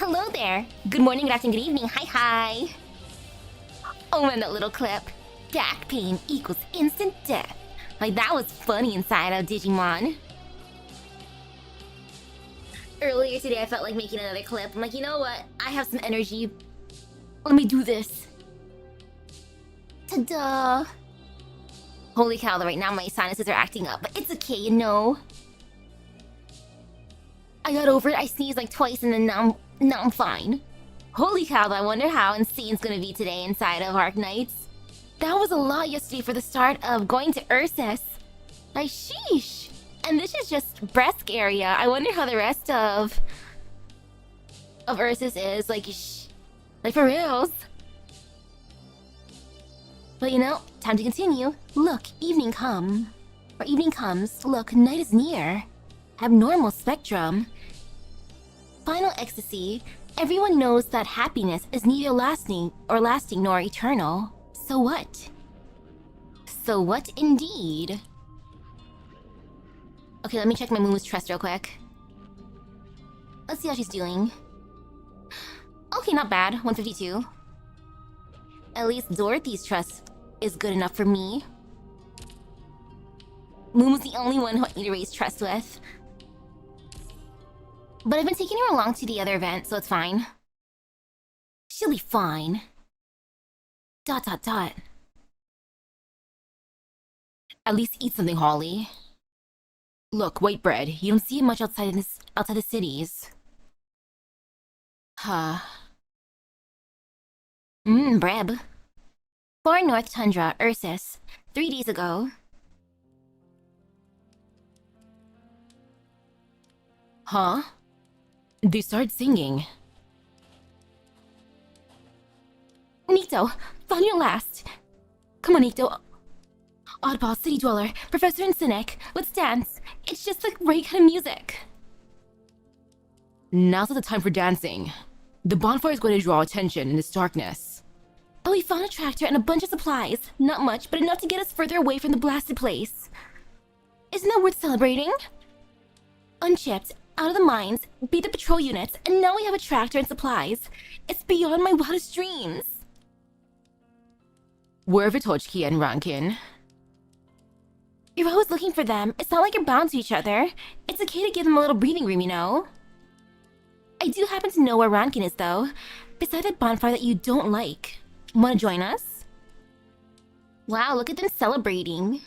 Hello there. Good morning, good afternoon, good evening. Hi. Oh man, that little clip. Back pain equals instant death. Like, that was funny inside of Digimon. Earlier today, I felt like making another clip. I'm like, you know what? I have some energy. Let me do this. Ta-da! Holy cow, right now my sinuses are acting up. But it's okay, you know. I got over it. I sneezed like twice and then now I'm fine. Holy cow, I wonder how insane it's gonna be today inside of Arknights. That was a lot yesterday for the start of going to Ursus. Like, sheesh. And this is just Bresk area. I wonder how the rest of Ursus is. Like for reals. But you know, time to continue. Look, evening comes. Look, night is near. Abnormal spectrum. Final ecstasy. Everyone knows that happiness is neither lasting nor eternal. So what? So what indeed? Okay, let me check my Moon's trust real quick. Let's see how she's doing. Okay, not bad. 152. At least Dorothy's trust is good enough for me. Moon was the only one who I need to raise trust with. But I've been taking her along to the other event, so it's fine. She'll be fine. ... At least eat something, Holly. Look, white bread. You don't see it much outside the cities. Huh. Breb. Far North Tundra, Ursus. 3 days ago. Huh? They started singing. Nikto, found you at last. Come on, Nikto. Oddball, City Dweller, Professor and Cynic, let's dance. It's just the right kind of music. Now's not the time for dancing. The bonfire is going to draw attention in this darkness. But we found a tractor and a bunch of supplies. Not much, but enough to get us further away from the blasted place. Isn't that worth celebrating? Unchipped, out of the mines, beat the patrol units, and now we have a tractor and supplies. It's beyond my wildest dreams. Where are Vitochki and Rankin? You're always looking for them. It's not like you're bound to each other. It's okay to give them a little breathing room, you know? I do happen to know where Rankin is, though. Beside that bonfire that you don't like. Wanna join us? Wow, look at them celebrating.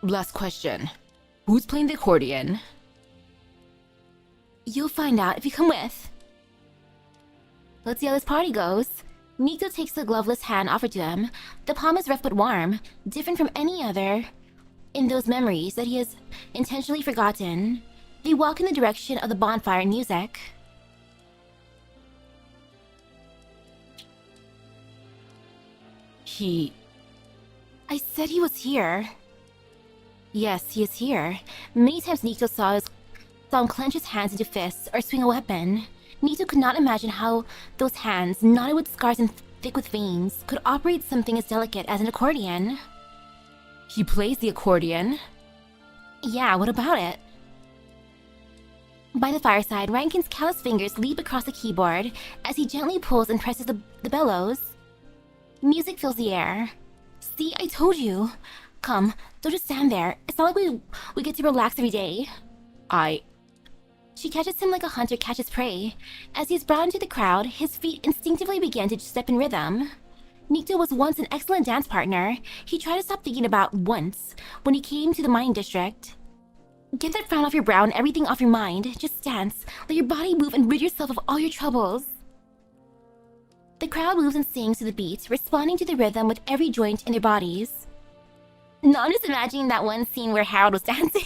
Last question. Who's playing the accordion? You'll find out if you come with. Let's see how this party goes. Nikto takes the gloveless hand offered to him. The palm is rough but warm, different from any other in those memories that he has intentionally forgotten. They walk in the direction of the bonfire and music. I said he was here. Yes, he is here. Many times Nikto saw him clench his hands into fists or swing a weapon. Nikto could not imagine how those hands, knotted with scars and thick with veins, could operate something as delicate as an accordion. He plays the accordion? Yeah, what about it? By the fireside, Rankin's calloused fingers leap across the keyboard as he gently pulls and presses the bellows. Music fills the air. See, I told you. Come, don't just stand there. It's not like we get to relax every day. She catches him like a hunter catches prey. As he is brought into the crowd, his feet instinctively begin to step in rhythm. Nikto was once an excellent dance partner. He tried to stop thinking about once, when he came to the mining district. Get that frown off your brow and everything off your mind. Just dance. Let your body move and rid yourself of all your troubles. The crowd moves and sings to the beat, responding to the rhythm with every joint in their bodies. No, I'm just imagining that one scene where Harold was dancing.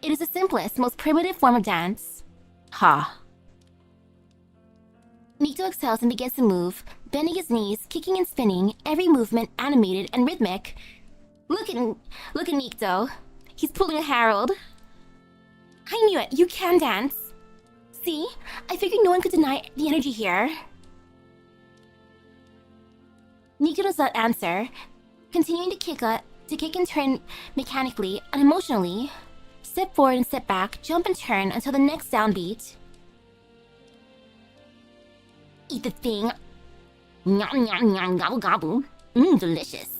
It is the simplest, most primitive form of dance. Ha. Nikto exhales and begins to move, bending his knees, kicking and spinning, every movement animated and rhythmic. Look at Nikto. He's pulling a Harold. I knew it, you can dance. See? I figured no one could deny the energy here. Nikto does not answer, continuing to kick and turn mechanically and emotionally. Step forward and step back, jump and turn until the next downbeat. Eat the thing. Nyam nyam nyam gobble gobble. Delicious.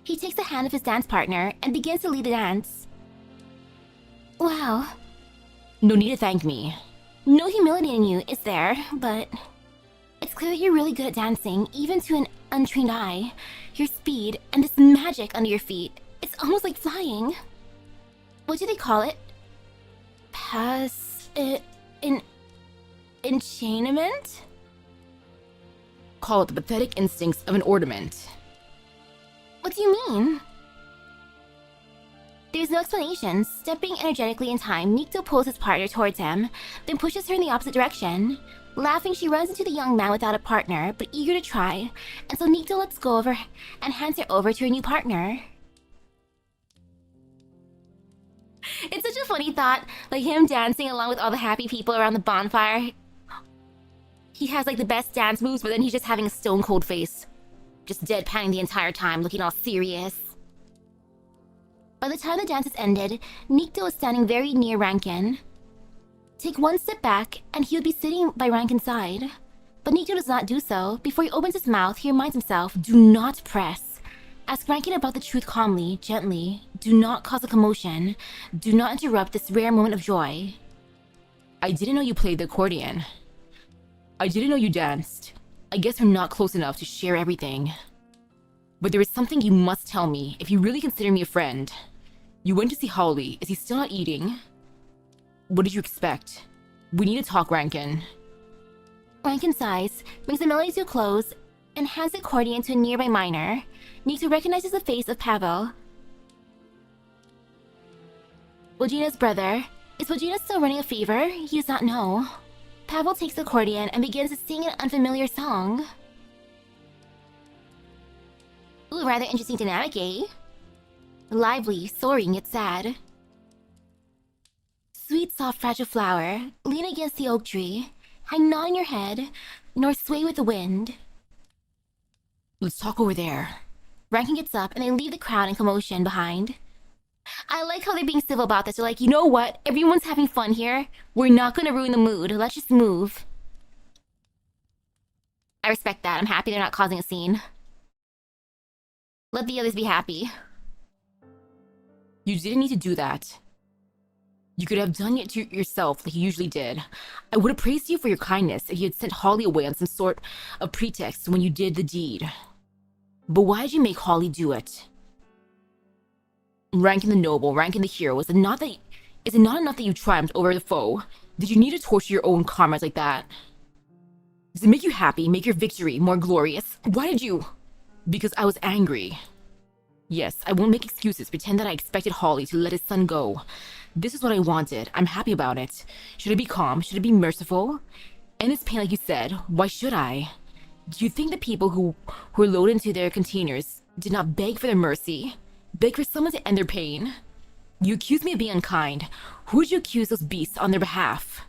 He takes the hand of his dance partner and begins to lead the dance. Wow. No need to thank me. No humility in you, is there? But it's clear that you're really good at dancing, even to an untrained eye. Your speed and this magic under your feet, it's almost like flying. What do they call it? Enchainment? Call it the pathetic instincts of an ornament. What do you mean? There's no explanation. Stepping energetically in time, Nikto pulls his partner towards him, then pushes her in the opposite direction. Laughing, she runs into the young man without a partner, but eager to try, and so Nikto lets go of her and hands her over to her new partner. It's such a funny thought, like him dancing along with all the happy people around the bonfire. He has like the best dance moves, but then he's just having a stone cold face. Just deadpanning the entire time, looking all serious. By the time the dance has ended, Nikto is standing very near Rankin. Take one step back, and he would be sitting by Rankin's side. But Nikto does not do so. Before he opens his mouth, he reminds himself, do not press. Ask Rankin about the truth calmly, gently. Do not cause a commotion. Do not interrupt this rare moment of joy. I didn't know you played the accordion. I didn't know you danced. I guess we're not close enough to share everything. But there is something you must tell me if you really consider me a friend. You went to see Holly. Is he still not eating? What did you expect? We need to talk, Rankin. Rankin sighs, brings the melody to a close, and hands the accordion to a nearby miner. Nikto recognizes the face of Pavel. Wojina's brother. Is Wojina still running a fever? He does not know. Pavel takes the accordion and begins to sing an unfamiliar song. Ooh, rather interesting dynamic, eh? Lively, soaring, yet sad. Sweet, soft, fragile flower, lean against the oak tree. Hang not on your head, nor sway with the wind. Let's talk over there. Rankin gets up and they leave the crowd in commotion behind. I like how they're being civil about this. They're like, you know what? Everyone's having fun here. We're not gonna ruin the mood. Let's just move. I respect that. I'm happy they're not causing a scene. Let the others be happy. You didn't need to do that. You could have done it to yourself like you usually did. I would have praised you for your kindness if you had sent Holly away on some sort of pretext when you did the deed. But why did you make Holly do it? Rankin the noble, Rankin the hero, is it not enough that you triumphed over the foe? Did you need to torture your own comrades like that? Does it make you happy, make your victory more glorious? Why did you? Because I was angry. Yes, I won't make excuses, pretend that I expected Holly to let his son go. This is what I wanted. I'm happy about it. Should I be calm? Should I be merciful? End his pain like you said. Why should I? Do you think the people who were loaded into their containers did not beg for their mercy? Beg for someone to end their pain? You accuse me of being unkind. Who would you accuse those beasts on their behalf?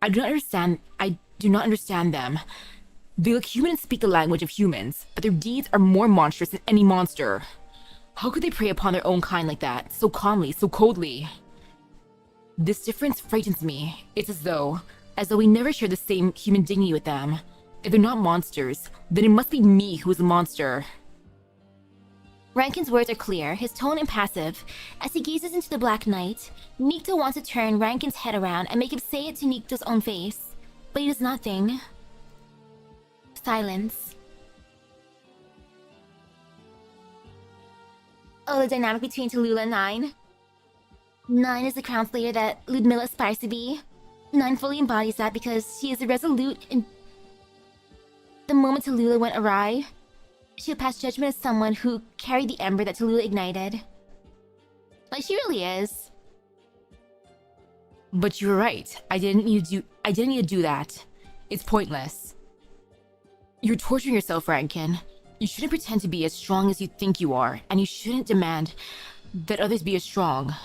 I do not understand them. They look human and speak the language of humans, but their deeds are more monstrous than any monster. How could they prey upon their own kind like that, so calmly, so coldly? This difference frightens me. It's as though we never share the same human dignity with them. If they're not monsters, then it must be me who is a monster. Rankin's words are clear, his tone impassive. As he gazes into the black night, Nikto wants to turn Rankin's head around and make him say it to Nikto's own face. But he does nothing. Silence. Oh, the dynamic between Tallulah and Nine. Nine is the crown slayer that Ludmilla aspires to be. Nine fully embodies that because she is resolute in... The moment Tallulah went awry, she would pass judgment as someone who carried the ember that Tallulah ignited. Like she really is. But you were right. I didn't need to do that. It's pointless. You're torturing yourself, Rankin. You shouldn't pretend to be as strong as you think you are, and you shouldn't demand that others be as strong.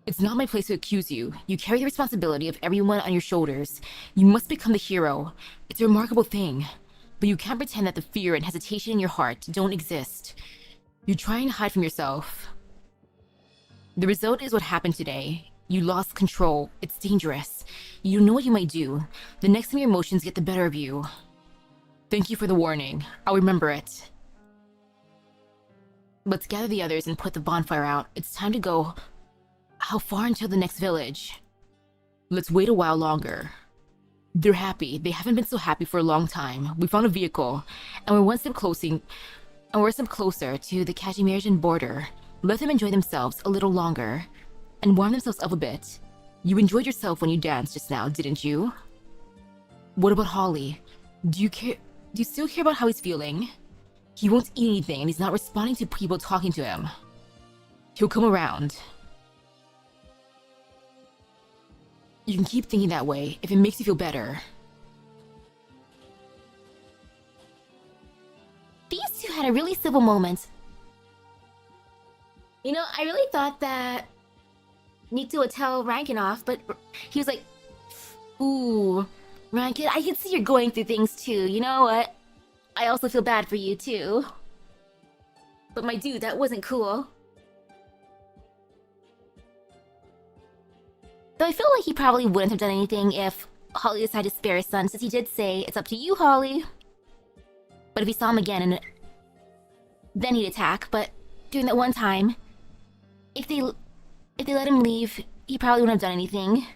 It's not my place to accuse you. You carry the responsibility of everyone on your shoulders. You must become the hero. It's a remarkable thing. But you can't pretend that the fear and hesitation in your heart don't exist. You're trying to hide from yourself. The result is what happened today. You lost control. It's dangerous. You don't know what you might do. The next time your emotions get the better of you. Thank you for the warning. I'll remember it. Let's gather the others and put the bonfire out. It's time to go. How far until the next village? Let's wait a while longer. They're happy. They haven't been so happy for a long time. We found a vehicle, and we're one step closer to the Kashmirian border. Let them enjoy themselves a little longer, and warm themselves up a bit. You enjoyed yourself when you danced just now, didn't you? What about Holly? Do you still care about how he's feeling? He won't eat anything, and he's not responding to people talking to him. He'll come around. You can keep thinking that way if it makes you feel better. These two had a really civil moment. You know, I really thought that Nito would tell Rankin off, but he was like, ooh, Rankin, I can see you're going through things too. You know what? I also feel bad for you too. But my dude, that wasn't cool. Though I feel like he probably wouldn't have done anything if Holly decided to spare his son, since he did say, it's up to you, Holly. But if he saw him again, then he'd attack. But during that one time, if they let him leave, he probably wouldn't have done anything.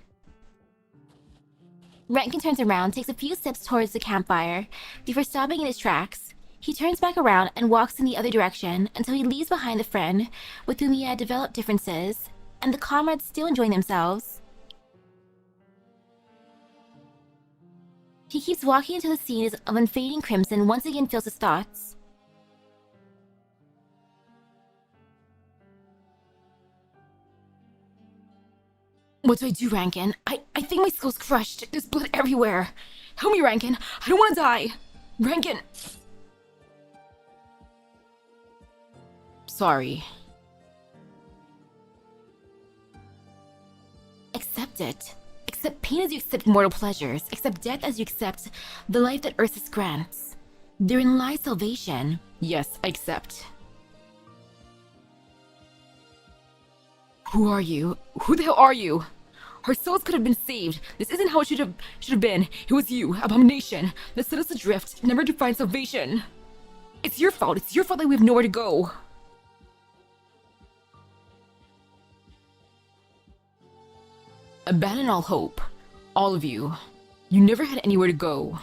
Rankin turns around, takes a few steps towards the campfire. Before stopping in his tracks, he turns back around and walks in the other direction until he leaves behind the friend with whom he had developed differences, and the comrades still enjoying themselves. He keeps walking until the scene of unfading crimson once again fills his thoughts. What do I do, Rankin? I think my skull's crushed. There's blood everywhere. Help me, Rankin. I don't want to die. Rankin! Sorry. Accept it. Accept pain as you accept mortal pleasures. Accept death as you accept the life that Ursus grants. Therein lies salvation. Yes, I accept. Who are you? Who the hell are you? Our souls could have been saved. This isn't how it should have been. It was you, abomination, that set us adrift, never to find salvation. It's your fault. It's your fault that we have nowhere to go. Abandon all hope. All of you. You never had anywhere to go.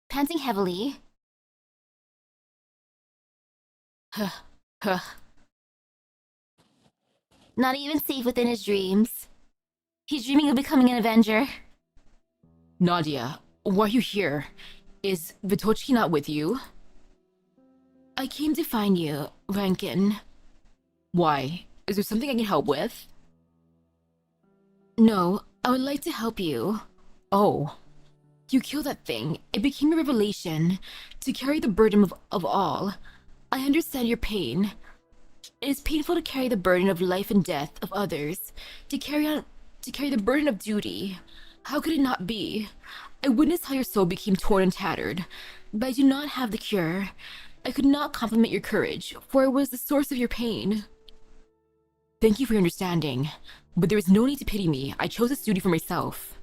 Panting heavily, not even safe within his dreams. He's dreaming of becoming an Avenger. Nadia, why are you here? Is Vitochki not with you? I came to find you, Rankin. Why? Is there something I can help with? No, I would like to help you. Oh. You killed that thing. It became a revelation. To carry the burden of all. I understand your pain. It is painful to carry the burden of life and death of others. To carry the burden of duty. How could it not be? I witnessed how your soul became torn and tattered. But I do not have the cure. I could not compliment your courage, for it was the source of your pain. Thank you for your understanding. But there is no need to pity me. I chose this duty for myself.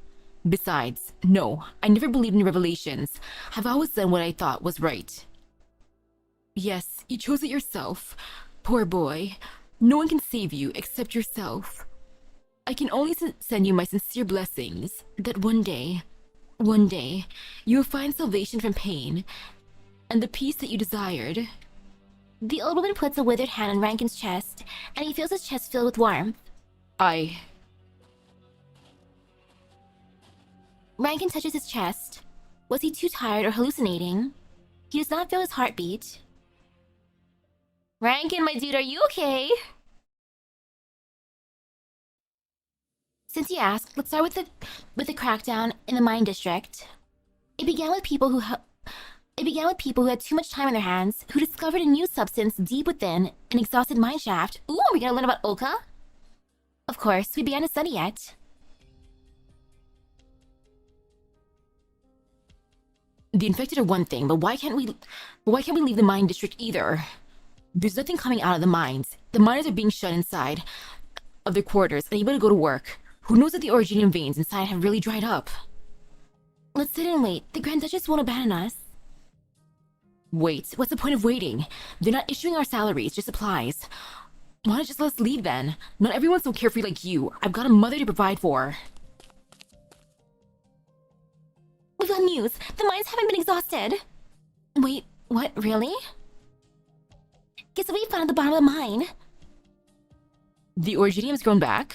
Besides, no, I never believed in revelations. I've always done what I thought was right. Yes, you chose it yourself. Poor boy. No one can save you except yourself. I can only send you my sincere blessings that one day, you will find salvation from pain and the peace that you desired. The old woman puts a withered hand on Rankin's chest, and he feels his chest filled with warmth. Rankin touches his chest. Was he too tired or hallucinating? He does not feel his heartbeat. Rankin, my dude, are you okay? Since you asked, let's start with the crackdown in the mine district. It began with people who had too much time on their hands, who discovered a new substance deep within an exhausted mine shaft. Ooh, are we gonna learn about Oka? Of course, we began to study it. The infected are one thing, but why can't we leave the mine district either? There's nothing coming out of the mines. The miners are being shut inside of their quarters, unable to go to work. Who knows that the originium veins inside have really dried up? Let's sit and wait. The Grand Duchess won't abandon us. Wait, what's the point of waiting? They're not issuing our salaries, just supplies. Why not just let us leave then? Not everyone's so carefree like you. I've got a mother to provide for. We've got news. The mines haven't been exhausted. Wait, what? Really? Guess what we found at the bottom of the mine? The originium's grown back?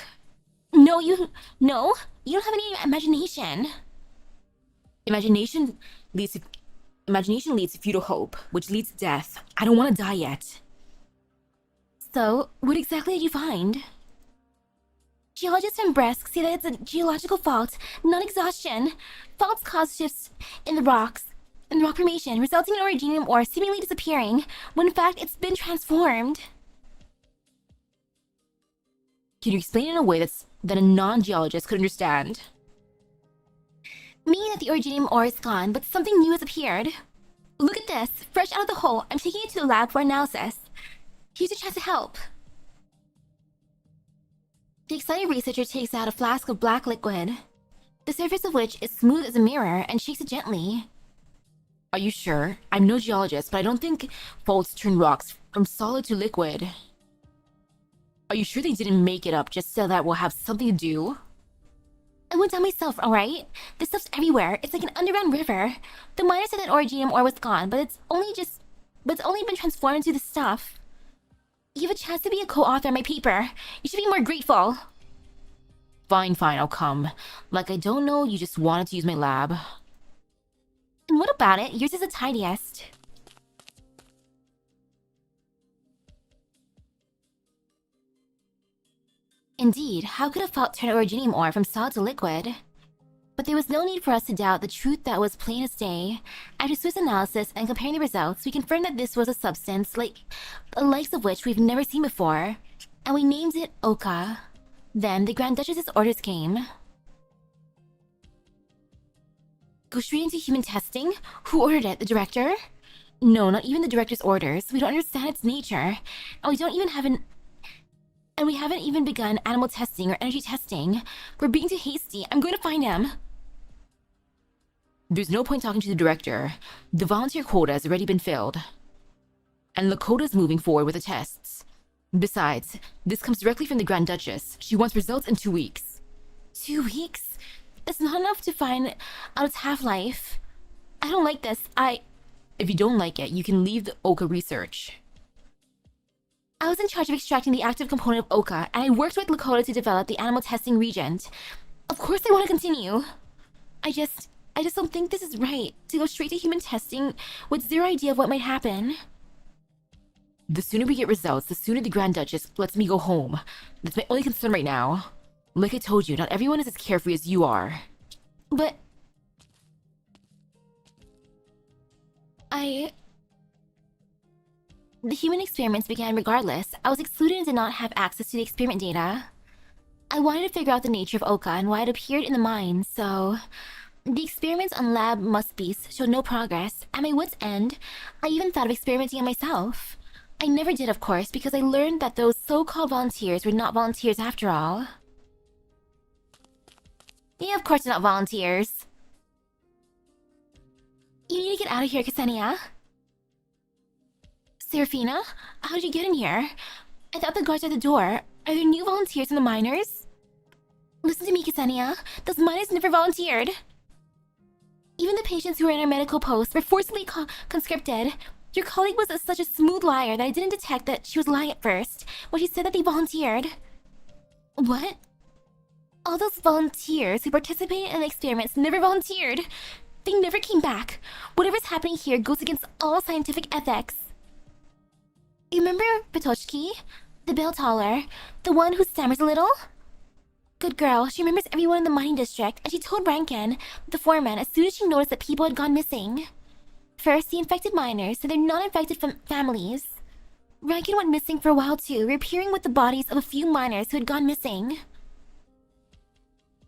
No, you don't have any imagination. Imagination leads to futile hope, which leads to death. I don't want to die yet. So, what exactly did you find? Geologists from Bresk say that it's a geological fault, not exhaustion. Faults cause shifts in the rock formation, resulting in originium ore seemingly disappearing, when in fact it's been transformed. Can you explain it in a way that a non-geologist could understand? Meaning that the originium ore is gone, but something new has appeared. Look at this, fresh out of the hole. I'm taking it to the lab for analysis. Here's a chance to help. The excited researcher takes out a flask of black liquid, the surface of which is smooth as a mirror, and shakes it gently. Are you sure? I'm no geologist, but I don't think faults turn rocks from solid to liquid. Are you sure they didn't make it up just so that we'll have something to do? I went down myself, alright? This stuff's everywhere. It's like an underground river. The miner said that originium ore was gone, but it's only been transformed into this stuff. You have a chance to be a co-author on my paper. You should be more grateful. Fine, I'll come. Like I don't know, you just wanted to use my lab. And what about it? Yours is the tidiest. Indeed, how could a fault turn originium ore from solid to liquid? But there was no need for us to doubt the truth that was plain as day. After Swiss analysis and comparing the results, we confirmed that this was a substance the likes of which we've never seen before, and we named it Oka. Then the Grand Duchess's orders came. Go straight into human testing? Who ordered it? The director? No, not even the director's orders. We don't understand its nature, and we haven't even begun animal testing or energy testing. We're being too hasty. I'm going to find him. There's no point talking to the director. The volunteer quota has already been filled. And Lakota's moving forward with the tests. Besides, this comes directly from the Grand Duchess. She wants results in 2 weeks. 2 weeks? That's not enough to find out its half-life. I don't like this. If you don't like it, you can leave the Oka research. I was in charge of extracting the active component of Oka, and I worked with Lakota to develop the animal testing reagent. Of course I want to continue. I just don't think this is right, to go straight to human testing with zero idea of what might happen. The sooner we get results, the sooner the Grand Duchess lets me go home. That's my only concern right now. Like I told you, not everyone is as carefree as you are. But... The human experiments began regardless. I was excluded and did not have access to the experiment data. I wanted to figure out the nature of Oka and why it appeared in the mine, so... The experiments on lab must beasts showed no progress. At my wit's end, I even thought of experimenting on myself. I never did, of course, because I learned that those so-called volunteers were not volunteers after all. Yeah, of course they're not volunteers. You need to get out of here, Ksenia. Serafina? How did you get in here? I thought the guards at the door. Are there new volunteers in the miners? Listen to me, Ksenia. Those miners never volunteered. Even the patients who were in our medical posts were forcibly conscripted. Your colleague was such a smooth liar that I didn't detect that she was lying at first when she said that they volunteered. What? All those volunteers who participated in the experiments never volunteered. They never came back. Whatever's happening here goes against all scientific ethics. You remember Patochki? The bell taller? The one who stammers a little? Good girl, she remembers everyone in the mining district, and she told Rankin, the foreman, as soon as she noticed that people had gone missing. First, the infected miners said they're not infected families. Rankin went missing for a while too, reappearing with the bodies of a few miners who had gone missing.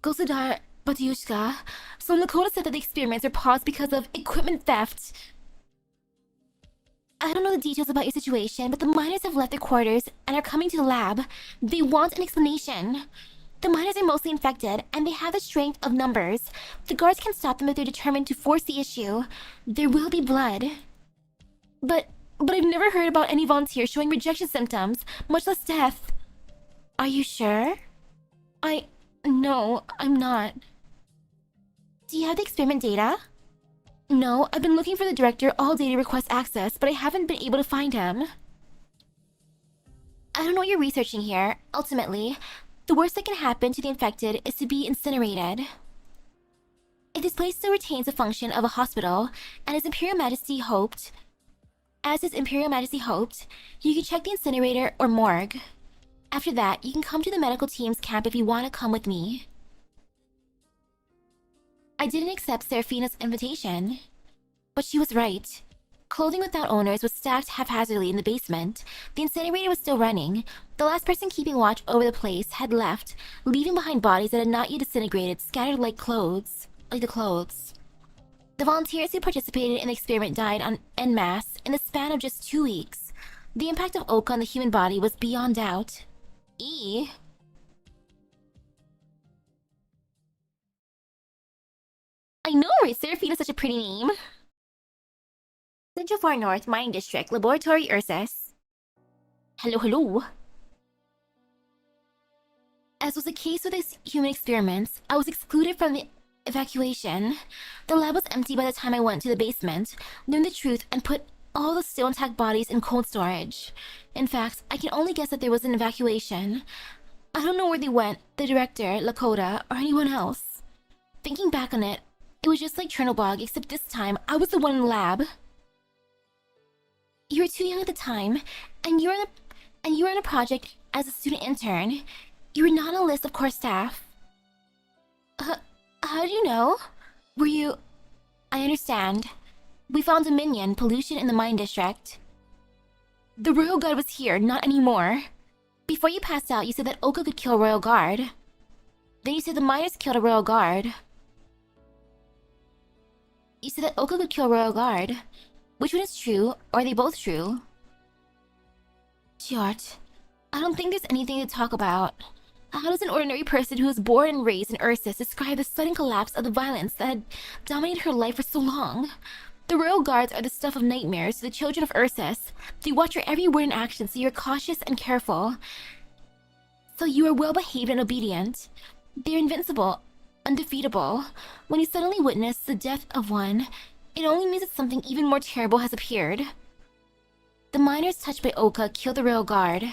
Gosudar Batyushka, So Lakota said that the experiments were paused because of equipment theft. I don't know the details about your situation, but the miners have left their quarters and are coming to the lab. They want an explanation. The miners are mostly infected, and they have the strength of numbers. The guards can stop them if they're determined to force the issue. There will be blood. But I've never heard about any volunteers showing rejection symptoms, much less death. Are you sure? No, I'm not. Do you have the experiment data? No, I've been looking for the director all day to request access, but I haven't been able to find him. I don't know what you're researching here. Ultimately, the worst that can happen to the infected is to be incinerated. If this place still retains the function of a hospital, and as His Imperial Majesty hoped, you can check the incinerator or morgue. After that, you can come to the medical team's camp if you want to come with me. I didn't accept Seraphina's invitation. But she was right. Clothing without owners was stacked haphazardly in the basement. The incinerator was still running. The last person keeping watch over the place had left, leaving behind bodies that had not yet disintegrated, scattered like the clothes. The volunteers who participated in the experiment died en masse in the span of just 2 weeks. The impact of Oka on the human body was beyond doubt. I know, right? Seraphina's such a pretty name. Central Far North Mining District, Laboratory Ursus. Hello. As was the case with these human experiments, I was excluded from the evacuation. The lab was empty by the time I went to the basement, learned the truth, and put all the still intact bodies in cold storage. In fact, I can only guess that there was an evacuation. I don't know where they went, the director, Lakota, or anyone else. Thinking back on it, it was just like Chernobog, except this time I was the one in the lab. You were too young at the time, and you were on a project as a student intern. You were not on a list of core staff. How do you know? Were you... I understand. We found Dominion pollution in the mine district. The Royal Guard was here, not anymore. Before you passed out, you said that Oka could kill a Royal Guard. Then you said the miners killed a Royal Guard. You said that Oka could kill a Royal Guard. Which one is true, or are they both true? Jort, I don't think there's anything to talk about. How does an ordinary person who was born and raised in Ursus describe the sudden collapse of the violence that had dominated her life for so long? The Royal Guards are the stuff of nightmares to the children of Ursus. They watch your every word and action, so you're cautious and careful. So you are well-behaved and obedient. They're invincible, undefeatable. When you suddenly witness the death of one, it only means that something even more terrible has appeared. The miners touched by Oka killed the Royal Guard.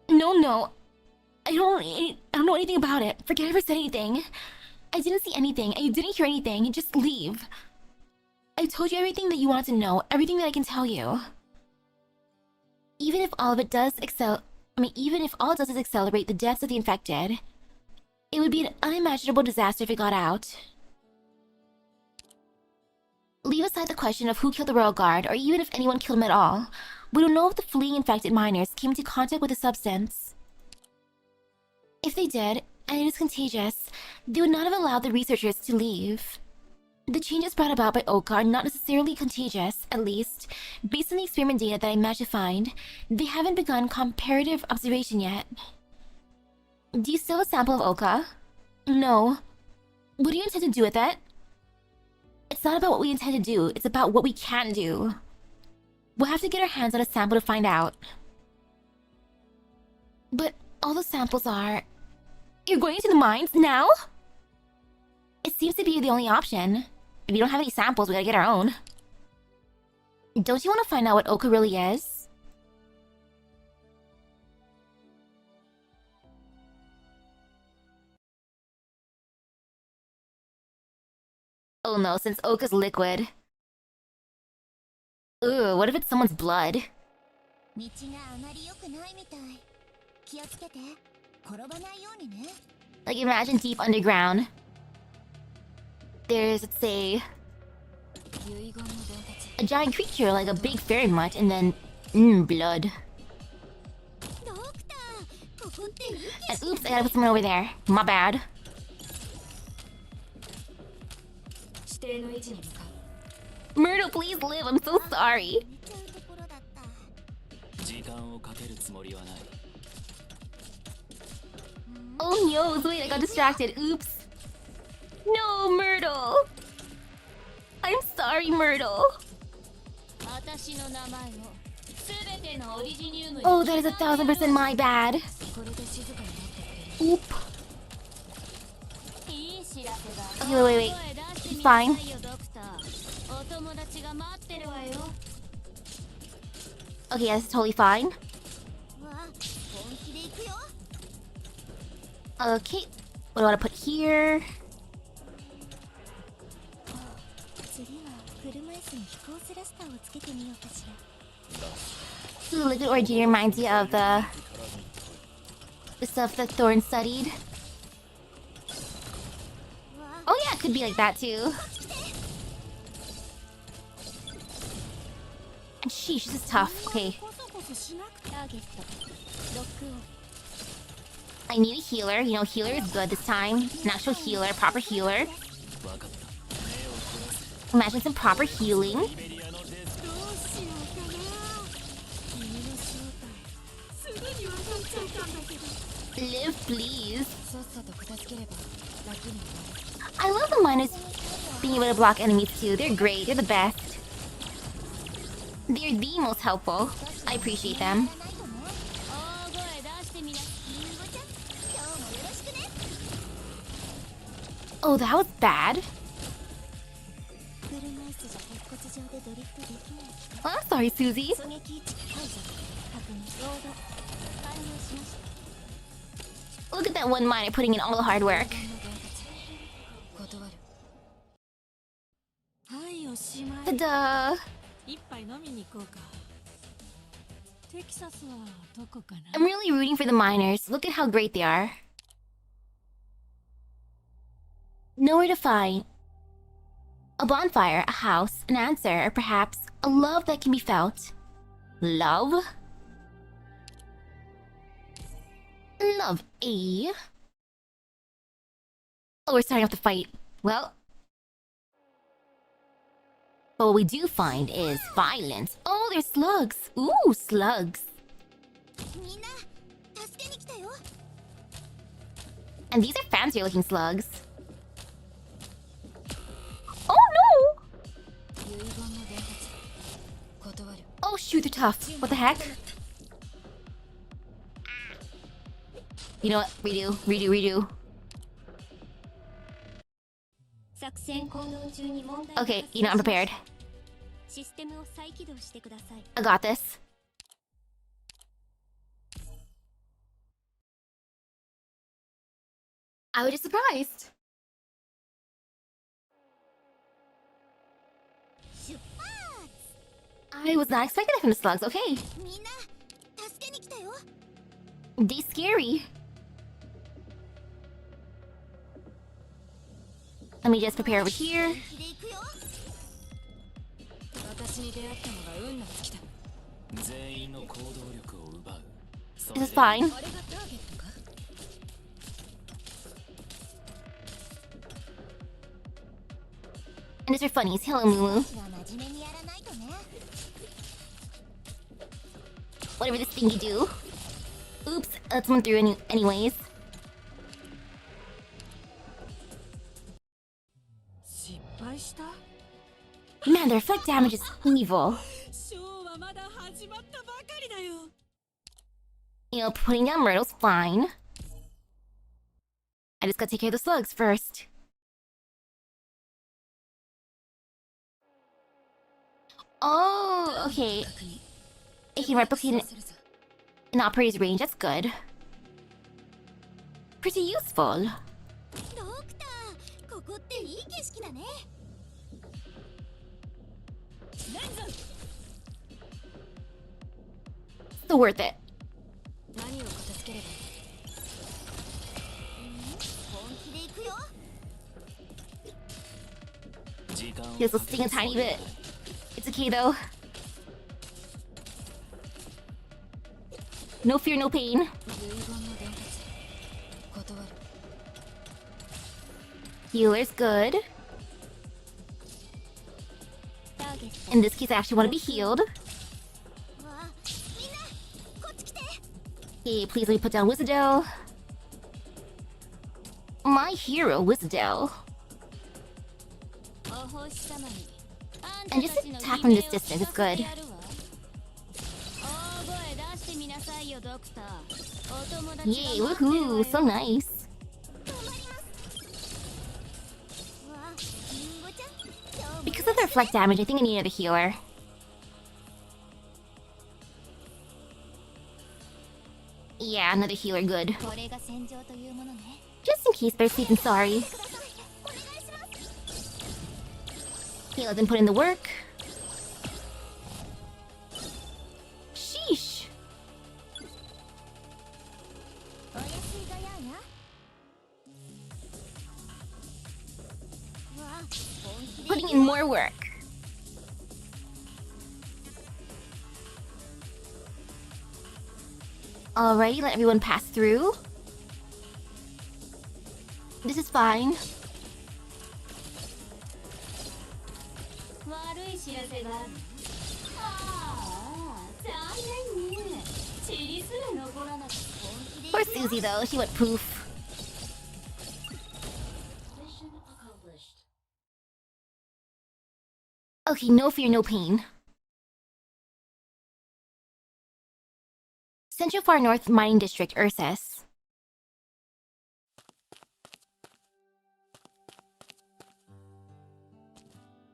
No. I don't know anything about it. Forget I ever said anything. I didn't see anything, and you didn't hear anything. Just leave. I told you everything that you wanted to know, everything that I can tell you. Even if all it does is accelerate the deaths of the infected, it would be an unimaginable disaster if it got out. Leave aside the question of who killed the Royal Guard, or even if anyone killed him at all. We don't know if the fleeing infected miners came into contact with the substance. If they did, and it is contagious, they would not have allowed the researchers to leave. The changes brought about by Oka are not necessarily contagious, at least, based on the experiment data that I managed to find. They haven't begun comparative observation yet. Do you still have a sample of Oka? No. What do you intend to do with it? It's not about what we intend to do, it's about what we can do. We'll have to get our hands on a sample to find out. But all the samples are... You're going into the mines now? It seems to be the only option. If you don't have any samples, we gotta get our own. Don't you want to find out what Oka really is? Oh no, since Oka's liquid. Ugh, what if it's someone's blood? Like, imagine deep underground. There's, let's say, a giant creature like a big fairy mutt, and then, blood. And oops, I gotta put someone over there. My bad. Myrtle, please live. I'm so sorry. Oh no, wait, I got distracted. Oops. No, Myrtle. I'm sorry, Myrtle. Oh, that is 1000% my bad. Oop. Okay, wait. It's fine. Okay, that's totally fine. Okay, what do I want to put here? Ooh, Liquid Origin reminds you of the stuff that Thorn studied. Oh yeah, it could be like that too. And sheesh, this is tough. Okay. I need a healer. You know, healer is good this time. An actual healer, proper healer. Imagine some proper healing. Live, please. I love the miners being able to block enemies too. They're great. They're the best. They're the most helpful. I appreciate them. Oh, that was bad. Oh, I'm sorry, Susie. Look at that one miner putting in all the hard work. Ta-da! I'm really rooting for the miners. Look at how great they are. Nowhere to find. A bonfire, a house, an answer, or perhaps a love that can be felt. Love? Love, eh? Oh, we're starting off the fight. Well... But what we do find is violence. Oh, there's slugs. Ooh, slugs. And these are fancier looking slugs. Oh no! Oh shoot, they're tough. What the heck? You know what? Redo. Okay, you know, I'm prepared. I got this. I was just surprised. I was not expecting that from the slugs, okay. They scary. Let me just prepare over here. This is fine. And these are funnies. Hello, Moo. Whatever this thing you do. Oops, let's run through anyways. Man, the reflect damage is evil. You know, putting down Myrtle's fine. I just gotta take care of the slugs first. Oh, okay. It can replicate an operator's range, that's good. Pretty useful. Still worth it. This will sting a tiny bit. It's okay though. No fear, no pain. Healer's good. In this case, I actually want to be healed. Okay, please let me put down Wizardell. My hero, Wizardell. And just attack from this distance is good. Yay, woohoo, so nice. Because of the reflect damage, I think I need another healer. Yeah, another healer, good. Just in case, but I'm sorry. Okay, let them put in the work. Sheesh. Putting in more work. Alrighty, let everyone pass through. This is fine. Poor Susie though, she went poof. Okay, no fear, no pain. Central Far North Mining District, Ursus.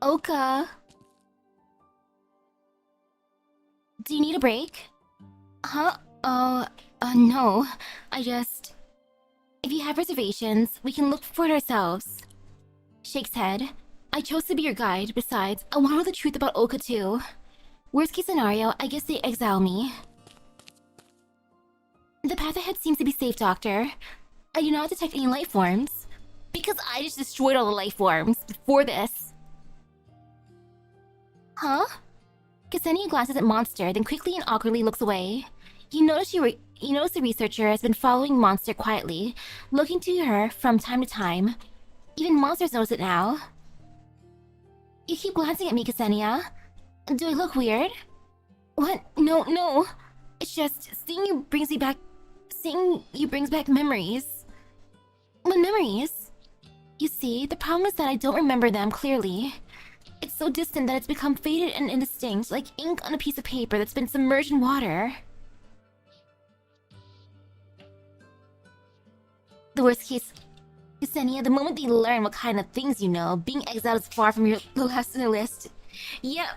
Oka. Do you need a break? Huh? No. I just... If you have reservations, we can look for it ourselves. Shakes head. I chose to be your guide. Besides, I want to know the truth about Oka too. Worst case scenario, I guess they exile me. The path ahead seems to be safe, Doctor. I do not detect any life forms. Because I just destroyed all the life forms before this. Huh? Ksenia glances at Monster, then quickly and awkwardly looks away. You notice the researcher has been following Monster quietly, looking to her from time to time. Even Monsters notice it now. You keep glancing at me, Ksenia. Do I look weird? What? No. It's just seeing you brings back memories. What memories? You see, the problem is that I don't remember them clearly. It's so distant that it's become faded and indistinct, like ink on a piece of paper that's been submerged in water. The worst case, Ksenia, the moment they learn what kind of things you know, being exiled is far from the last on the list. Yeah.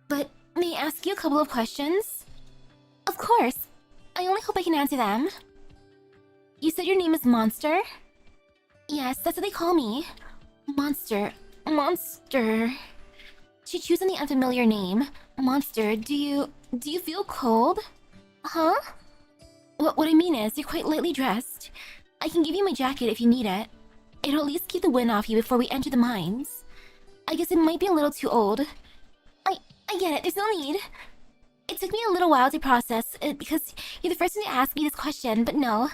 But may I ask you a couple of questions? Of course. I only hope I can answer them. You said your name is Monster? Yes, that's what they call me. Monster. She chooses the unfamiliar name. Monster, do you feel cold? Huh? What I mean is, you're quite lightly dressed. I can give you my jacket if you need it. It'll at least keep the wind off you before we enter the mines. I guess it might be a little too old. I get it, there's no need. It took me a little while to process it because you're the first one to ask me this question, but no,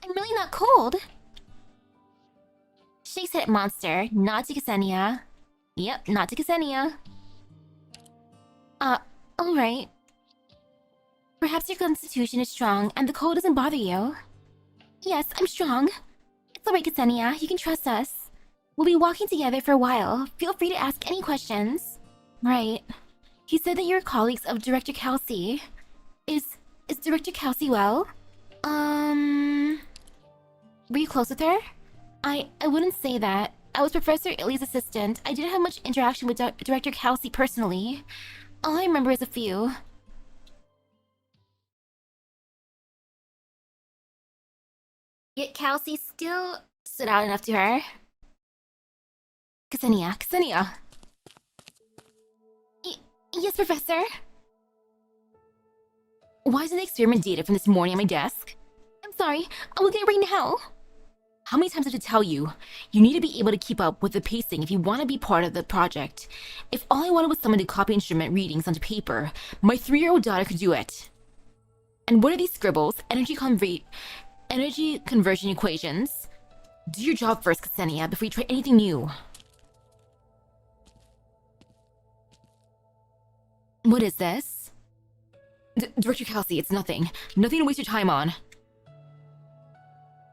I'm really not cold. Shakes head at Monster, nod to Ksenia. Yep, nod to Ksenia. Alright. Perhaps your constitution is strong and the cold doesn't bother you. Yes, I'm strong. It's alright, Ksenia, you can trust us. We'll be walking together for a while. Feel free to ask any questions. Right. He said that you're colleagues of Director Kelsey. Is Director Kelsey well? Were you close with her? I wouldn't say that. I was Professor Illy's assistant. I didn't have much interaction with Director Kelsey personally. All I remember is a few. Yet Kelsey still stood out enough to her. Ksenia. Yes, Professor? Why isn't the experiment data from this morning on my desk? I'm sorry, I'll look at it right now. How many times have I to tell you? You need to be able to keep up with the pacing if you want to be part of the project. If all I wanted was someone to copy instrument readings onto paper, my 3-year-old daughter could do it. And what are these scribbles? Energy conversion equations? Do your job first, Ksenia, before you try anything new. What is this? Director Kelsey, it's nothing. Nothing to waste your time on.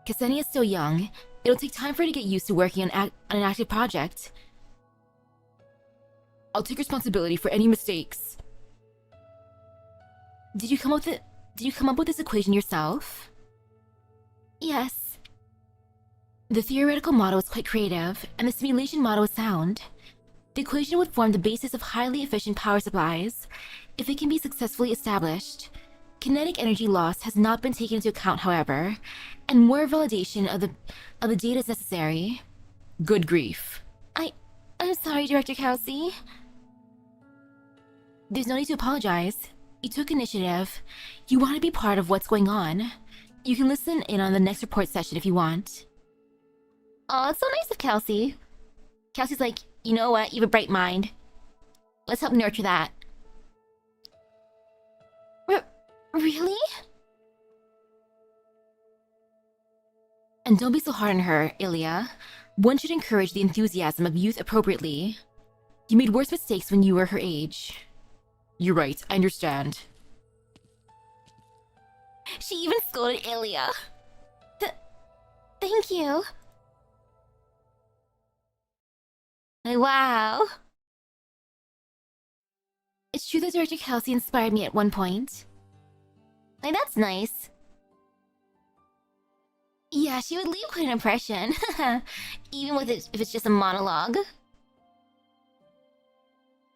Ksenia is still young. It'll take time for her to get used to working on an active project. I'll take responsibility for any mistakes. Did you come up with this equation yourself? Yes. The theoretical model is quite creative, and the simulation model is sound. The equation would form the basis of highly efficient power supplies, if it can be successfully established. Kinetic energy loss has not been taken into account, however, and more validation of the data is necessary. Good grief. I'm sorry, Director Kelsey. There's no need to apologize. You took initiative. You want to be part of what's going on. You can listen in on the next report session if you want. Aw, it's so nice of Kelsey. Kelsey's like, you know what, you have a bright mind. Let's help nurture that. Really? And don't be so hard on her, Ilya. One should encourage the enthusiasm of youth appropriately. You made worse mistakes when you were her age. You're right, I understand. She even scolded Ilya. Thank you. Wow. It's true that Director Kelsey inspired me at one point. That's nice. Yeah, she would leave quite an impression. Even with it, if it's just a monologue.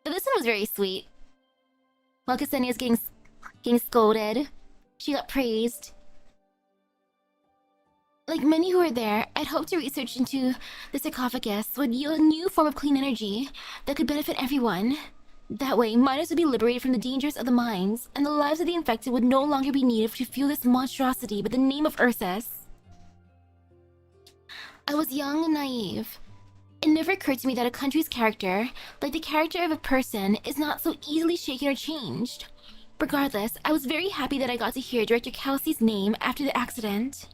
But this one was very sweet. While Ksenia's getting scolded, she got praised. Like many who were there, I'd hoped to research into the sarcophagus would yield a new form of clean energy that could benefit everyone. That way, miners would be liberated from the dangers of the mines, and the lives of the infected would no longer be needed to fuel this monstrosity by the name of Ursus. I was young and naive. It never occurred to me that a country's character, like the character of a person, is not so easily shaken or changed. Regardless, I was very happy that I got to hear Director Kelsey's name after the accident.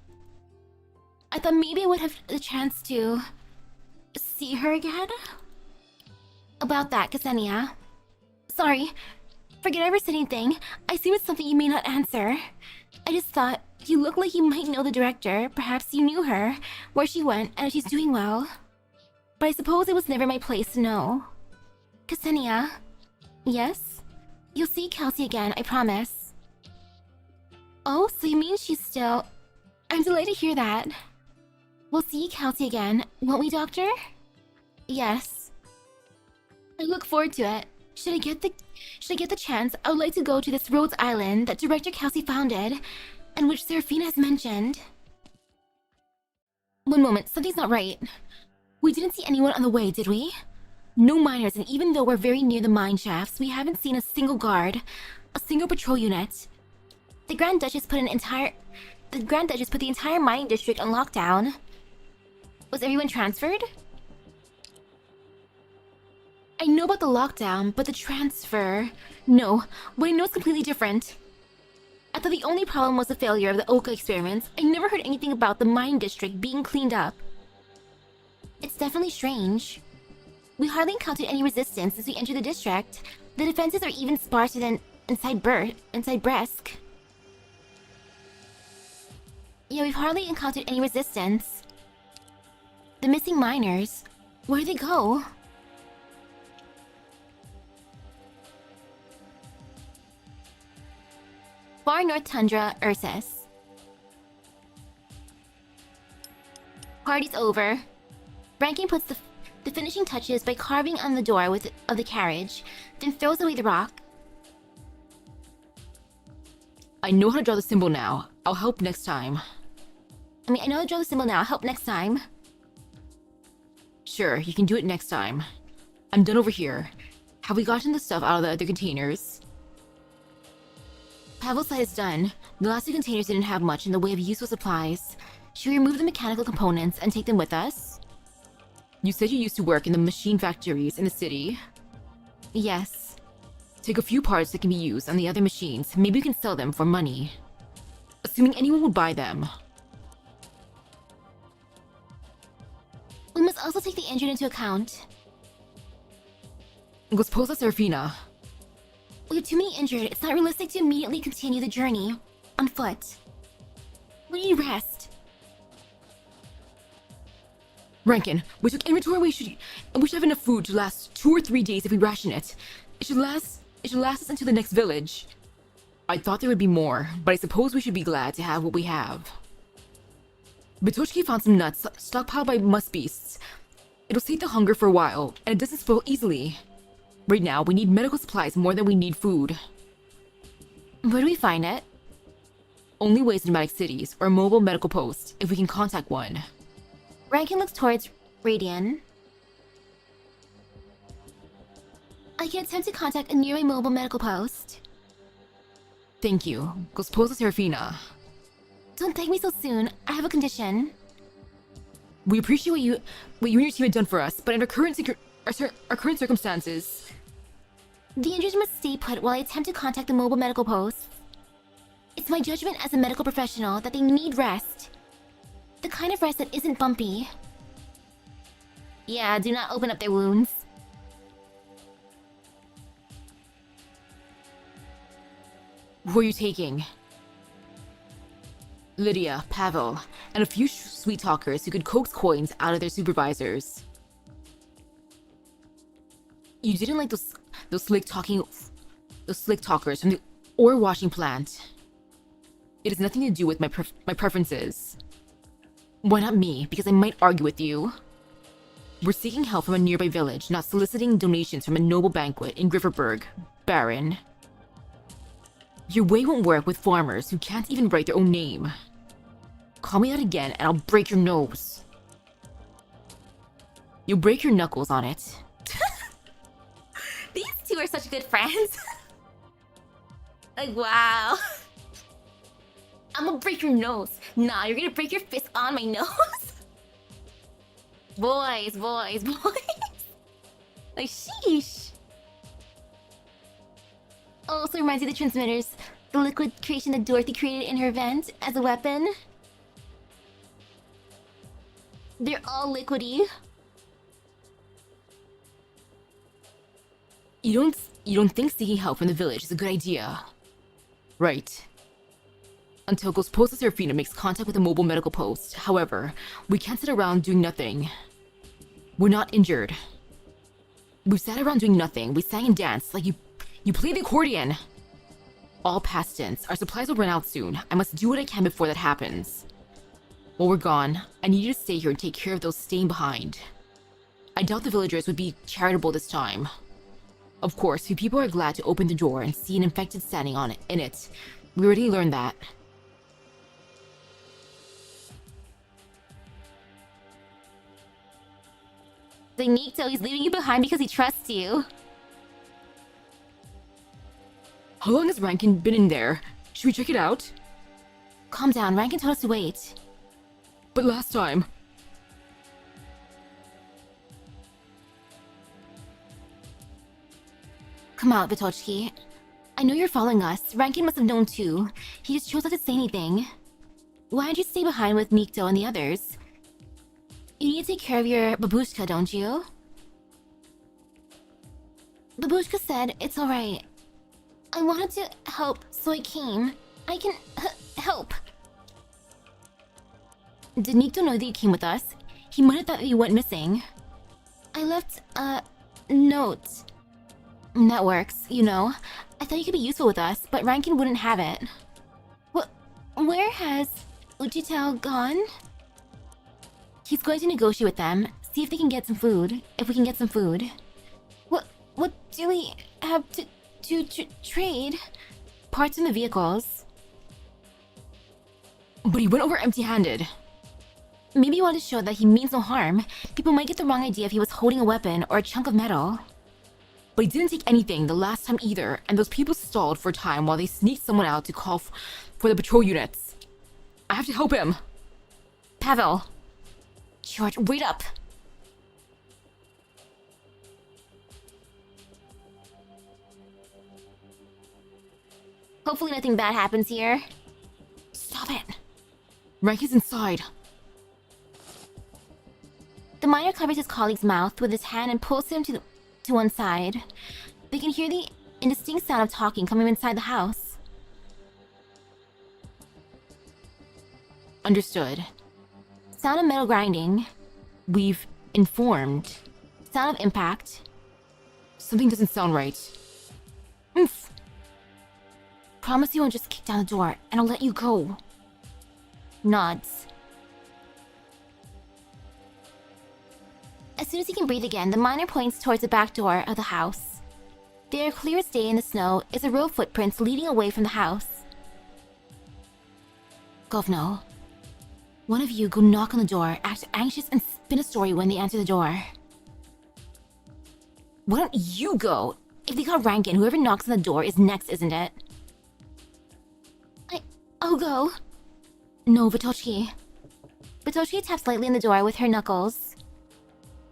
I thought maybe I would have the chance to see her again. About that, Ksenia. Sorry, forget I ever said anything. I assume it's something you may not answer. I just thought, you look like you might know the director. Perhaps you knew her, where she went, and if she's doing well. But I suppose it was never my place to know. Ksenia? Yes? You'll see Kelsey again, I promise. Oh, so you mean she's still... I'm delighted to hear that. We'll see Kelsey again, won't we, Doctor? Yes. I look forward to it. Should I get the chance, I would like to go to this Rhodes Island that Director Kelsey founded, and which Seraphina has mentioned. One moment, something's not right. We didn't see anyone on the way, did we? No miners, and even though we're very near the mine shafts, we haven't seen a single guard, a single patrol unit. The Grand Duchess put the entire mining district on lockdown. Was everyone transferred? I know about the lockdown, but the transfer... No, what I know is completely different. I thought the only problem was the failure of the Oka experiments. I never heard anything about the mine district being cleaned up. It's definitely strange. We hardly encountered any resistance since we entered the district. The defenses are even sparser than inside Bresk. Yeah, we've hardly encountered any resistance. The missing miners, where'd they go? Far North Tundra, Ursus. Party's over. Rankin puts the finishing touches by carving on the door of the carriage, then throws away the rock. I know how to draw the symbol now. I'll help next time. I know how to draw the symbol now. I'll help next time. Sure, you can do it next time. I'm done over here. Have we gotten the stuff out of the other containers? Pavel's side is done. The last two containers didn't have much in the way of useful supplies. Should we remove the mechanical components and take them with us? You said you used to work in the machine factories in the city. Yes. Take a few parts that can be used on the other machines. Maybe we can sell them for money. Assuming anyone would buy them. We must also take the injured into account. Let's pose as Seraphina. We have too many injured. It's not realistic to immediately continue the journey on foot. We need rest. Rankin, we took inventory. We should have enough food to last 2 or 3 days if we ration it. It should last us until the next village. I thought there would be more, but I suppose we should be glad to have what we have. Bitoshki found some nuts stockpiled by musk beasts. It'll sate the hunger for a while, and it doesn't spoil easily. Right now, we need medical supplies more than we need food. Where do we find it? Only ways in nomadic cities, or a mobile medical post, if we can contact one. Rankin looks towards Radian. I can attempt to contact a nearby mobile medical post. Thank you. Gosposa Serafina. Don't thank me so soon. I have a condition. We appreciate what you and your team have done for us, but under current circumstances... The injured must stay put while I attempt to contact the mobile medical post. It's my judgment as a medical professional that they need rest. The kind of rest that isn't bumpy. Yeah, do not open up their wounds. Who are you taking? Lydia, Pavel, and a few sweet talkers who could coax coins out of their supervisors. You didn't like those slick talkers from the ore washing plant. It has nothing to do with my preferences. Why not me? Because I might argue with you. We're seeking help from a nearby village, not soliciting donations from a noble banquet in Grifferberg, Baron. Your way won't work with farmers who can't even write their own name. Call me out again and I'll break your nose. You'll break your knuckles on it. These two are such good friends. Like, wow. I'm gonna break your nose. Nah, you're gonna break your fist on my nose. Boys. Like, sheesh. Also reminds me of the transmitters. The liquid creation that Dorothy created in her vent as a weapon. They're all liquidy. You don't think seeking help from the village is a good idea? Right. Until Gosposa Serafina makes contact with a mobile medical post. However, we can't sit around doing nothing. We're not injured. We've sat around doing nothing. We sang and danced like you play the accordion. All past tense. Our supplies will run out soon. I must do what I can before that happens. While we're gone, I need you to stay here and take care of those staying behind. I doubt the villagers would be charitable this time. Of course, few people are glad to open the door and see an infected standing in it. We already learned that. The Nikto, he's leaving you behind because he trusts you. How long has Rankin been in there? Should we check it out? Calm down, Rankin told us to wait. But last time... Come out, Vitochki. I know you're following us. Rankin must have known too. He just chose not to say anything. Why don't you stay behind with Nikto and the others? You need to take care of your babushka, don't you? Babushka said it's alright. I wanted to help, so I came. I can help. Did Nikto know that you came with us? He might have thought that you went missing. I left a note. That works, you know. I thought you could be useful with us, but Rankin wouldn't have it. Where has Uchitao gone? He's going to negotiate with them, see if they can get some food. If we can get some food. What do we have to trade? Parts from the vehicles. But he went over empty-handed. Maybe he wanted to show that he means no harm. People might get the wrong idea if he was holding a weapon or a chunk of metal. But he didn't take anything the last time either, and those people stalled for a time while they sneaked someone out to call for the patrol units. I have to help him. Pavel. George, wait up. Hopefully nothing bad happens here. Stop it. Rankin's inside. The miner covers his colleague's mouth with his hand and pulls him to one side. They can hear the indistinct sound of talking coming inside the house. Understood. Sound of metal grinding. We've informed. Sound of impact. Something doesn't sound right. Oof. Promise you won't just kick down the door, and I'll let you go. Nods. As soon as he can breathe again, the miner points towards the back door of the house. There, clear as day in the snow, is a row of footprints leading away from the house. Govno, one of you go knock on the door, act anxious, and spin a story when they enter the door. Why don't you go? If they got Rankin, whoever knocks on the door is next, isn't it? I'll go. No, Vitochki. Vitochki taps lightly on the door with her knuckles.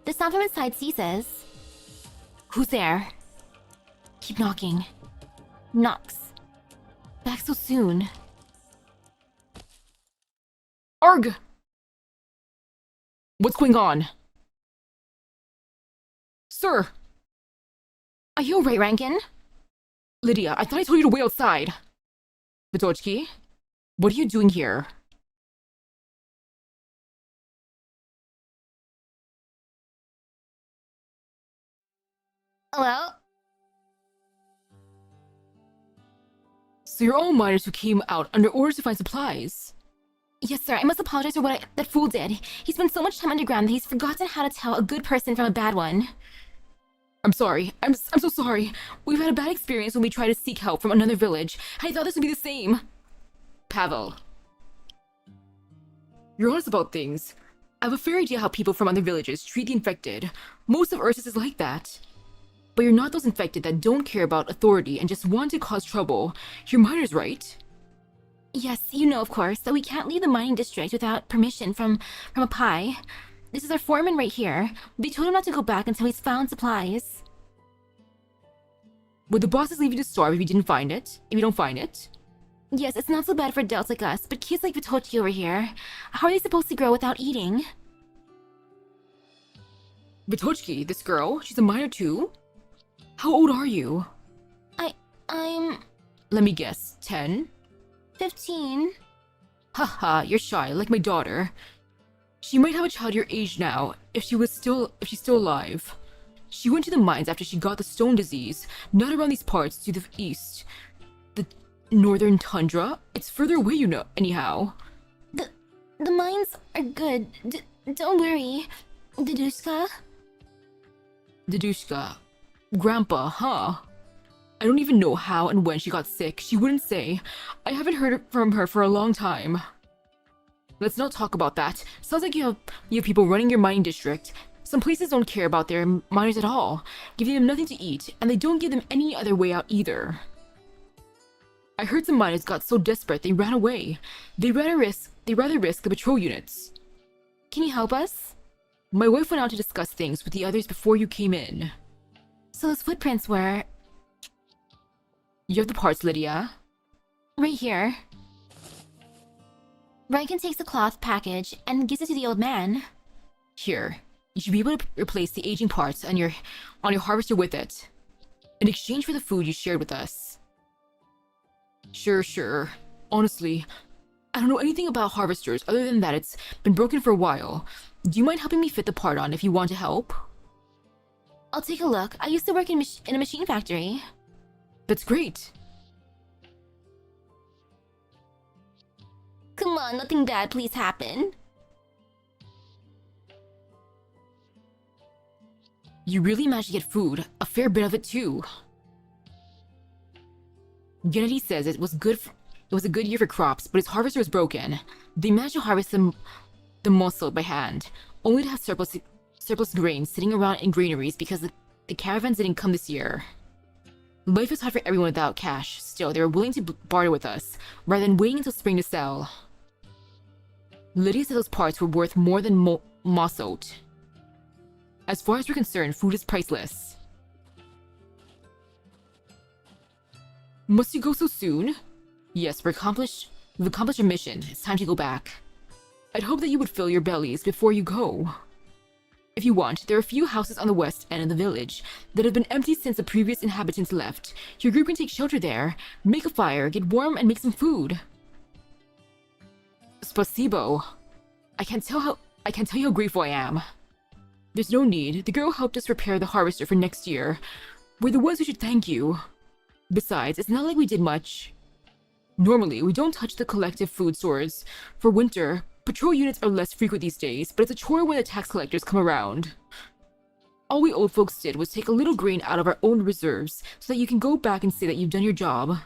The sound from inside ceases. Who's there? Keep knocking. Knocks. Back so soon. Arg! What's going on? Sir! Are you alright, Rankin? Lydia, I thought I told you to wait outside. Vitochki, what are you doing here? Hello? So you're all miners who came out under orders to find supplies? Yes, sir. I must apologize for what that fool did. He spent so much time underground that he's forgotten how to tell a good person from a bad one. I'm sorry. I'm so sorry. We've had a bad experience when we tried to seek help from another village. I thought this would be the same. Pavel. You're honest about things. I have a fair idea how people from other villages treat the infected. Most of Ursus is like that. But you're not those infected that don't care about authority and just want to cause trouble. You're miners, right? Yes, you know, of course, that we can't leave the mining district without permission from a Pi. This is our foreman right here. They told him not to go back until he's found supplies. Would the bosses leave you to starve if you didn't find it? If you don't find it? Yes, it's not so bad for adults like us, but kids like Vitochi over here, how are they supposed to grow without eating? Vitochki, this girl, she's a miner too? How old are you? I'm... Let me guess, 10? 15. Haha, you're shy, like my daughter. She might have a child your age now, if she's still alive. She went to the mines after she got the stone disease, not around these parts to the east. The northern tundra? It's further away, you know, anyhow. The mines are good. Don't worry. Dedushka? Dedushka. Grandpa, huh? I don't even know how and when she got sick. She wouldn't say. I haven't heard from her for a long time. Let's not talk about that. Sounds like you have people running your mining district. Some places don't care about their miners at all, giving them nothing to eat, and they don't give them any other way out either. I heard some miners got so desperate they ran away. They'd rather risk the patrol units. Can you help us? My wife went out to discuss things with the others before you came in. So those footprints were... You have the parts, Lydia. Right here. Rankin takes the cloth package and gives it to the old man. Here. You should be able to replace the aging parts on your harvester with it. In exchange for the food you shared with us. Sure. Honestly, I don't know anything about harvesters other than that it's been broken for a while. Do you mind helping me fit the part on if you want to help? I'll take a look. I used to work in a machine factory. That's great. Come on, nothing bad please happen. You really managed to get food, a fair bit of it too. Jannie says it was a good year for crops, but his harvester was broken. They managed to harvest the muscle by hand, only to have surplus grain sitting around in granaries because the caravans didn't come this year. Life is hard for everyone without cash. Still, they were willing to barter with us, rather than waiting until spring to sell. Lydia said those parts were worth more than Mossot. As far as we're concerned, food is priceless. Must you go so soon? Yes, we've accomplished our mission. It's time to go back. I'd hope that you would fill your bellies before you go. If you want, there are a few houses on the west end of the village that have been empty since the previous inhabitants left. Your group can take shelter there, make a fire, get warm, and make some food. Spasibo. I can't tell you how grateful I am. There's no need. The girl helped us prepare the harvester for next year. We're the ones who should thank you. Besides, it's not like we did much. Normally, we don't touch the collective food stores. For winter, patrol units are less frequent these days, but it's a chore when the tax collectors come around. All we old folks did was take a little grain out of our own reserves so that you can go back and say that you've done your job.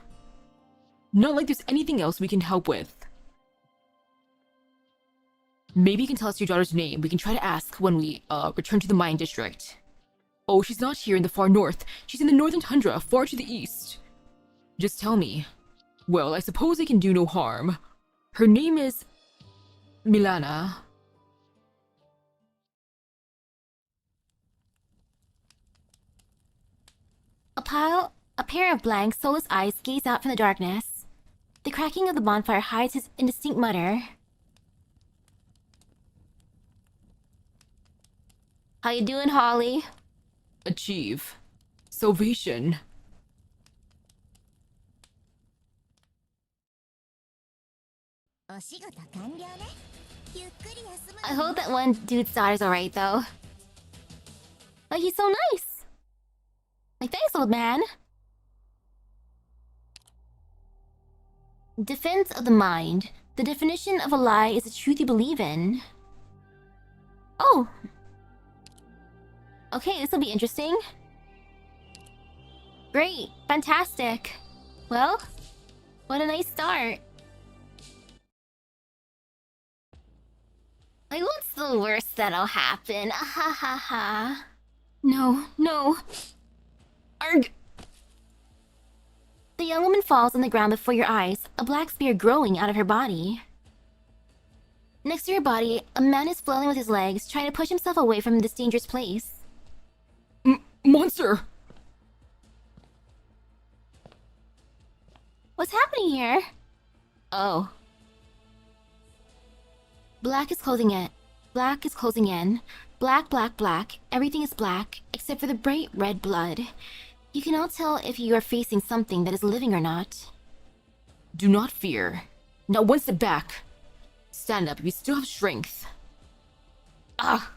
Not like there's anything else we can help with. Maybe you can tell us your daughter's name. We can try to ask when we, return to the mine district. Oh, she's not here in the far north. She's in the northern tundra, far to the east. Just tell me. Well, I suppose it can do no harm. Her name is... Milana. A pair of blank, soulless eyes gaze out from the darkness. The cracking of the bonfire hides his indistinct mutter. How you doing, Holly? Achieve. Salvation. I hope that one dude's daughter's alright, though. Oh, he's so nice! Like, thanks, old man. Defense of the mind. The definition of a lie is the truth you believe in. Oh! Okay, this will be interesting. Great! Fantastic! Well, what a nice start. Like, what's the worst that'll happen? Ah, ha ha ha. No, no. Arg! The young woman falls on the ground before your eyes, a black spear growing out of her body. Next to her body, a man is flailing with his legs, trying to push himself away from this dangerous place. Monster! What's happening here? Oh. Black is closing in. Black is closing in. Black, black, black. Everything is black, except for the bright red blood. You cannot tell if you are facing something that is living or not. Do not fear. Now one step back. Stand up, you still have strength. Ah!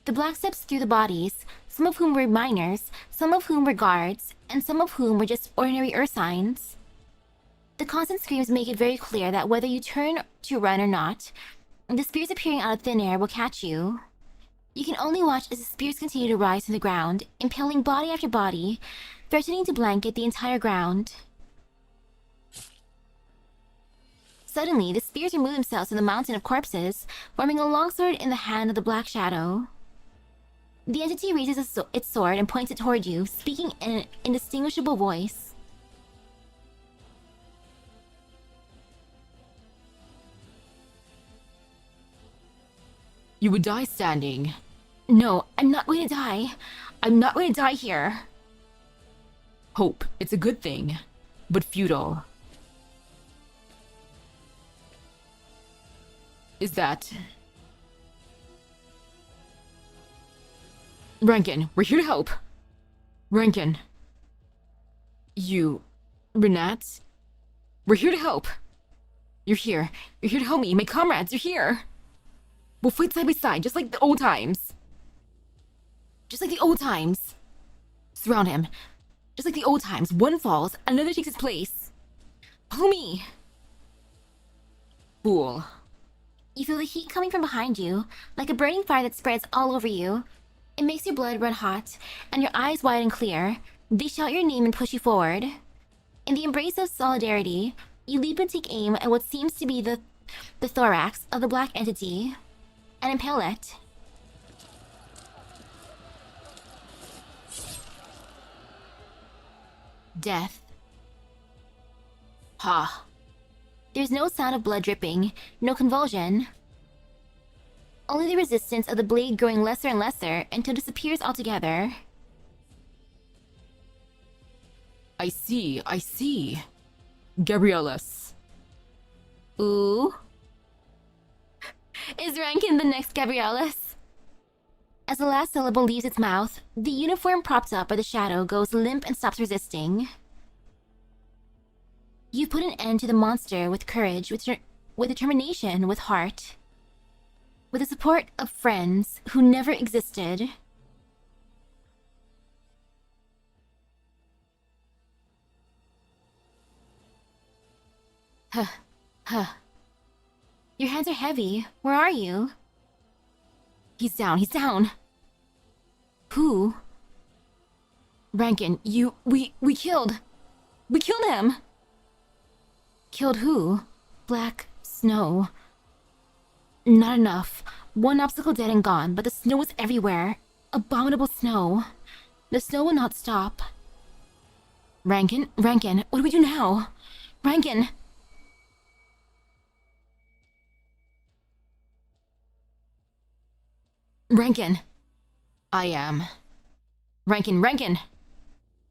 The black steps through the bodies, some of whom were miners, some of whom were guards, and some of whom were just ordinary Ursines. The constant screams make it very clear that whether you turn to run or not, the spears appearing out of thin air will catch you. You can only watch as the spears continue to rise from the ground, impaling body after body, threatening to blanket the entire ground. Suddenly, the spears remove themselves from the mountain of corpses, forming a longsword in the hand of the Black Shadow. The entity raises its sword and points it toward you, speaking in an indistinguishable voice. You would die standing. No, I'm not going to die. I'm not going to die here. Hope, it's a good thing, but futile. Is that... Rankin, we're here to help. Rankin. You... Renat? We're here to help. You're here. You're here to help me. My comrades, you're here. We'll fight side by side, just like the old times. Just like the old times. Surround him. Just like the old times. One falls, another takes its place. Follow me. Fool. You feel the heat coming from behind you, like a burning fire that spreads all over you. It makes your blood run hot, and your eyes wide and clear. They shout your name and push you forward. In the embrace of solidarity, you leap and take aim at what seems to be the thorax of the black entity, and impale it. Death. Ha. There's no sound of blood dripping, no convulsion. Only the resistance of the blade growing lesser and lesser until it disappears altogether. I see, I see. Gabrielas. Ooh. Is Rankin the next Gabrielas? As the last syllable leaves its mouth, the uniform propped up by the shadow goes limp and stops resisting. You've put an end to the monster with courage, with determination, with heart. With the support of friends who never existed. Huh. Your hands are heavy. Where are you? He's down. Who? Rankin, we killed. We killed him! Killed who? Black snow. Not enough. One obstacle dead and gone, but the snow was everywhere. Abominable snow. The snow will not stop. Rankin, what do we do now? Rankin! Rankin! I am. Rankin!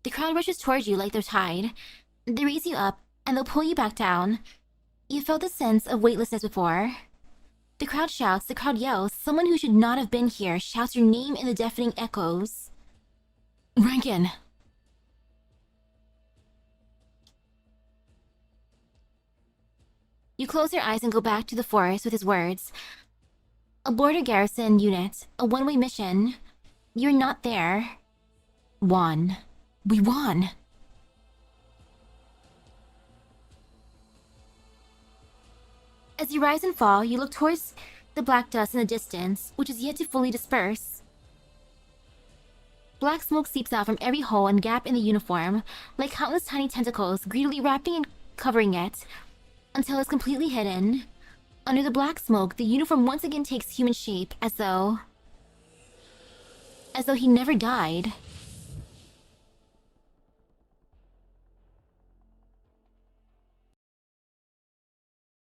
The crowd rushes towards you like their tide. They raise you up, and they'll pull you back down. You felt the sense of weightlessness before. The crowd shouts, the crowd yells. Someone who should not have been here shouts your name in the deafening echoes. Rankin! You close your eyes and go back to the forest with his words. A border garrison unit, a one-way mission. You're not there. Won. We won. As you rise and fall, you look towards the black dust in the distance, which is yet to fully disperse. Black smoke seeps out from every hole and gap in the uniform, like countless tiny tentacles greedily wrapping and covering it, until it's completely hidden. Under the black smoke, the uniform once again takes human shape, as though he never died.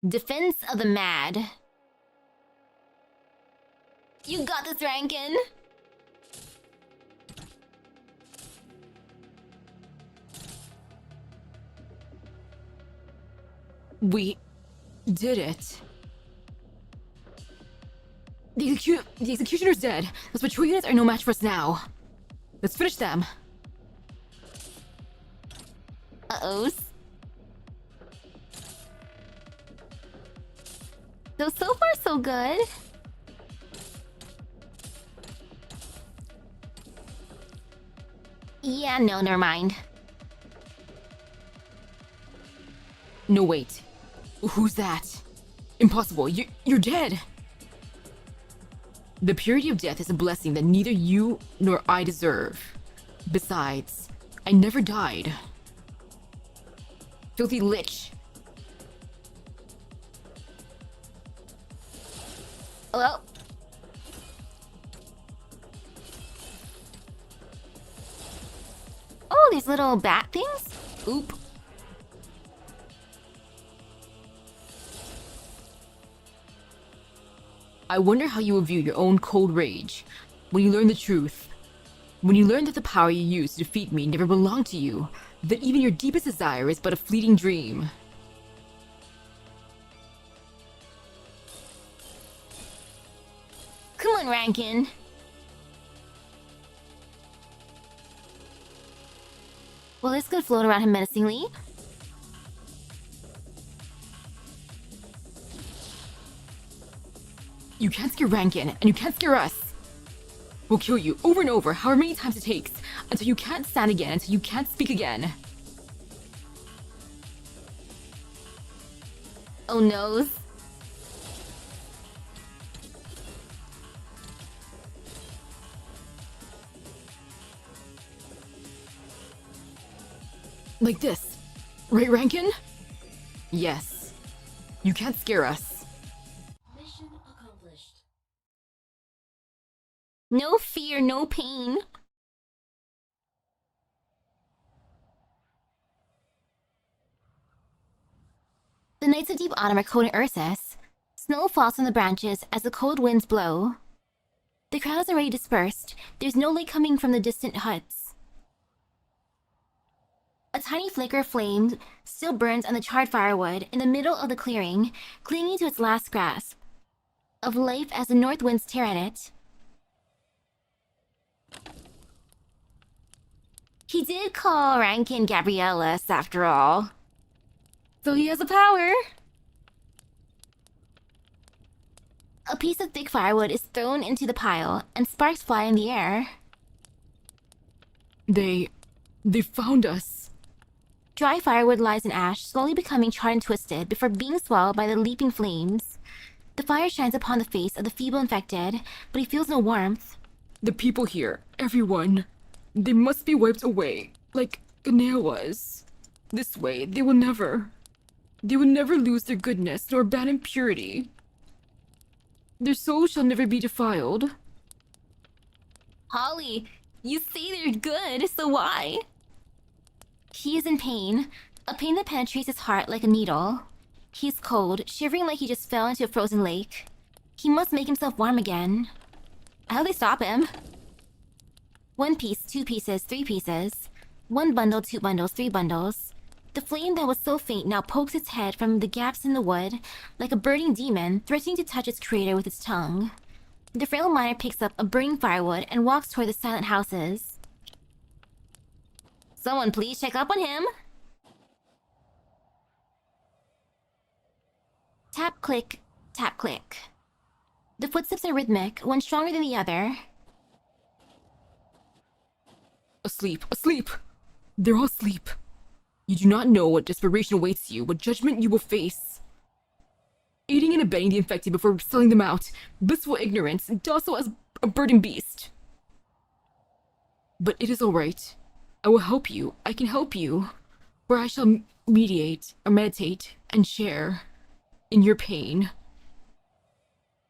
Defense of the Mad. You got this, Rankin! We did it. The executioner's dead. Those patrol units are no match for us now. Let's finish them. Uh-oh. So far, so good. Yeah, no, never mind. No, wait. Who's that? Impossible. You're dead. The purity of death is a blessing that neither you nor I deserve. Besides, I never died. Filthy lich. Well... Oh, these little bat things? Oop. I wonder how you will view your own cold rage when you learn the truth. When you learn that the power you use to defeat me never belonged to you, that even your deepest desire is but a fleeting dream. Come on, Rankin. Well, this could float around him menacingly. You can't scare Rankin, and you can't scare us. We'll kill you over and over, however many times it takes, until you can't stand again, until you can't speak again. Oh no. Like this. Right, Rankin? Yes. You can't scare us. Mission accomplished. No fear, no pain. The nights of deep autumn are cold in Ursus. Snow falls from the branches as the cold winds blow. The crowd is already dispersed. There's no light coming from the distant huts. A tiny flicker of flame still burns on the charred firewood in the middle of the clearing, clinging to its last grasp of life as the north winds tear at it. He did call Rankin Gabrielis after all. So he has a power. A piece of thick firewood is thrown into the pile, and sparks fly in the air. They found us. Dry firewood lies in ash, slowly becoming charred and twisted before being swallowed by the leaping flames. The fire shines upon the face of the feeble infected, but he feels no warmth. The people here, everyone, they must be wiped away, like Ganea was. This way, they will never lose their goodness nor abandon purity. Their souls shall never be defiled. Holly, you say they're good, so why? He is in pain, a pain that penetrates his heart like a needle. He is cold, shivering like he just fell into a frozen lake. He must make himself warm again. How'll they stop him? 1 piece, 2 pieces, 3 pieces. 1 bundle, 2 bundles, 3 bundles. The flame that was so faint now pokes its head from the gaps in the wood, like a burning demon threatening to touch its creator with its tongue. The frail miner picks up a burning firewood and walks toward the silent houses. Someone please check up on him. Tap, click, tap, click. The footsteps are rhythmic, one stronger than the other. Asleep, asleep! They're all asleep. You do not know what desperation awaits you, what judgment you will face. Aiding and abetting the infected before selling them out, blissful ignorance, docile as a burdened beast. But it is all right. I will help you. I can help you. For I shall mediate, or meditate, and share in your pain.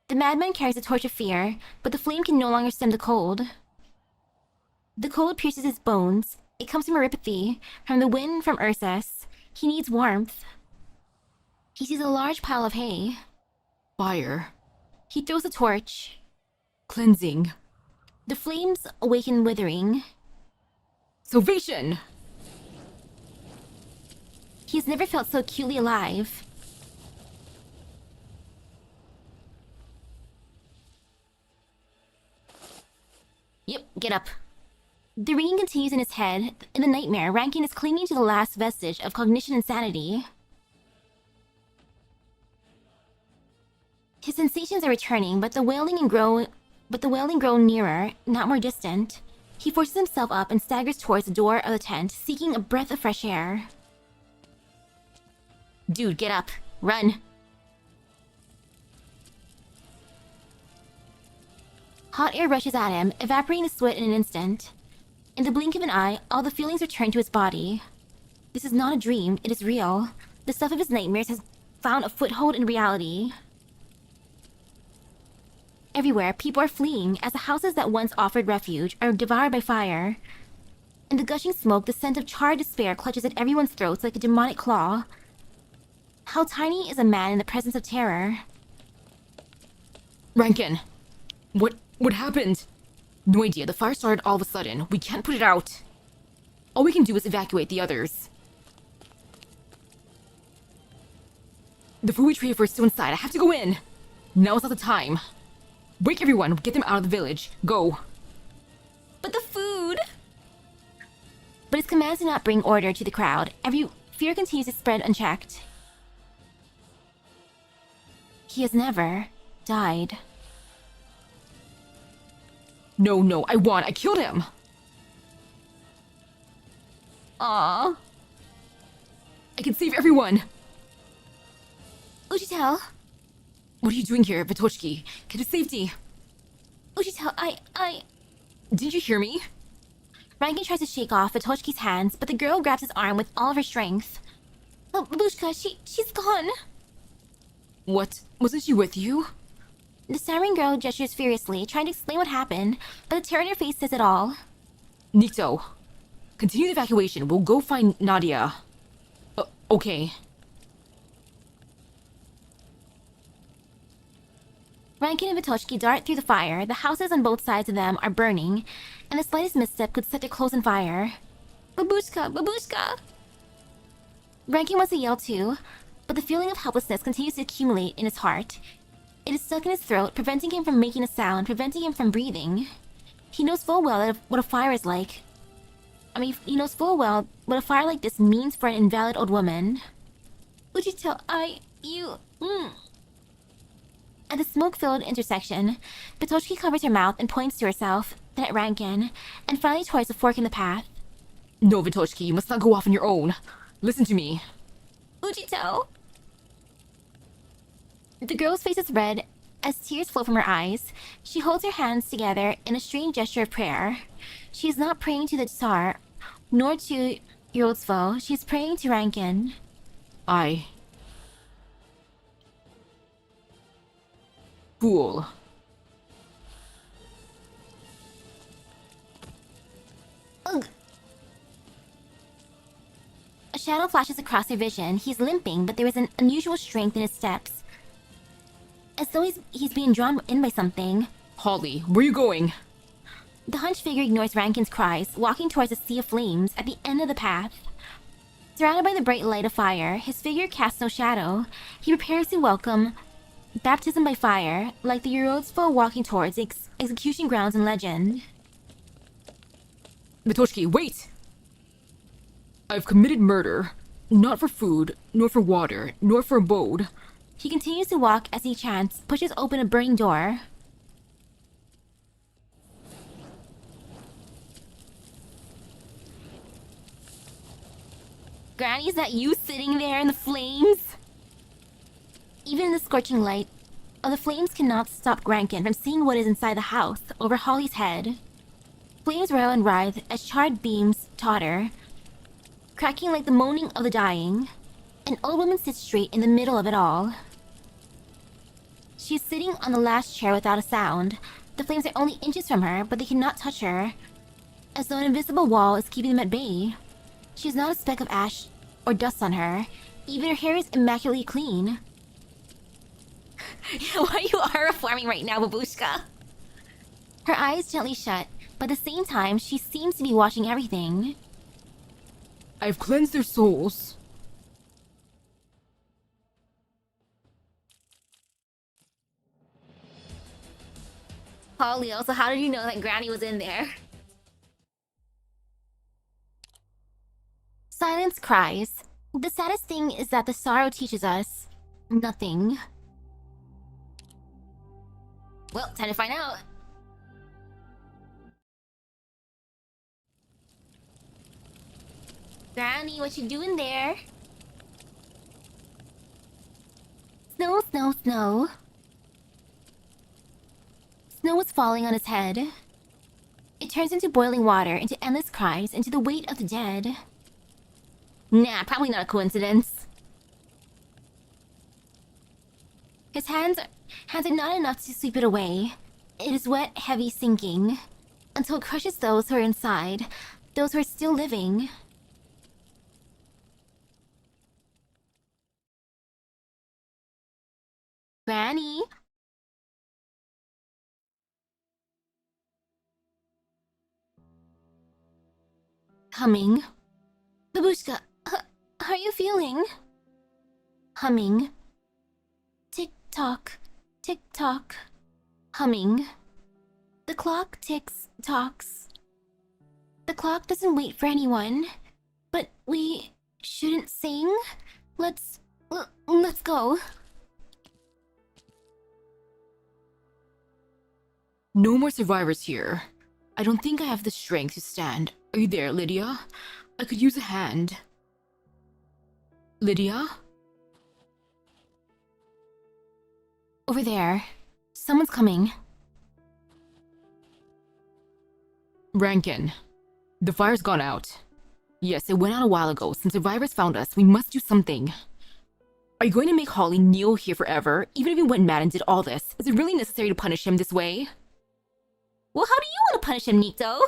The madman carries a torch of fear, but the flame can no longer stem the cold. The cold pierces his bones. It comes from erypathy, from the wind, from Ursus. He needs warmth. He sees a large pile of hay. Fire. He throws a torch. Cleansing. The flames awaken withering. Salvation! He has never felt so acutely alive. Yep, get up. The ringing continues in his head. In the nightmare, Rankin is clinging to the last vestige of cognition and sanity. His sensations are returning, but the wailing grow nearer, not more distant. He forces himself up and staggers towards the door of the tent, seeking a breath of fresh air. Dude, get up. Run. Hot air rushes at him, evaporating the sweat in an instant. In the blink of an eye, all the feelings return to his body. This is not a dream, it is real. The stuff of his nightmares has found a foothold in reality. Everywhere, people are fleeing as the houses that once offered refuge are devoured by fire. In the gushing smoke, the scent of charred despair clutches at everyone's throats like a demonic claw. How tiny is a man in the presence of terror? Rankin! What happened? No idea, the fire started all of a sudden. We can't put it out. All we can do is evacuate the others. The food we traded for is still inside. I have to go in. Now's not the time. Wake everyone. Get them out of the village. Go. But the food! But his commands do not bring order to the crowd. Fear continues to spread unchecked. He has never died. No, I killed him! Aww. I can save everyone! Uchitel? What are you doing here, Vitochki? Get to safety! Uchitel, I... Didn't you hear me? Rankin tries to shake off Vitochki's hands, but the girl grabs his arm with all of her strength. Oh, Babushka, she's gone. What? Wasn't she with you? The stammering girl gestures furiously, trying to explain what happened, but the terror in her face says it all. Nikto, continue the evacuation. We'll go find Nadia. Okay. Rankin and Vitochki dart through the fire. The houses on both sides of them are burning, and the slightest misstep could set their clothes on fire. Babushka! Babushka! Rankin wants to yell too, but the feeling of helplessness continues to accumulate in his heart. It is stuck in his throat, preventing him from making a sound, preventing him from breathing. He knows full well what a fire is like. he knows full well what a fire like this means for an invalid old woman. Ujito, At the smoke-filled intersection, Batoshki covers her mouth and points to herself, then at Rankin, and finally towards the fork in the path. No, Vitoshki, you must not go off on your own. Listen to me. Ujito! The girl's face is red as tears flow from her eyes. She holds her hands together in a strange gesture of prayer. She is not praying to the Tsar, nor to Yorodstvo. She is praying to Rankin. Fool. Ugh. A shadow flashes across her vision. He's limping, but there is an unusual strength in his steps. As though he's being drawn in by something. Holly, where are you going? The hunched figure ignores Rankin's cries, walking towards a sea of flames at the end of the path. Surrounded by the bright light of fire, his figure casts no shadow. He prepares to welcome baptism by fire, like the Yorodstvo walking towards the execution grounds in legend. Vitoshki, wait! I've committed murder. Not for food, nor for water, nor for abode. He continues to walk as he chants, pushes open a burning door. Granny, is that you sitting there in the flames? Even in the scorching light of the flames cannot stop Rankin from seeing what is inside the house over Holly's head. Flames roil and writhe as charred beams totter, cracking like the moaning of the dying. An old woman sits straight in the middle of it all. She is sitting on the last chair without a sound. The flames are only inches from her, but they cannot touch her, as though an invisible wall is keeping them at bay. She has not a speck of ash or dust on her. Even her hair is immaculately clean. Why you are farming right now, Babushka? Her eyes gently shut, but at the same time, she seems to be watching everything. I've cleansed their souls. Holly, also, how did you know that Granny was in there? Silence cries. The saddest thing is that the sorrow teaches us nothing. Well, time to find out. Granny, what you doing there? Snow, snow, snow. Snow was falling on his head. It turns into boiling water, into endless cries, into the weight of the dead. Nah, probably not a coincidence. His hands are not enough to sweep it away. It is wet, heavy, sinking, until it crushes those who are inside, those who are still living. Granny? Humming. Babushka, how are you feeling? Humming. Tick-tock, tick-tock. Humming. The clock ticks, talks. The clock doesn't wait for anyone. But we shouldn't sing? Let's go. No more survivors here. I don't think I have the strength to stand. Are you there, Lydia? I could use a hand. Lydia? Over there. Someone's coming. Rankin. The fire's gone out. Yes, it went out a while ago. Since survivors found us, we must do something. Are you going to make Holly kneel here forever, even if he went mad and did all this? Is it really necessary to punish him this way? Well, how do you want to punish him, Nito?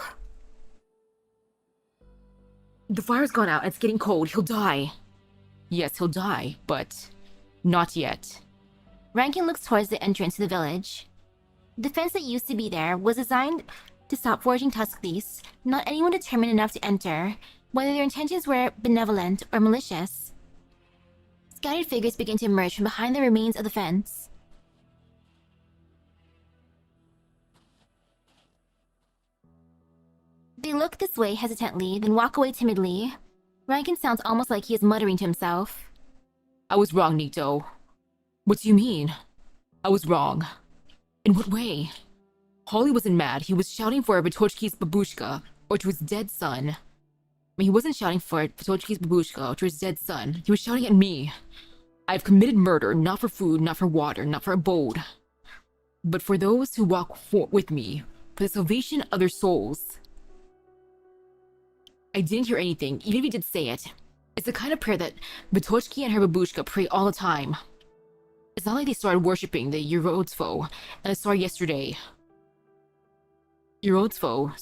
The fire's gone out and it's getting cold. He'll die. Yes, he'll die, but not yet. Rankin looks towards the entrance to the village. The fence that used to be there was designed to stop foraging Tuskleys, not anyone determined enough to enter, whether their intentions were benevolent or malicious. Scattered figures begin to emerge from behind the remains of the fence. They look this way hesitantly, then walk away timidly. Rankin sounds almost like he is muttering to himself. I was wrong, Nito. What do you mean? I was wrong. In what way? Holly wasn't mad. He was shouting for Vitochki's babushka, or to his dead son. I mean, he wasn't shouting for Vitochki's babushka, or to his dead son. He was shouting at me. I've committed murder, not for food, not for water, not for abode, but for those who walk with me, for the salvation of their souls. I didn't hear anything, even if he did say it. It's the kind of prayer that Vitochki and her babushka pray all the time. It's not like they started worshipping the Yerodzvo, and I saw yesterday. Yerodzvo?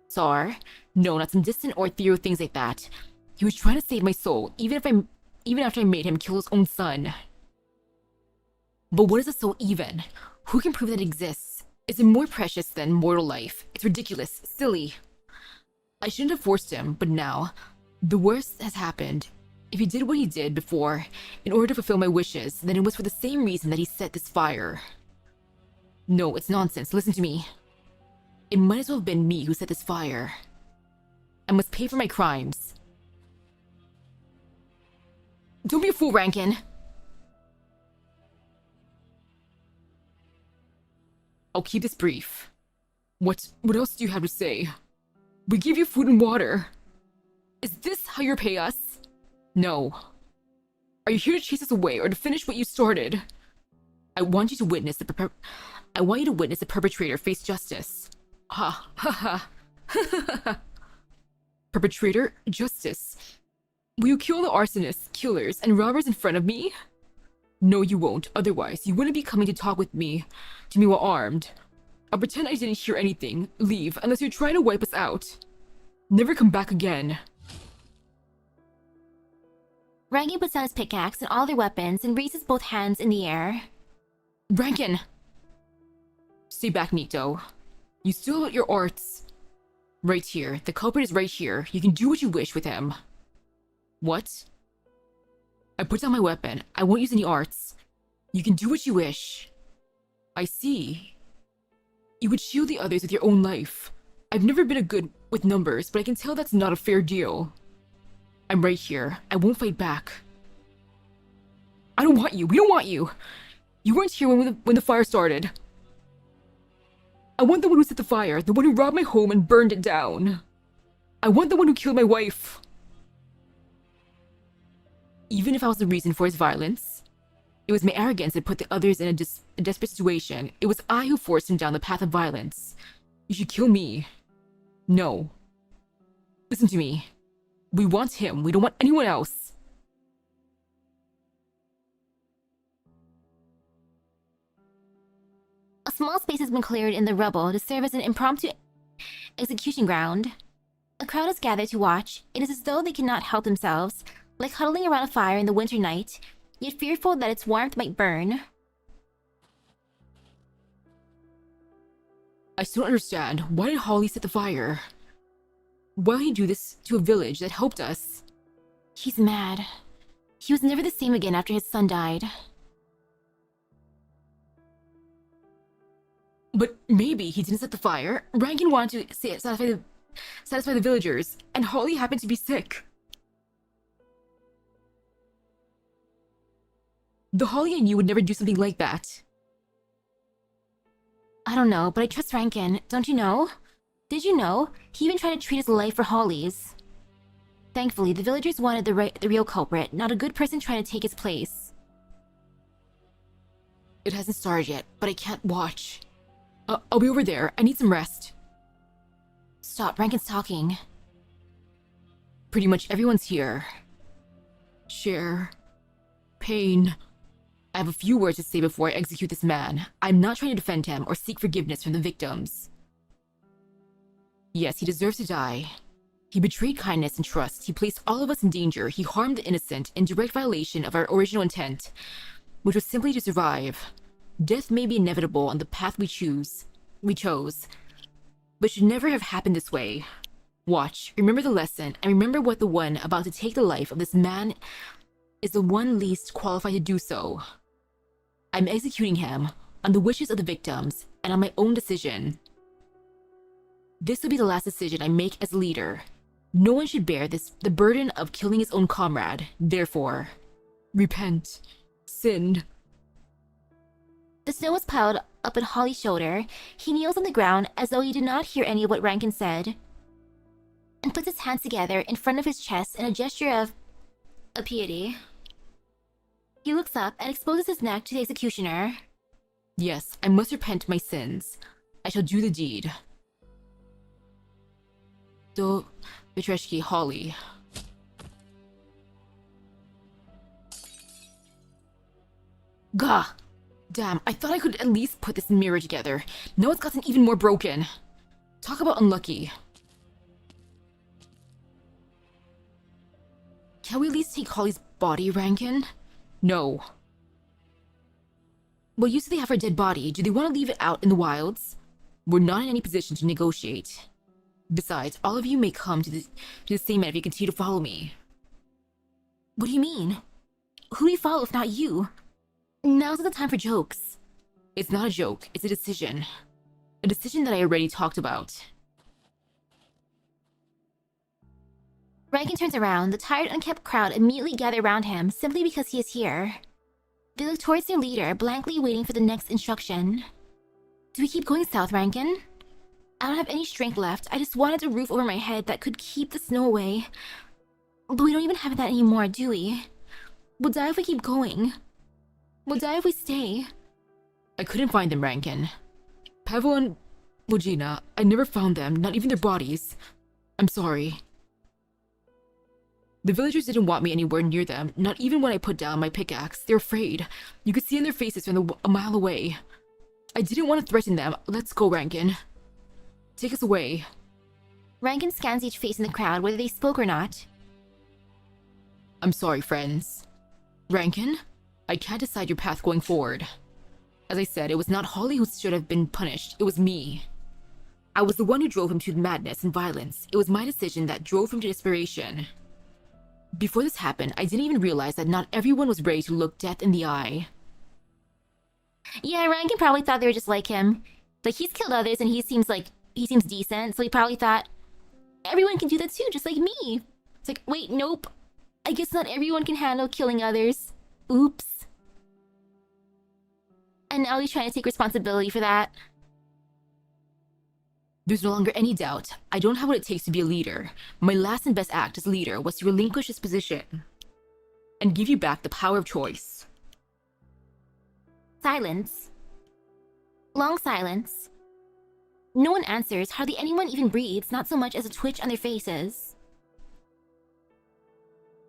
Tsar? No, not some distant or ethereal things like that. He was trying to save my soul, even after I made him kill his own son. But what is a soul even? Who can prove that it exists? Is it more precious than mortal life? It's ridiculous, silly. I shouldn't have forced him, but now, the worst has happened. If he did what he did before, in order to fulfill my wishes, then it was for the same reason that he set this fire. No, it's nonsense, listen to me. It might as well have been me who set this fire. I must pay for my crimes. Don't be a fool, Rankin! I'll keep this brief. What else do you have to say? We give you food and water. Is this how you repay us? No. Are you here to chase us away or to finish what you started? I want you to witness the perpetrator face justice. Ha ha ha. Perpetrator, justice. Will you kill the arsonists, killers, and robbers in front of me? No, you won't. Otherwise, you wouldn't be coming to talk to me while armed. I'll pretend I didn't hear anything. Leave, unless you're trying to wipe us out. Never come back again. Rankin puts down his pickaxe and all their weapons and raises both hands in the air. Rankin! Stay back, Nito. You still have your arts. Right here. The culprit is right here. You can do what you wish with him. What? I put down my weapon. I won't use any arts. You can do what you wish. I see. You would shield the others with your own life. I've never been a good with numbers, but I can tell that's not a fair deal. I'm right here. I won't fight back. I don't want you. We don't want you. You weren't here when the fire started. I want the one who set the fire, the one who robbed my home and burned it down. I want the one who killed my wife. Even if I was the reason for his violence, it was my arrogance that put the others in a desperate situation. It was I who forced him down the path of violence. You should kill me. No. Listen to me. We want him. We don't want anyone else. A small space has been cleared in the rubble to serve as an impromptu execution ground. A crowd is gathered to watch. It is as though they cannot help themselves, like huddling around a fire in the winter night, yet fearful that its warmth might burn. I still don't understand. Why did Holly set the fire? Why did he do this to a village that helped us? He's mad. He was never the same again after his son died. But maybe he didn't set the fire. Rankin wanted to satisfy the villagers, and Holly happened to be sick. The Holly I knew would never do something like that. I don't know, but I trust Rankin. Don't you know? Did you know? He even tried to treat his life for Holly's. Thankfully, the villagers wanted the real culprit, not a good person trying to take his place. It hasn't started yet, but I can't watch. I'll be over there. I need some rest. Stop, Rankin's talking. Pretty much everyone's here. Share. Pain. I have a few words to say before I execute this man. I'm not trying to defend him or seek forgiveness from the victims. Yes, he deserves to die. He betrayed kindness and trust. He placed all of us in danger. He harmed the innocent in direct violation of our original intent, which was simply to survive. Death may be inevitable on the path we chose, but should never have happened this way. Watch, remember the lesson, and remember what the one about to take the life of this man is the one least qualified to do so. I'm executing him on the wishes of the victims and on my own decision. This will be the last decision I make as leader. No one should bear the burden of killing his own comrade. Therefore, repent. Sin. The snow was piled up at Holly's shoulder. He kneels on the ground as though he did not hear any of what Rankin said, and puts his hands together in front of his chest in a gesture of piety. He looks up and exposes his neck to the executioner. Yes, I must repent my sins. I shall do the deed. Do Vitreshki Holly. Gah! Damn, I thought I could at least put this mirror together. Now it's gotten even more broken. Talk about unlucky. Can we at least take Holly's body, Rankin? No. Well, you said they have her dead body. Do they want to leave it out in the wilds? We're not in any position to negotiate. Besides, all of you may come to the same end if you continue to follow me. What do you mean? Who do we follow if not you? Now's not the time for jokes. It's not a joke, it's a decision. A decision that I already talked about. Rankin turns around. The tired, unkept crowd immediately gather around him simply because he is here. They look towards their leader, blankly waiting for the next instruction. Do we keep going south, Rankin? I don't have any strength left. I just wanted a roof over my head that could keep the snow away. But we don't even have that anymore, do we? We'll die if we keep going. We'll die if we stay. I couldn't find them, Rankin. Pavel and Wojina, I never found them, not even their bodies. I'm sorry. The villagers didn't want me anywhere near them, not even when I put down my pickaxe. They're afraid. You could see in their faces from a mile away. I didn't want to threaten them. Let's go, Rankin. Take us away. Rankin scans each face in the crowd, whether they spoke or not. I'm sorry, friends. Rankin, I can't decide your path going forward. As I said, it was not Holly who should have been punished. It was me. I was the one who drove him to madness and violence. It was my decision that drove him to desperation. Before this happened, I didn't even realize that not everyone was ready to look death in the eye. Yeah, Rankin probably thought they were just like him. Like, he's killed others and he seems decent, so he probably thought, everyone can do that too, just like me. It's like, wait, nope. I guess not everyone can handle killing others. Oops. And now he's trying to take responsibility for that. There's no longer any doubt. I don't have what it takes to be a leader. My last and best act as leader was to relinquish this position and give you back the power of choice. Silence. Long silence. No one answers, hardly anyone even breathes, not so much as a twitch on their faces.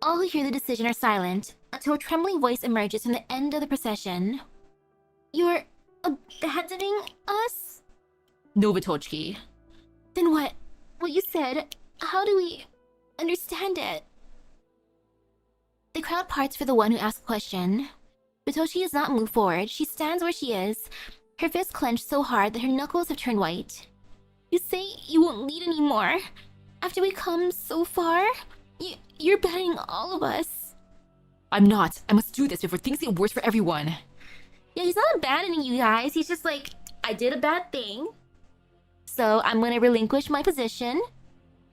All who hear the decision are silent, until a trembling voice emerges from the end of the procession. You're abandoning us? No, Vitochki. Then what? What you said, how do we understand it? The crowd parts for the one who asked the question. Vitochi does not move forward. She stands where she is, her fists clenched so hard that her knuckles have turned white. You say you won't lead anymore? After we come so far? You're abandoning all of us. I'm not. I must do this before things get worse for everyone. Yeah, he's not abandoning you guys. He's just like, I did a bad thing, so I'm gonna relinquish my position,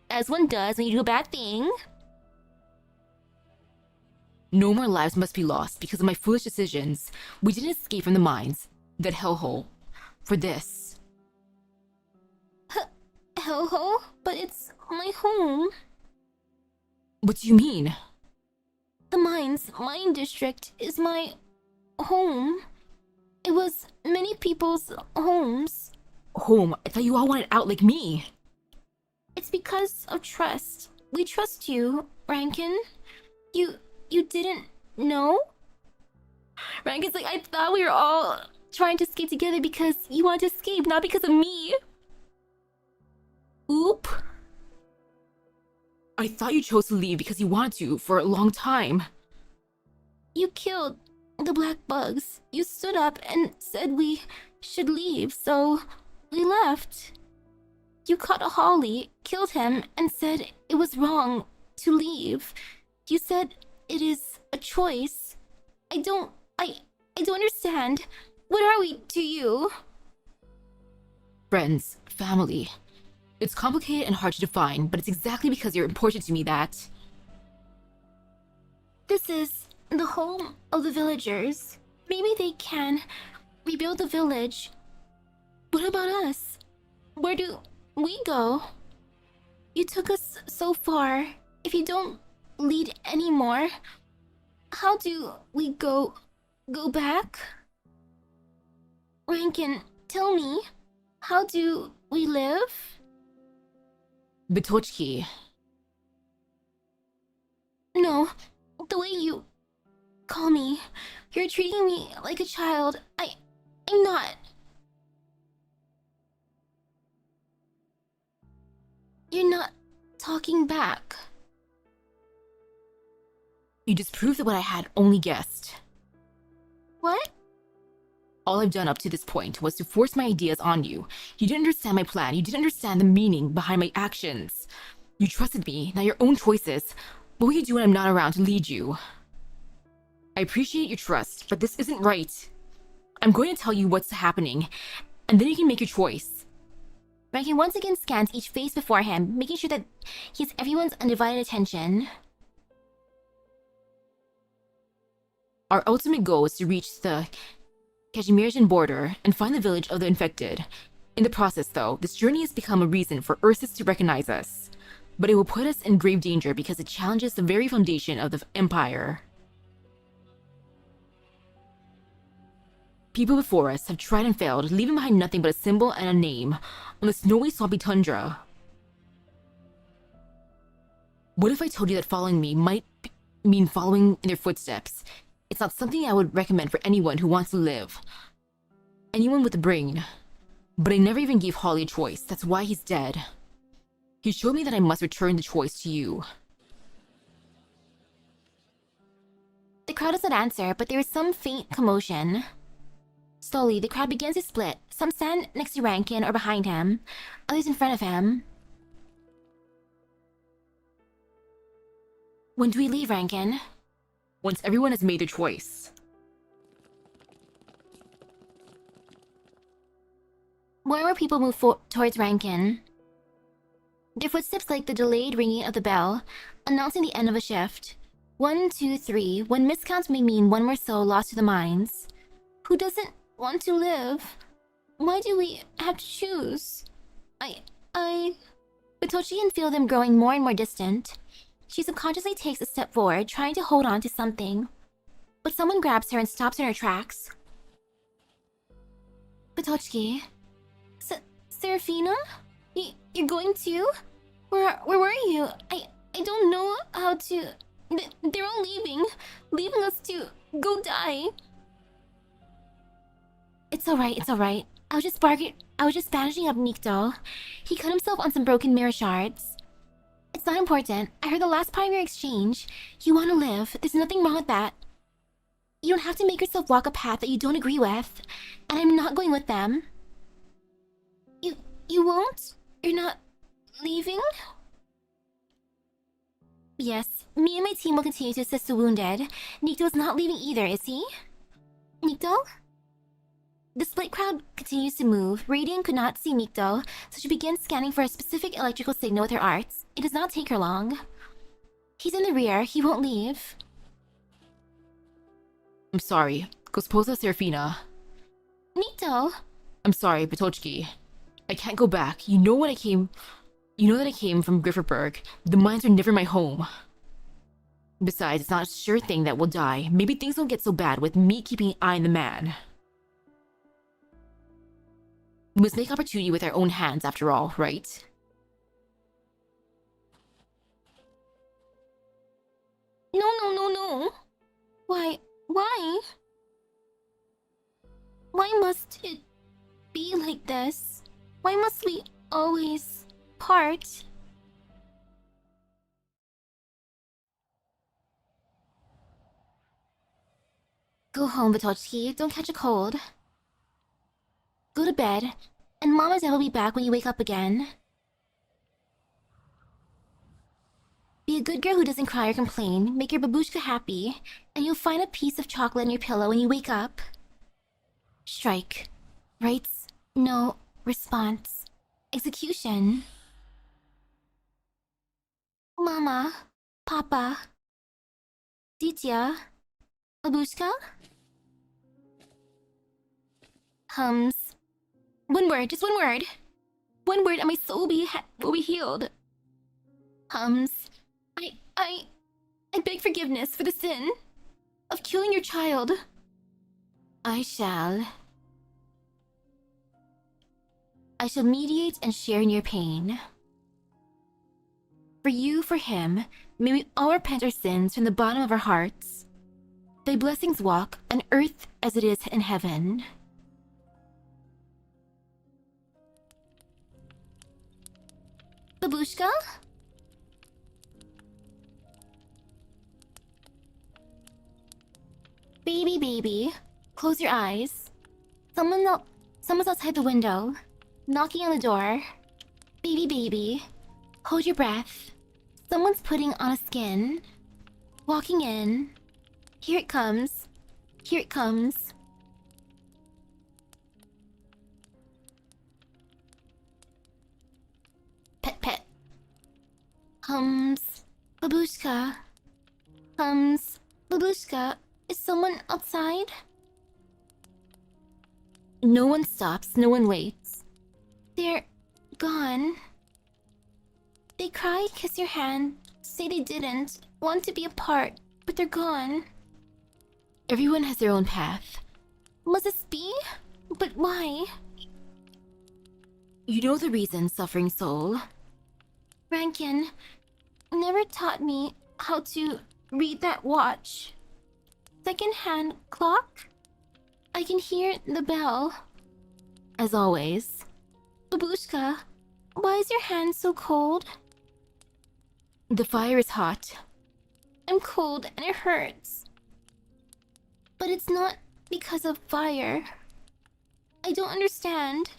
as one does when you do a bad thing. No more lives must be lost because of my foolish decisions. We didn't escape from the mines, that hellhole, for this. Hellhole? But it's my home. What do you mean? The mines, mine district, is my home. It was many people's homes. Home? I thought you all wanted out like me. It's because of trust. We trust you, Rankin. You didn't know? Rankin's like, I thought we were all trying to escape together because you wanted to escape, not because of me. Oop. I thought you chose to leave because you wanted to for a long time. You killed the black bugs. You stood up and said we should leave, so we left. You caught Holly, killed him, and said it was wrong to leave. You said it is a choice. I don't understand. What are we to you? Friends, family. It's complicated and hard to define, but it's exactly because you're important to me that... This is the home of the villagers. Maybe they can rebuild the village. What about us? Where do we go? You took us so far. If you don't lead anymore, how do we go back? Rankin, tell me, how do we live? Betochki. No, the way you call me, you're treating me like a child. I'm not. You're not talking back. You just proved that what I had only guessed. What? All I've done up to this point was to force my ideas on you. You didn't understand my plan. You didn't understand the meaning behind my actions. You trusted me, not your own choices. What will you do when I'm not around to lead you? I appreciate your trust, but this isn't right. I'm going to tell you what's happening, and then you can make your choice. Rankin once again scans each face before him, making sure that he has everyone's undivided attention. Our ultimate goal is to reach the Kashmirjan border and find the village of the infected. In the process, though, this journey has become a reason for Ursus to recognize us. But it will put us in grave danger because it challenges the very foundation of the Empire. People before us have tried and failed, leaving behind nothing but a symbol and a name on the snowy, swampy tundra. What if I told you that following me might mean following in their footsteps? It's not something I would recommend for anyone who wants to live. Anyone with a brain. But I never even gave Holly a choice. That's why he's dead. He showed me that I must return the choice to you. The crowd does not answer, but there is some faint commotion. Slowly, the crowd begins to split. Some stand next to Rankin or behind him, others in front of him. When do we leave, Rankin? Once everyone has made their choice. More and more people move towards Rankin. Their footsteps like the delayed ringing of the bell, announcing the end of a shift. 1, 2, 3. One miscount may mean one more soul lost to the mines. Who doesn't want to live? Why do we have to choose? Betochi can feel them growing more and more distant. She subconsciously takes a step forward, trying to hold on to something. But someone grabs her and stops in her tracks. Betochki? Serafina? You're going too? Where were you? I don't know how to... They're all leaving us to go die. It's alright, it's alright. I was just bandaging up Nikto. He cut himself on some broken mirror shards. It's not important. I heard the last part of your exchange. You want to live. There's nothing wrong with that. You don't have to make yourself walk a path that you don't agree with. And I'm not going with them. You won't? You're not leaving? Yes, me and my team will continue to assist the wounded. Nikto's not leaving either, is he? Nikto? The split crowd continues to move. Radiant could not see Nikto, so she begins scanning for a specific electrical signal with her arts. It does not take her long. He's in the rear. He won't leave. I'm sorry. Gosposa Serafina. Nikto! I'm sorry, Betochki. I can't go back. You know that I came from Grifferberg. The mines are never my home. Besides, it's not a sure thing that we'll die. Maybe things won't get so bad with me keeping an eye on the man. We must make opportunity with our own hands after all, right? No. Why? Why must it be like this? Why must we always part? Go home, Betochki. Don't catch a cold. Go to bed, and Mom and Dad will be back when you wake up again. Be a good girl who doesn't cry or complain. Make your babushka happy, and you'll find a piece of chocolate in your pillow when you wake up. Strike. Rights. No. Response. Execution. Mama, Papa, Ditya, Babushka? Hums. One word, just one word. One word and my soul will be healed. Hums. I beg forgiveness for the sin of killing your child. I shall mediate and share in your pain. For you, for him, may we all repent our sins from the bottom of our hearts. Thy blessings walk on earth as it is in heaven. Babushka? Baby, close your eyes. Someone's outside the window, knocking on the door. Baby, hold your breath. Someone's putting on a skin. Walking in. Here it comes. Here it comes. Pet. Hums. Babushka. Hums. Babushka. Is someone outside? No one stops, no one waits. They're gone. They cry, kiss your hand, say they didn't want to be apart, but they're gone. Everyone has their own path. Must this be? But why? You know the reason, suffering soul. Rankin never taught me how to read that watch. Second-hand clock? I can hear the bell. As always. Babushka, why is your hand so cold? The fire is hot. I'm cold and it hurts. But it's not because of fire. I don't understand.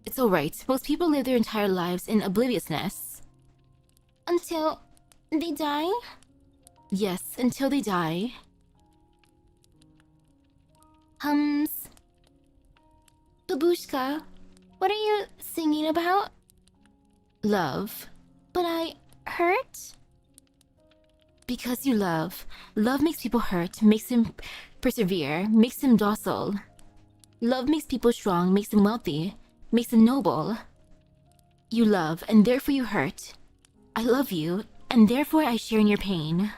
It's alright. Most people live their entire lives in obliviousness. Until they die? Yes, until they die. Hums. Babushka, what are you singing about? Love. But I hurt? Because you love. Love makes people hurt, makes them persevere, makes them docile. Love makes people strong, makes them wealthy, makes them noble. You love, and therefore you hurt. I love you, and therefore I share in your pain.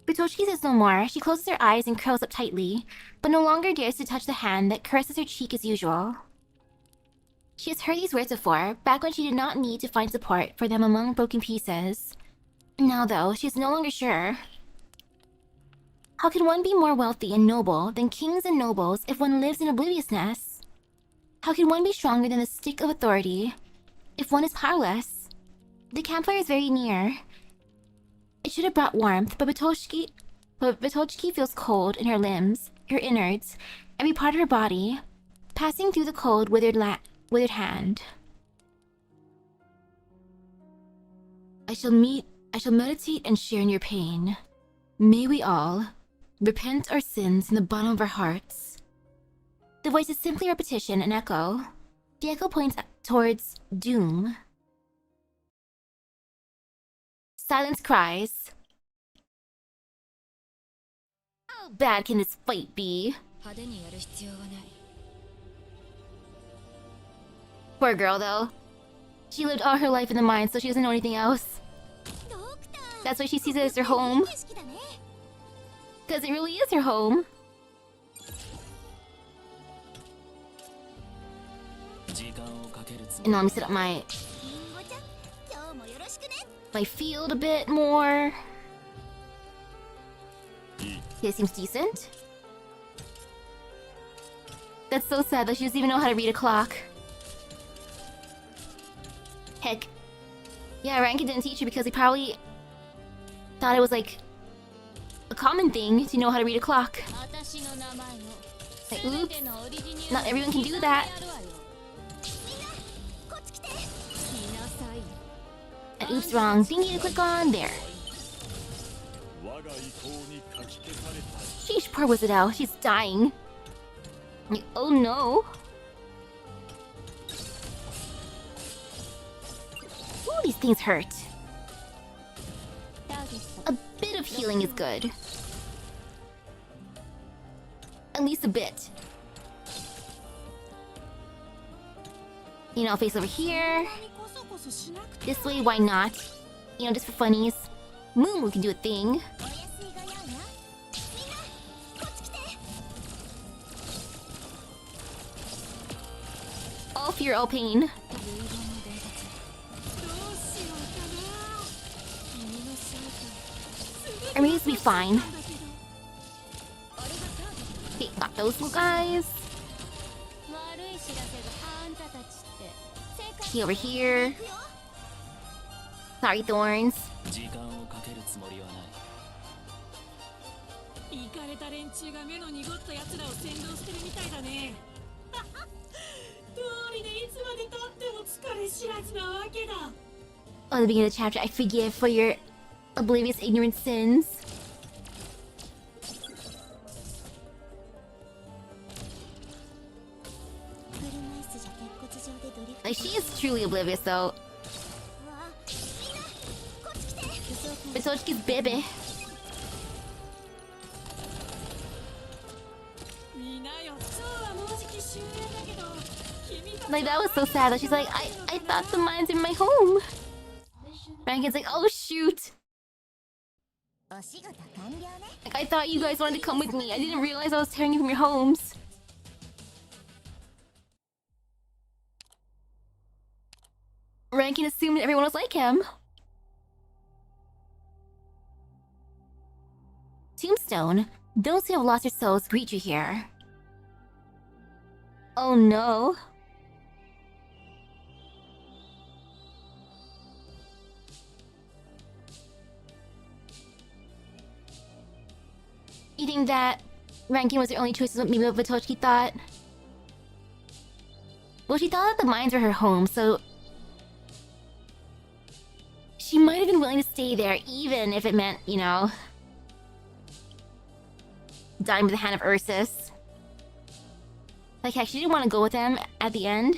Butoshki says no more. She closes her eyes and curls up tightly, but no longer dares to touch the hand that caresses her cheek as usual. She has heard these words before, back when she did not need to find support for them among broken pieces. Now, though, she is no longer sure. How can one be more wealthy and noble than kings and nobles if one lives in obliviousness? How can one be stronger than the stick of authority if one is powerless? The campfire is very near. It should have brought warmth, but Vitochki feels cold in her limbs, her innards, every part of her body, passing through the cold, withered hand. I shall meditate and share in your pain. May we all repent our sins in the bottom of our hearts. The voice is simply repetition, an echo. The echo points towards doom. Silence cries. How bad can this fight be? Poor girl, though. She lived all her life in the mines, so she doesn't know anything else. That's why she sees it as her home. Because it really is her home. And now let me set up my field a bit more. Okay, seems decent. That's so sad that she doesn't even know how to read a clock. Heck. Yeah, Rankin didn't teach her because he probably thought it was like a common thing to know how to read a clock. Like, oops. Not everyone can do that. And oops, wrong thingy to click on. There. Sheesh, poor Wizardelle. She's dying. Like, oh no. Holy things hurt. A bit of healing is good. At least a bit. You know, face over here. This way, why not? You know, just for funnies. Moo can do a thing. All fear, all pain. I mean, it's be fine. Okay, got those little guys. See over here. Sorry, thorns. 時間をかけるつもりはない。イカれた連中が目の濁った奴らを先導してるみたいだね。通りでいつまで経っても疲れ知らずなわけだ。 Oh, the beginning of the chapter, I forgive for your oblivious, ignorant sins. Like, she is truly oblivious, though. But Sochi's baby. Like, that was so sad, though. She's like, I thought the mine's in my home. Rankin's like, oh, shoot. Like, I thought you guys wanted to come with me. I didn't realize I was tearing you from your homes. Rankin assumed everyone was like him. Tombstone, those who have lost their souls greet you here. Oh no. You think that Rankin was the only choice, maybe what Vitochki thought? Well, she thought that the mines were her home, so she might have been willing to stay there, even if it meant, you know, dying by the hand of Ursus. Like, heck, she didn't want to go with them at the end.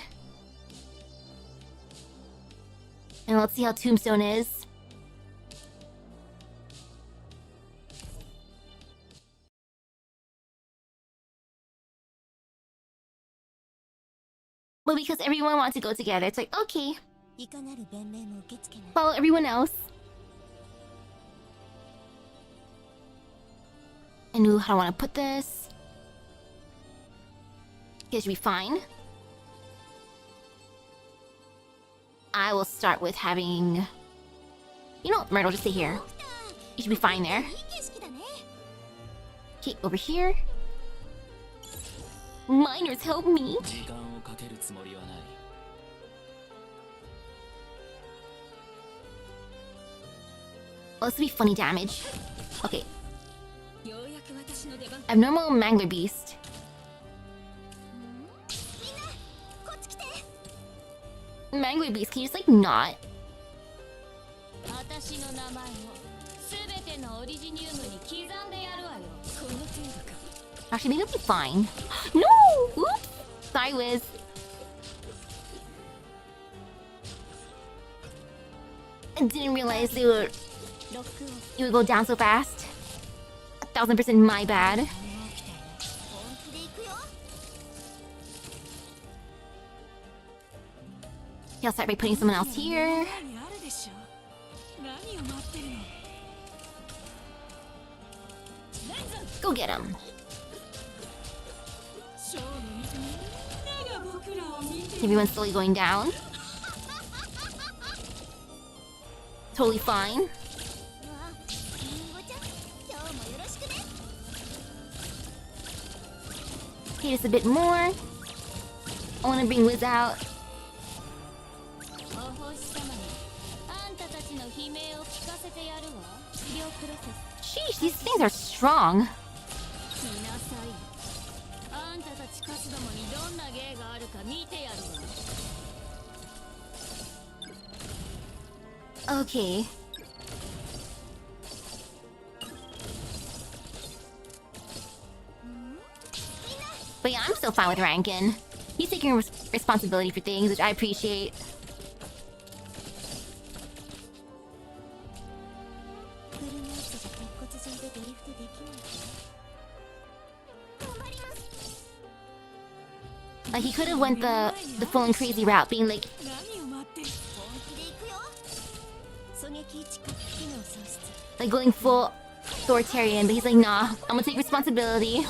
And let's see how Tombstone is. Well, because everyone wants to go together, it's like, okay. Follow everyone else. And ooh, how do I want to put this? It should be fine. I will start with having... You know what, Myrtle, just stay here. You should be fine there. Okay, over here. Miners, help me! 時間をかけるつもりはない。 Oh, this will be funny damage. Okay. Abnormal Mangler Beast. Mangler Beast, can you just like not? Actually, maybe it'll be fine. No! Oops! Sorry, Wiz. I didn't realize they were... You would go down so fast. 1000% my bad. Okay, I'll start by putting someone else here. Go get him. Everyone's slowly going down. Totally fine. Okay, just a bit more. I want to bring Wiz out. Sheesh, these things are strong. Okay. But yeah, I'm still fine with Rankin. He's taking responsibility for things, which I appreciate. Like, he could have went the full and crazy route, being like, 何を待ってる like going full authoritarian, but he's like, nah, I'm gonna take responsibility.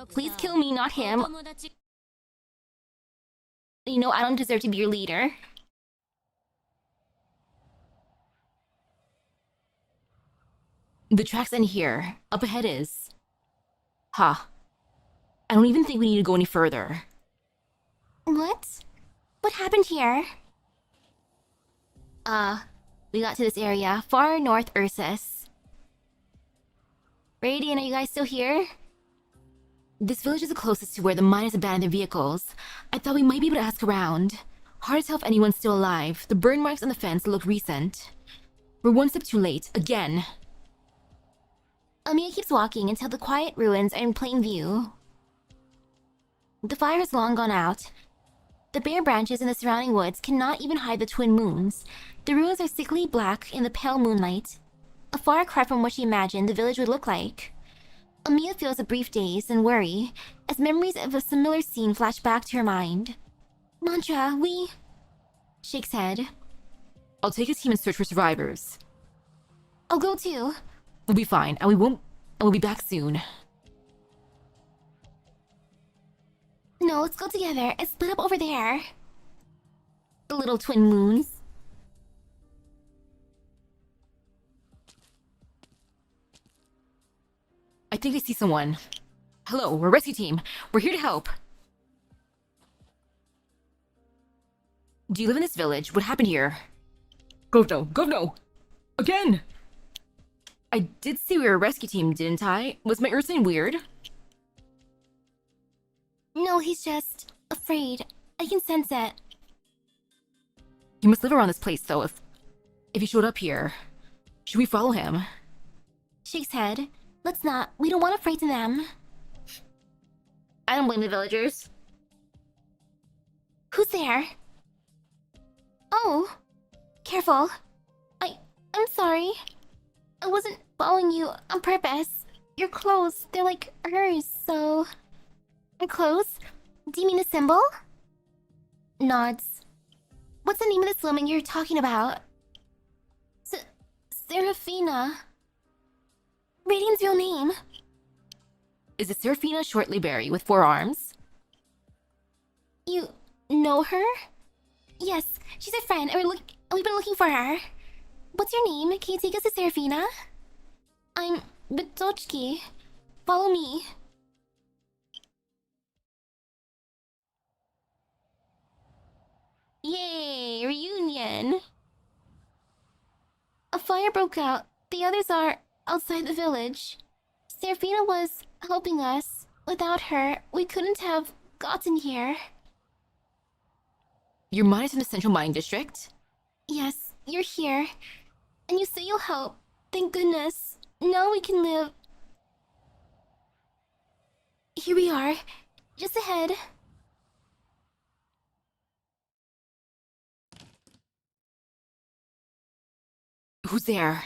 Please kill me, not him. You know, I don't deserve to be your leader. The tracks end here. Up ahead is... Ha. Huh. I don't even think we need to go any further. What? What happened here? We got to this area. Far north Ursus. Radiant, are you guys still here? This village is the closest to where the miners abandoned their vehicles. I thought we might be able to ask around. Hard to tell if anyone's still alive. The burn marks on the fence look recent. We're one step too late. Again. Amiya keeps walking until the quiet ruins are in plain view. The fire has long gone out. The bare branches in the surrounding woods cannot even hide the twin moons. The ruins are sickly black in the pale moonlight. A far cry from what she imagined the village would look like. Amiya feels a brief daze and worry as memories of a similar scene flash back to her mind. Mantra, we... Shakes head. I'll take a team and search for survivors. I'll go too. We'll be fine, and we'll be back soon. No, let's go together and split up over there. The little twin moons. I think I see someone. Hello, we're a rescue team. We're here to help. Do you live in this village? What happened here? Govno! Again! I did say we were a rescue team, didn't I? Was my Ursine weird? No, he's just afraid. I can sense it. He must live around this place, though, if he showed up here. Should we follow him? Shakes head. Let's not. We don't want to frighten them. I don't blame the villagers. Who's there? Oh. Careful. I'm sorry. I wasn't following you on purpose. Your clothes, they're like hers, so... Her clothes? Do you mean a symbol? Nods. What's the name of this woman you're talking about? Serafina. Radiant's real name. Is it Serafina Shortly-Berry with 4 arms? You know her? Yes, she's a friend, and we've been looking for her. What's your name? Can you take us to Serafina? I'm Bitochki. Follow me. Yay! Reunion! A fire broke out. The others are outside the village. Serafina was helping us. Without her, we couldn't have gotten here. Your mine is in the Central Mining District? Yes, you're here. And you say you'll help. Thank goodness. Now we can live. Here we are. Just ahead. Who's there?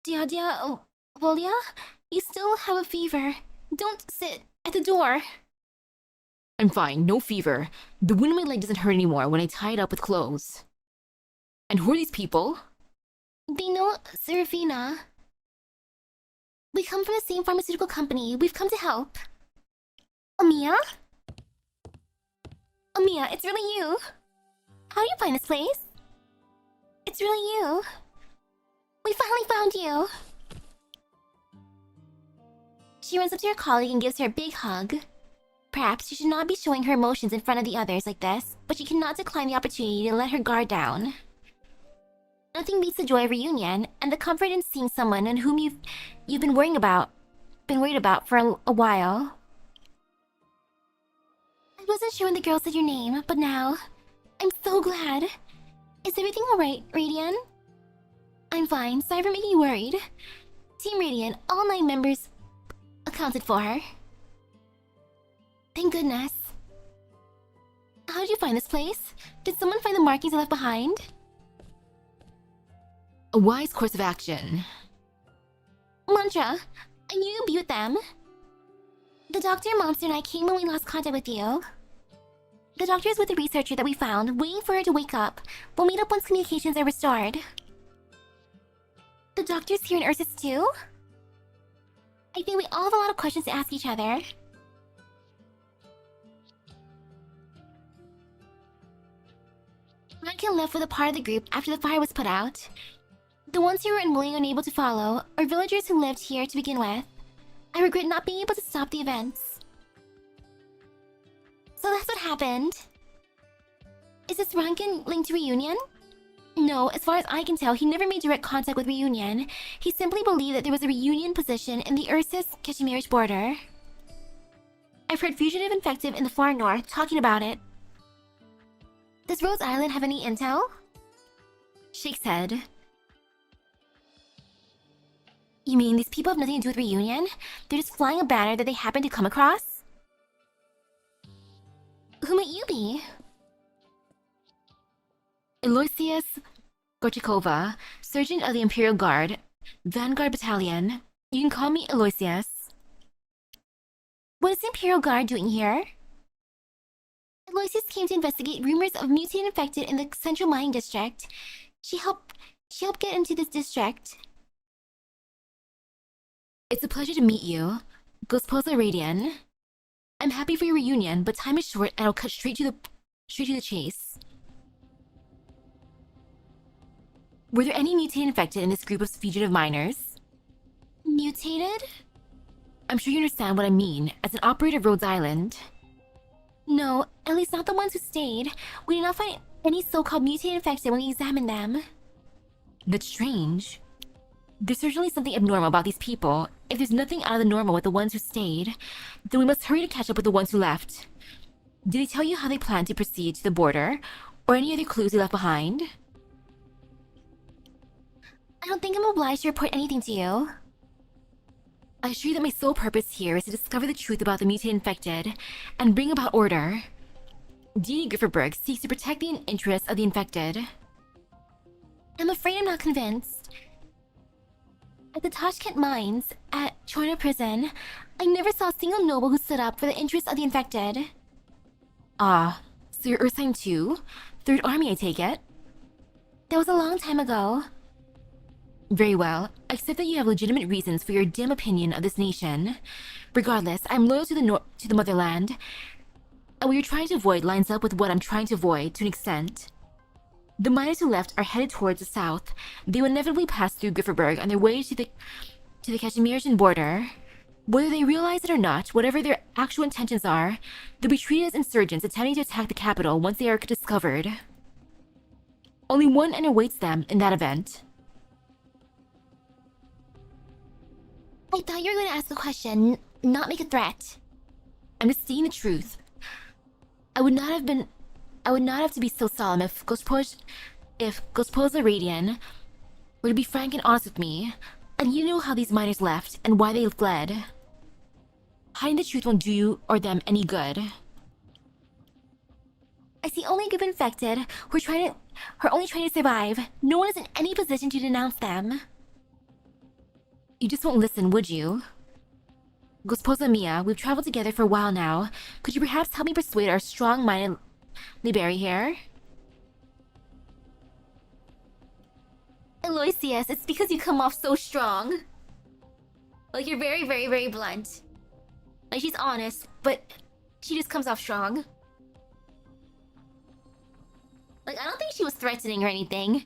Dia, Volia? You still have a fever. Don't sit at the door. I'm fine, no fever. The wound in my leg doesn't hurt anymore when I tie it up with clothes. And who are these people? They know Serafina. We come from the same pharmaceutical company. We've come to help. Amiya? Amiya, it's really you. How do you find this place? It's really you. We finally found you. She runs up to her colleague and gives her a big hug. Perhaps she should not be showing her emotions in front of the others like this, but she cannot decline the opportunity to let her guard down. Nothing beats the joy of reunion and the comfort in seeing someone in whom you've been worried about for a while. I wasn't sure when the girl said your name, but now I'm so glad. Is everything alright, Radiant? I'm fine. Sorry for making you worried. Team Radiant, all 9 members accounted for. Thank goodness. How did you find this place? Did someone find the markings I left behind? A wise course of action. Mantra, I knew you'd be with them. The doctor, Monster, and I came when we lost contact with you. The doctor is with the researcher that we found, waiting for her to wake up. We'll meet up once communications are restored. The doctor's here in Ursus too? I think we all have a lot of questions to ask each other. Rankin left with a part of the group after the fire was put out. The ones who were unwilling or unable to follow are villagers who lived here to begin with. I regret not being able to stop the events. So that's what happened. Is this Rankin linked to Reunion? No, as far as I can tell, he never made direct contact with Reunion. He simply believed that there was a Reunion position in the Ursus-Kashmir's border. I've heard fugitive infected in the far north talking about it. Does Rose Island have any intel? Shakes head. You mean these people have nothing to do with Reunion? They're just flying a banner that they happen to come across? Who might you be? Aloysius Gorchikova, Sergeant of the Imperial Guard, Vanguard Battalion. You can call me Aloysius. What is the Imperial Guard doing here? Aloysius came to investigate rumors of mutated infected in the central mining district. She helped get into this district. It's a pleasure to meet you, Gosposa Radian. I'm happy for your reunion, but time is short and I'll cut straight to the chase. Were there any mutated infected in this group of fugitive miners? Mutated? I'm sure you understand what I mean, as an operator of Rhodes Island. No, at least not the ones who stayed. We did not find any so-called mutated infected when we examined them. That's strange. There's certainly something abnormal about these people. If there's nothing out of the normal with the ones who stayed, then we must hurry to catch up with the ones who left. Did they tell you how they plan to proceed to the border, or any other clues they left behind? I don't think I'm obliged to report anything to you. I assure you that my sole purpose here is to discover the truth about the mutated infected and bring about order. Jannie Grifferberg seeks to protect the interests of the infected. I'm afraid I'm not convinced. At the Tashkent mines, at Chorna prison, I never saw a single noble who stood up for the interests of the infected. Ah, so you're Ursine too? Third Army, I take it? That was a long time ago. Very well. I accept that you have legitimate reasons for your dim opinion of this nation. Regardless, I'm loyal to the motherland, and what you're trying to avoid lines up with what I'm trying to avoid to an extent. The miners who left are headed towards the south. They will inevitably pass through Grifferberg on their way to the Kashmirian border. Whether they realize it or not, whatever their actual intentions are, they'll be treated as insurgents attempting to attack the capital once they are discovered. Only one end awaits them in that event. I thought you were going to ask a question, not make a threat. I'm just stating the truth. I would not have to be so solemn if Gosposa Radian were to be frank and honest with me, and you know how these miners left and why they fled. Hiding the truth won't do you or them any good. I see only a group infected who are only trying to survive. No one is in any position to denounce them. You just won't listen, would you? Gosposa Mia, we've traveled together for a while now. Could you perhaps help me persuade our strong-minded Liberi here? Aloysius, it's because you come off so strong. Like, you're very, very, very blunt. Like, she's honest, but she just comes off strong. Like, I don't think she was threatening or anything.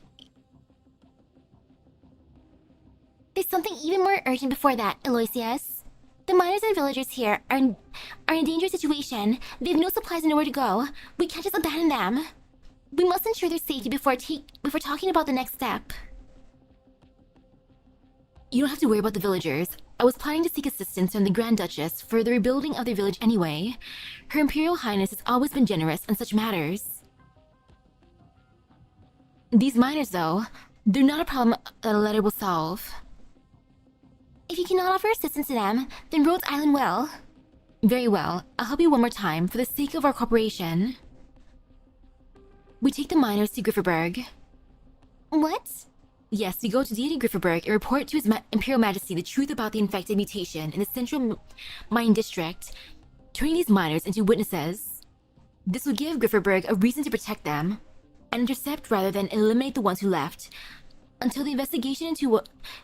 There's something even more urgent before that, Aloysius. The miners and villagers here are in a dangerous situation. They have no supplies and nowhere to go. We can't just abandon them. We must ensure their safety before talking about the next step. You don't have to worry about the villagers. I was planning to seek assistance from the Grand Duchess for the rebuilding of their village anyway. Her Imperial Highness has always been generous on such matters. These miners, though, they're not a problem that a letter will solve. If you cannot offer assistance to them, then Rhodes Island will. Very well. I'll help you one more time for the sake of our cooperation. We take the miners to Grifferberg. What? Yes, we go to deity Grifferberg and report to His Imperial Majesty the truth about the infected mutation in the Central Mine District, turning these miners into witnesses. This would give Grifferberg a reason to protect them, and intercept rather than eliminate the ones who left, until the investigation into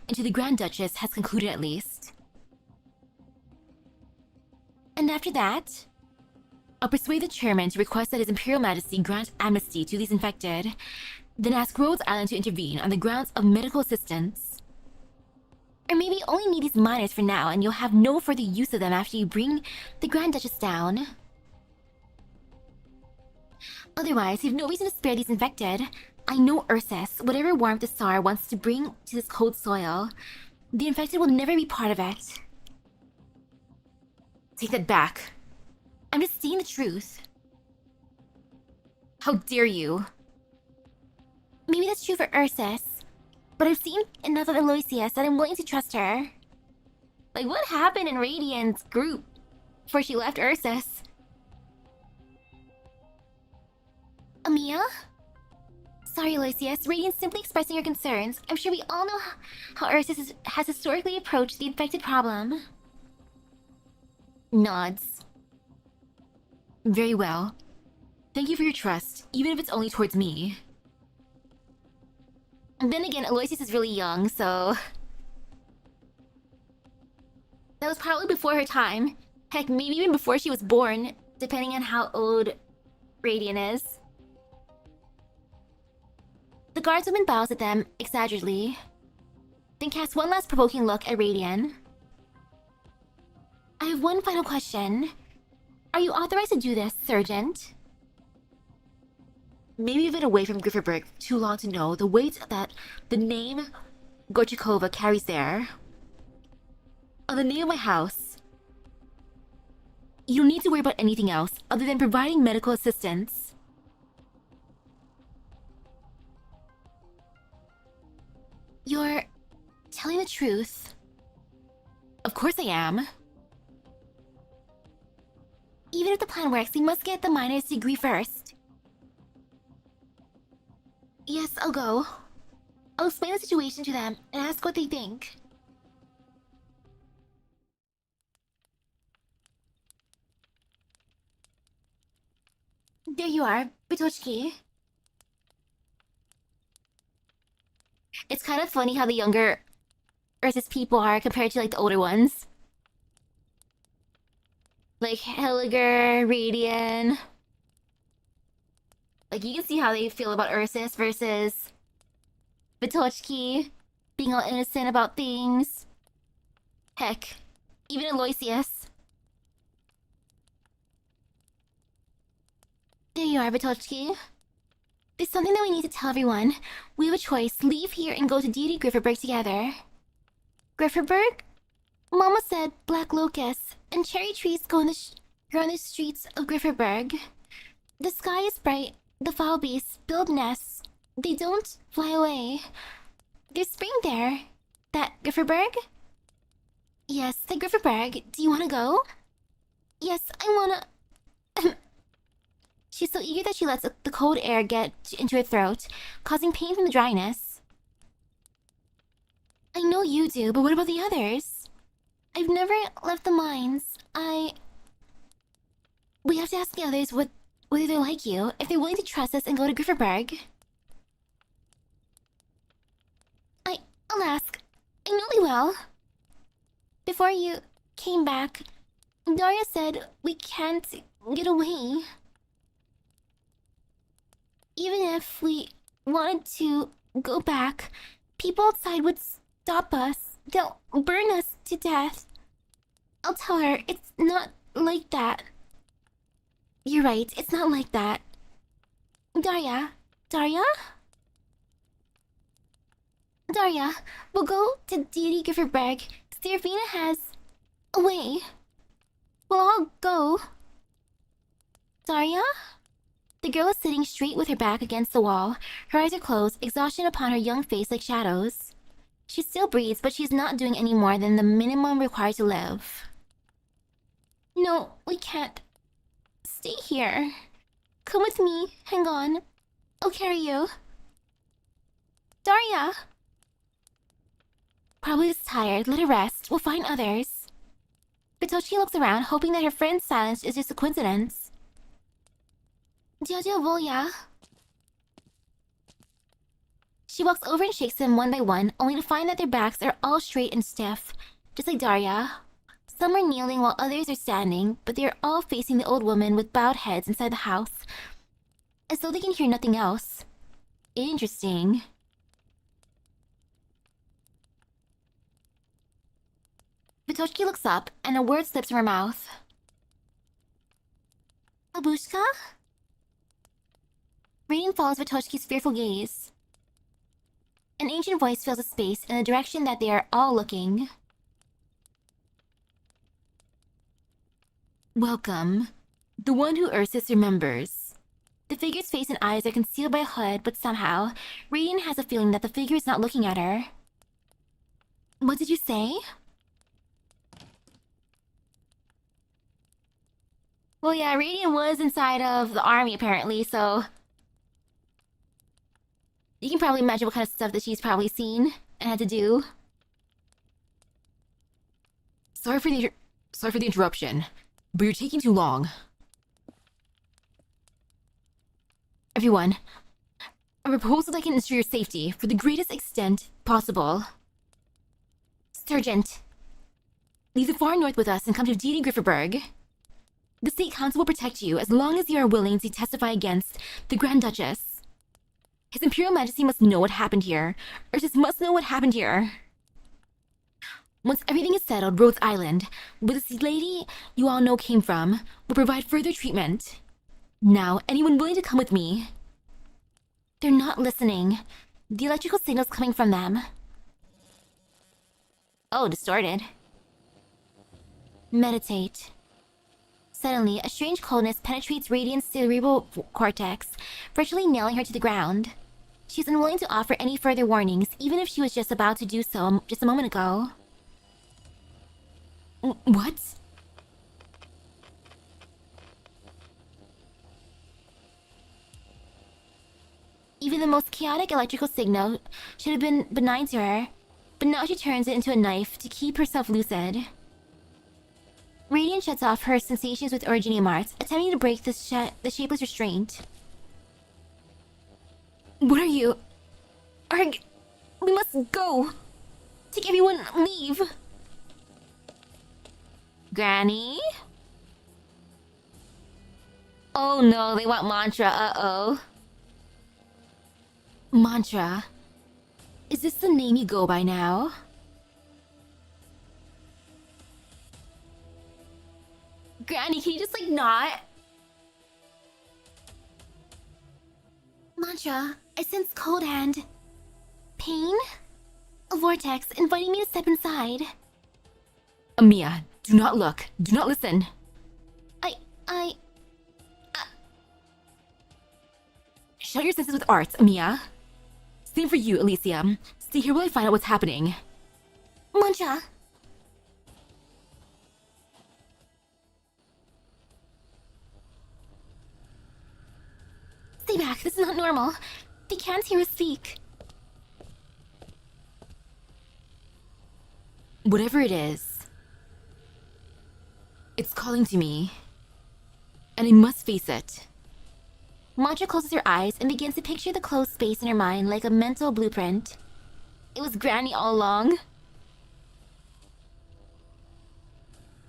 the Grand Duchess has concluded at least. And after that? I'll persuade the chairman to request that His Imperial Majesty grant amnesty to these infected, then ask Rhodes Island to intervene on the grounds of medical assistance. Or maybe only need these miners for now and you'll have no further use of them after you bring the Grand Duchess down. Otherwise, you've no reason to spare these infected. I know Ursus, whatever warmth the Tsar wants to bring to this cold soil, the infected will never be part of it. Take that back. I'm just saying the truth. How dare you? Maybe that's true for Ursus, but I've seen enough of Aloysius that I'm willing to trust her. Like, what happened in Radiant's group before she left Ursus? Amiya? Sorry, Aloysius. Radiant's simply expressing her concerns. I'm sure we all know how Ursus has historically approached the infected problem. Nods. Very well. Thank you for your trust, even if it's only towards me. And then again, Aloysius is really young, so... That was probably before her time. Heck, maybe even before she was born, depending on how old Radiant is. The guardswoman bows at them exaggeratedly, then casts one last provoking look at Radiant. I have one final question. Are you authorized to do this, Sergeant? Maybe you've been away from Grifferberg too long to know the weight that the name Gorchakova carries there. On the name of my house. You don't need to worry about anything else other than providing medical assistance. You're telling the truth. Of course I am. Even if the plan works, we must get the miner's degree first. Yes, I'll go. I'll explain the situation to them and ask what they think. There you are, Bitochki. It's kind of funny how the younger Ursus people are compared to like the older ones. Like Helliger, Radian. Like you can see how they feel about Ursus versus Vitochki being all innocent about things. Heck, even Aloysius. There you are, Vitochki. There's something that we need to tell everyone. We have a choice. Leave here and go to deity Grifferberg together. Grifferberg? Mama said black locusts and cherry trees grow on the streets of Grifferberg. The sky is bright. The foul beasts build nests. They don't fly away. There's spring there. That Grifferberg? Yes, the Grifferberg. Do you want to go? Yes, I wanna... She's so eager that she lets the cold air get into her throat, causing pain from the dryness. I know you do, but what about the others? I've never left the mines. We have to ask the others whether they're like you, if they're willing to trust us and go to Grifferberg. I'll ask. I know they will. Before you came back, Daria said we can't get away. Even if we wanted to go back, people outside would stop us. They'll burn us to death. I'll tell her it's not like that. You're right, it's not like that. Daria? Daria? Daria, we'll go to deity Grifferberg. Serafina has a way. We'll all go. Daria? The girl is sitting straight with her back against the wall. Her eyes are closed, exhaustion upon her young face like shadows. She still breathes, but she's not doing any more than the minimum required to live. No, we can't. Stay here. Come with me. Hang on. I'll carry you. Daria! Probably just tired. Let her rest. We'll find others. Bitoshi looks around, hoping that her friend's silence is just a coincidence. Jojo Volya. She walks over and shakes them one by one, only to find that their backs are all straight and stiff, just like Daria. Some are kneeling while others are standing, but they are all facing the old woman with bowed heads inside the house, as though they can hear nothing else. Interesting. Vitoshki looks up, and a word slips from her mouth. Babushka? Radiant follows Vitoshki's fearful gaze. An ancient voice fills a space in the direction that they are all looking. Welcome. The one who Ursus remembers. The figure's face and eyes are concealed by a hood, but somehow, Radiant has a feeling that the figure is not looking at her. What did you say? Well, yeah, Radiant was inside of the army, apparently, so... You can probably imagine what kind of stuff that she's probably seen and had to do. Sorry for the interruption, but you're taking too long. Everyone, a proposal that can ensure your safety for the greatest extent possible. Sergeant. Leave the far north with us and come to D.D. Grifferberg. The State Council will protect you as long as you are willing to testify against the Grand Duchess. His Imperial Majesty must know what happened here. Ursus must know what happened here. Once everything is settled, Rhodes Island, where this lady you all know came from, will provide further treatment. Now, anyone willing to come with me? They're not listening. The electrical signal's coming from them. Oh, distorted. Meditate. Suddenly, a strange coldness penetrates Radiant's cerebral cortex, virtually nailing her to the ground. She's unwilling to offer any further warnings, even if she was just about to do so just a moment ago. What? Even the most chaotic electrical signal should have been benign to her, but now she turns it into a knife to keep herself lucid. Radiant shuts off her sensations with Originium Arts, attempting to break the shapeless restraint. What are you? Arg... We must go! Take everyone, leave! Granny? Oh no, they want mantra, uh-oh. Mantra. Is this the name you go by now? Granny, can you just, like, not? Mantra, I sense cold and... pain? A vortex inviting me to step inside. Amiya, do not look. Do not listen. Shut your senses with arts, Amiya. Same for you, Elysium. Stay here while I find out what's happening. Mantra! Stay back, this is not normal. They can't hear us speak. Whatever it is, it's calling to me. And I must face it. Mantra closes her eyes and begins to picture the closed space in her mind like a mental blueprint. It was Granny all along.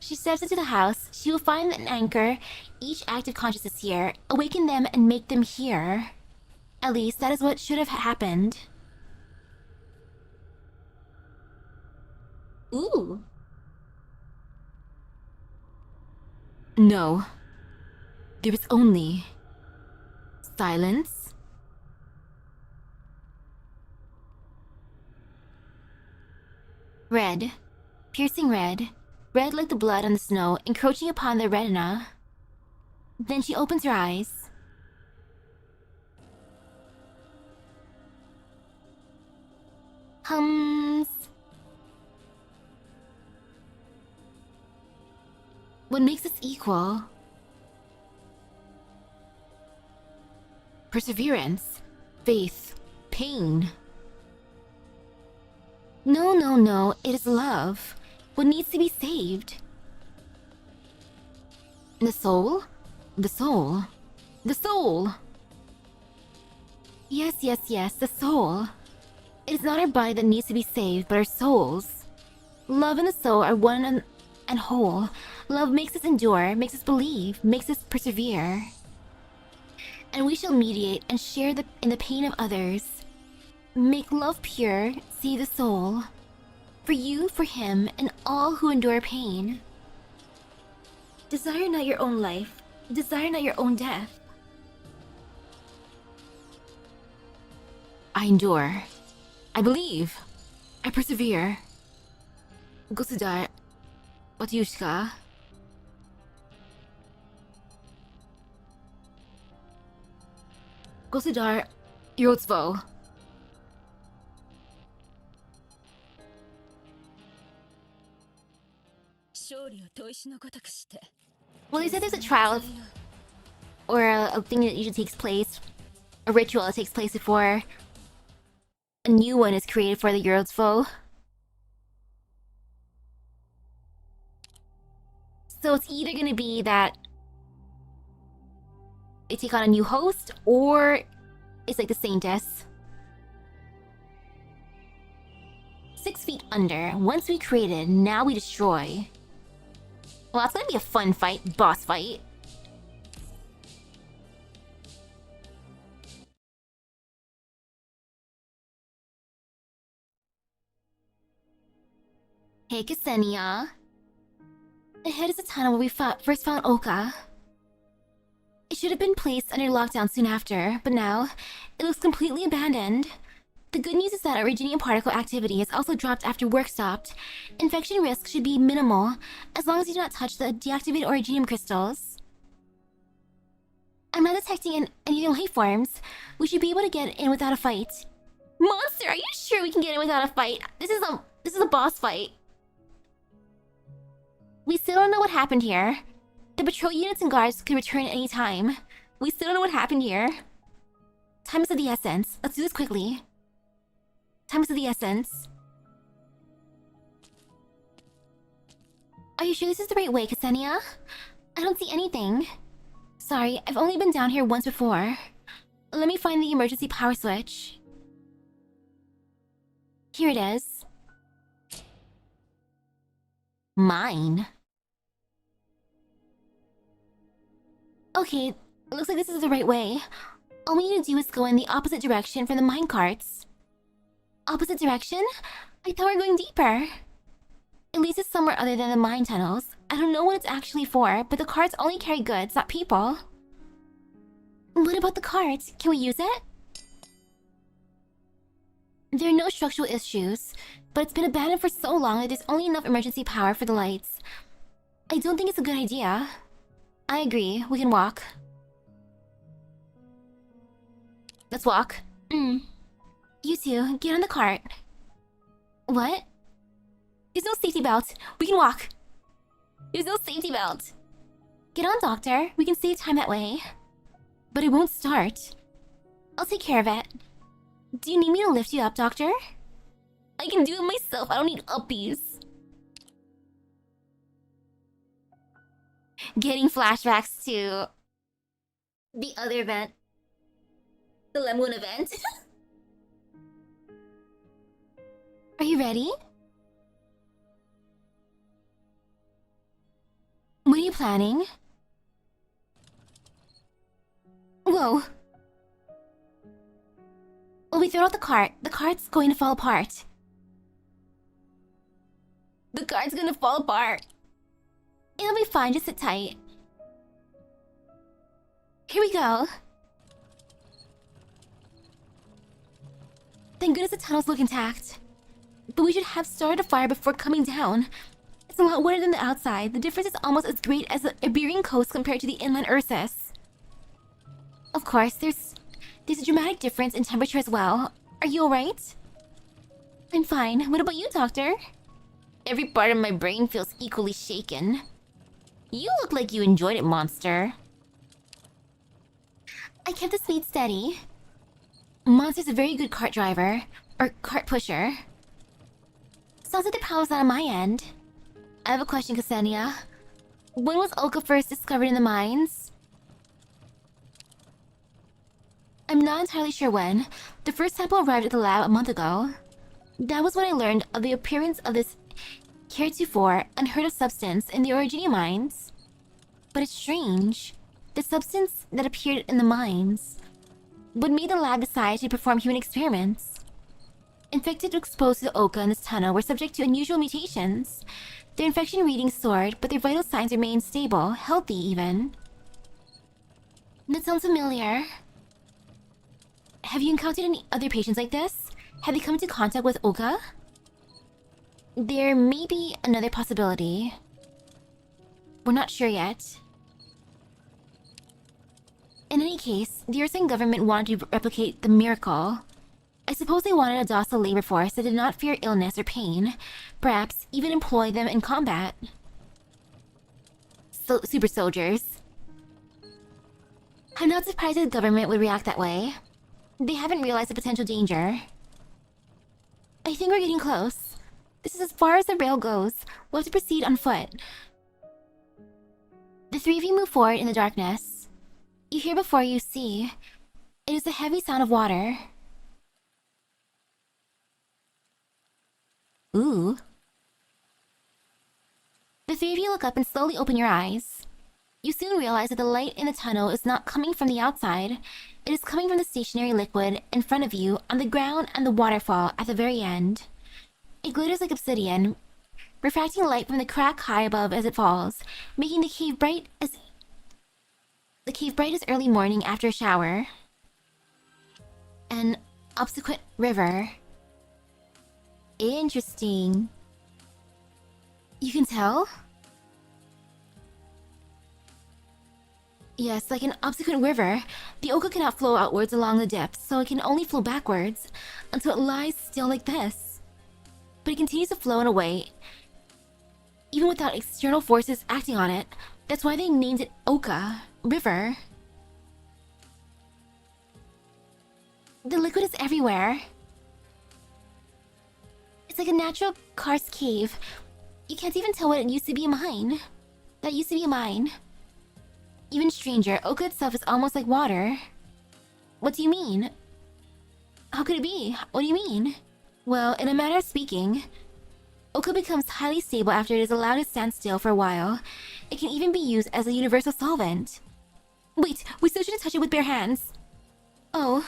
She steps into the house. She will find an anchor each active consciousness here, awaken them and make them hear. At least that is what should have happened. Ooh. No. There is only... silence. Red. Piercing red. Red like the blood on the snow, encroaching upon the retina. Then she opens her eyes. Hums. What makes us equal? Perseverance. Faith. Pain. No, no, no. It is love. What needs to be saved? The soul? The soul. The soul! Yes, yes, yes, the soul. It is not our body that needs to be saved, but our souls. Love and the soul are one and whole. Love makes us endure, makes us believe, makes us persevere. And we shall mediate and share in the pain of others. Make love pure, save the soul. For you, for him, and all who endure pain. Desire not your own life. Desire not your own death. I endure. I believe. I persevere. Gosudar, Batyushka. Gosudar, Yotsvo. Well, they said there's a trial or a thing that usually takes place, a ritual that takes place before a new one is created for the Eurodsfo. So it's either gonna be that they take on a new host, or it's like the Saintess. 6 feet under. Once we created, now we destroy. Well, that's gonna be a fun fight. Boss fight. Hey, Ksenia. Ahead is the tunnel where we first found Oka. It should have been placed under lockdown soon after, but now it looks completely abandoned. The good news is that originium particle activity has also dropped after work stopped. Infection risk should be minimal, as long as you do not touch the deactivated originium crystals. I'm not detecting any life forms. We should be able to get in without a fight. Monster, are you sure we can get in without a fight? This is a boss fight. We still don't know what happened here. The patrol units and guards could return at any time. We still don't know what happened here. Time is of the essence. Let's do this quickly. Time is of the essence. Are you sure this is the right way, Ksenia? I don't see anything. Sorry, I've only been down here once before. Let me find the emergency power switch. Here it is. Mine. Okay, looks like this is the right way. All we need to do is go in the opposite direction from the mine carts. Opposite direction? I thought we were going deeper. It leads us somewhere other than the mine tunnels. I don't know what it's actually for, but the carts only carry goods, not people. What about the carts? Can we use it? There are no structural issues, but it's been abandoned for so long that there's only enough emergency power for the lights. I don't think it's a good idea. I agree. We can walk. Let's walk. You two, get on the cart. What? There's no safety belt. We can walk. There's no safety belt. Get on, Doctor. We can save time that way. But it won't start. I'll take care of it. Do you need me to lift you up, Doctor? I can do it myself. I don't need uppies. Getting flashbacks to the other event. The Lemon event. Are you ready? What are you planning? Whoa. Well, we throw out the cart. The cart's going to fall apart. The cart's gonna fall apart. It'll be fine, just sit tight. Here we go. Thank goodness the tunnels look intact. But we should have started a fire before coming down. It's a lot wetter than the outside. The difference is almost as great as the Iberian coast compared to the inland Ursus. Of course, there's a dramatic difference in temperature as well. Are you alright? I'm fine. What about you, Doctor? Every part of my brain feels equally shaken. You look like you enjoyed it, Monster. I kept the speed steady. Monster's a very good cart driver. Or cart pusher. Sounds like the problem's not on my end. I have a question, Ksenia. When was Oka first discovered in the mines? I'm not entirely sure when. The first sample arrived at the lab a month ago. That was when I learned of the appearance of this heretofore unheard of substance in the Originium mines. But it's strange. The substance that appeared in the mines. What made the lab decide to perform human experiments? Infected exposed to the Oka in this tunnel were subject to unusual mutations. Their infection readings soared, but their vital signs remained stable, healthy even. That sounds familiar. Have you encountered any other patients like this? Have you come into contact with Oka? There may be another possibility. We're not sure yet. In any case, the Ursan government wanted to replicate the miracle. I suppose they wanted a docile labor force that did not fear illness or pain, perhaps even employ them in combat. Super soldiers. I'm not surprised that the government would react that way. They haven't realized the potential danger. I think we're getting close. This is as far as the rail goes. We'll have to proceed on foot. The three of you move forward in the darkness. You hear before you see. It is the heavy sound of water. Ooh. The three of you look up and slowly open your eyes. You soon realize that the light in the tunnel is not coming from the outside. It is coming from the stationary liquid in front of you on the ground and the waterfall at the very end. It glitters like obsidian, refracting light from the crack high above as it falls, making the cave bright as early morning after a shower. An obsequent river. Interesting. You can tell? Yes, like an obsequent river, the Oka cannot flow outwards along the depths, so it can only flow backwards, until it lies still like this. But it continues to flow in a way, even without external forces acting on it. That's why they named it Oka, river. The liquid is everywhere. It's like a natural karst cave. You can't even tell what it used to be a mine. That used to be a mine. Even stranger, Oka itself is almost like water. What do you mean? How could it be? What do you mean? Well, in a manner of speaking, Oka becomes highly stable after it is allowed to stand still for a while. It can even be used as a universal solvent. Wait, we still shouldn't touch it with bare hands. Oh.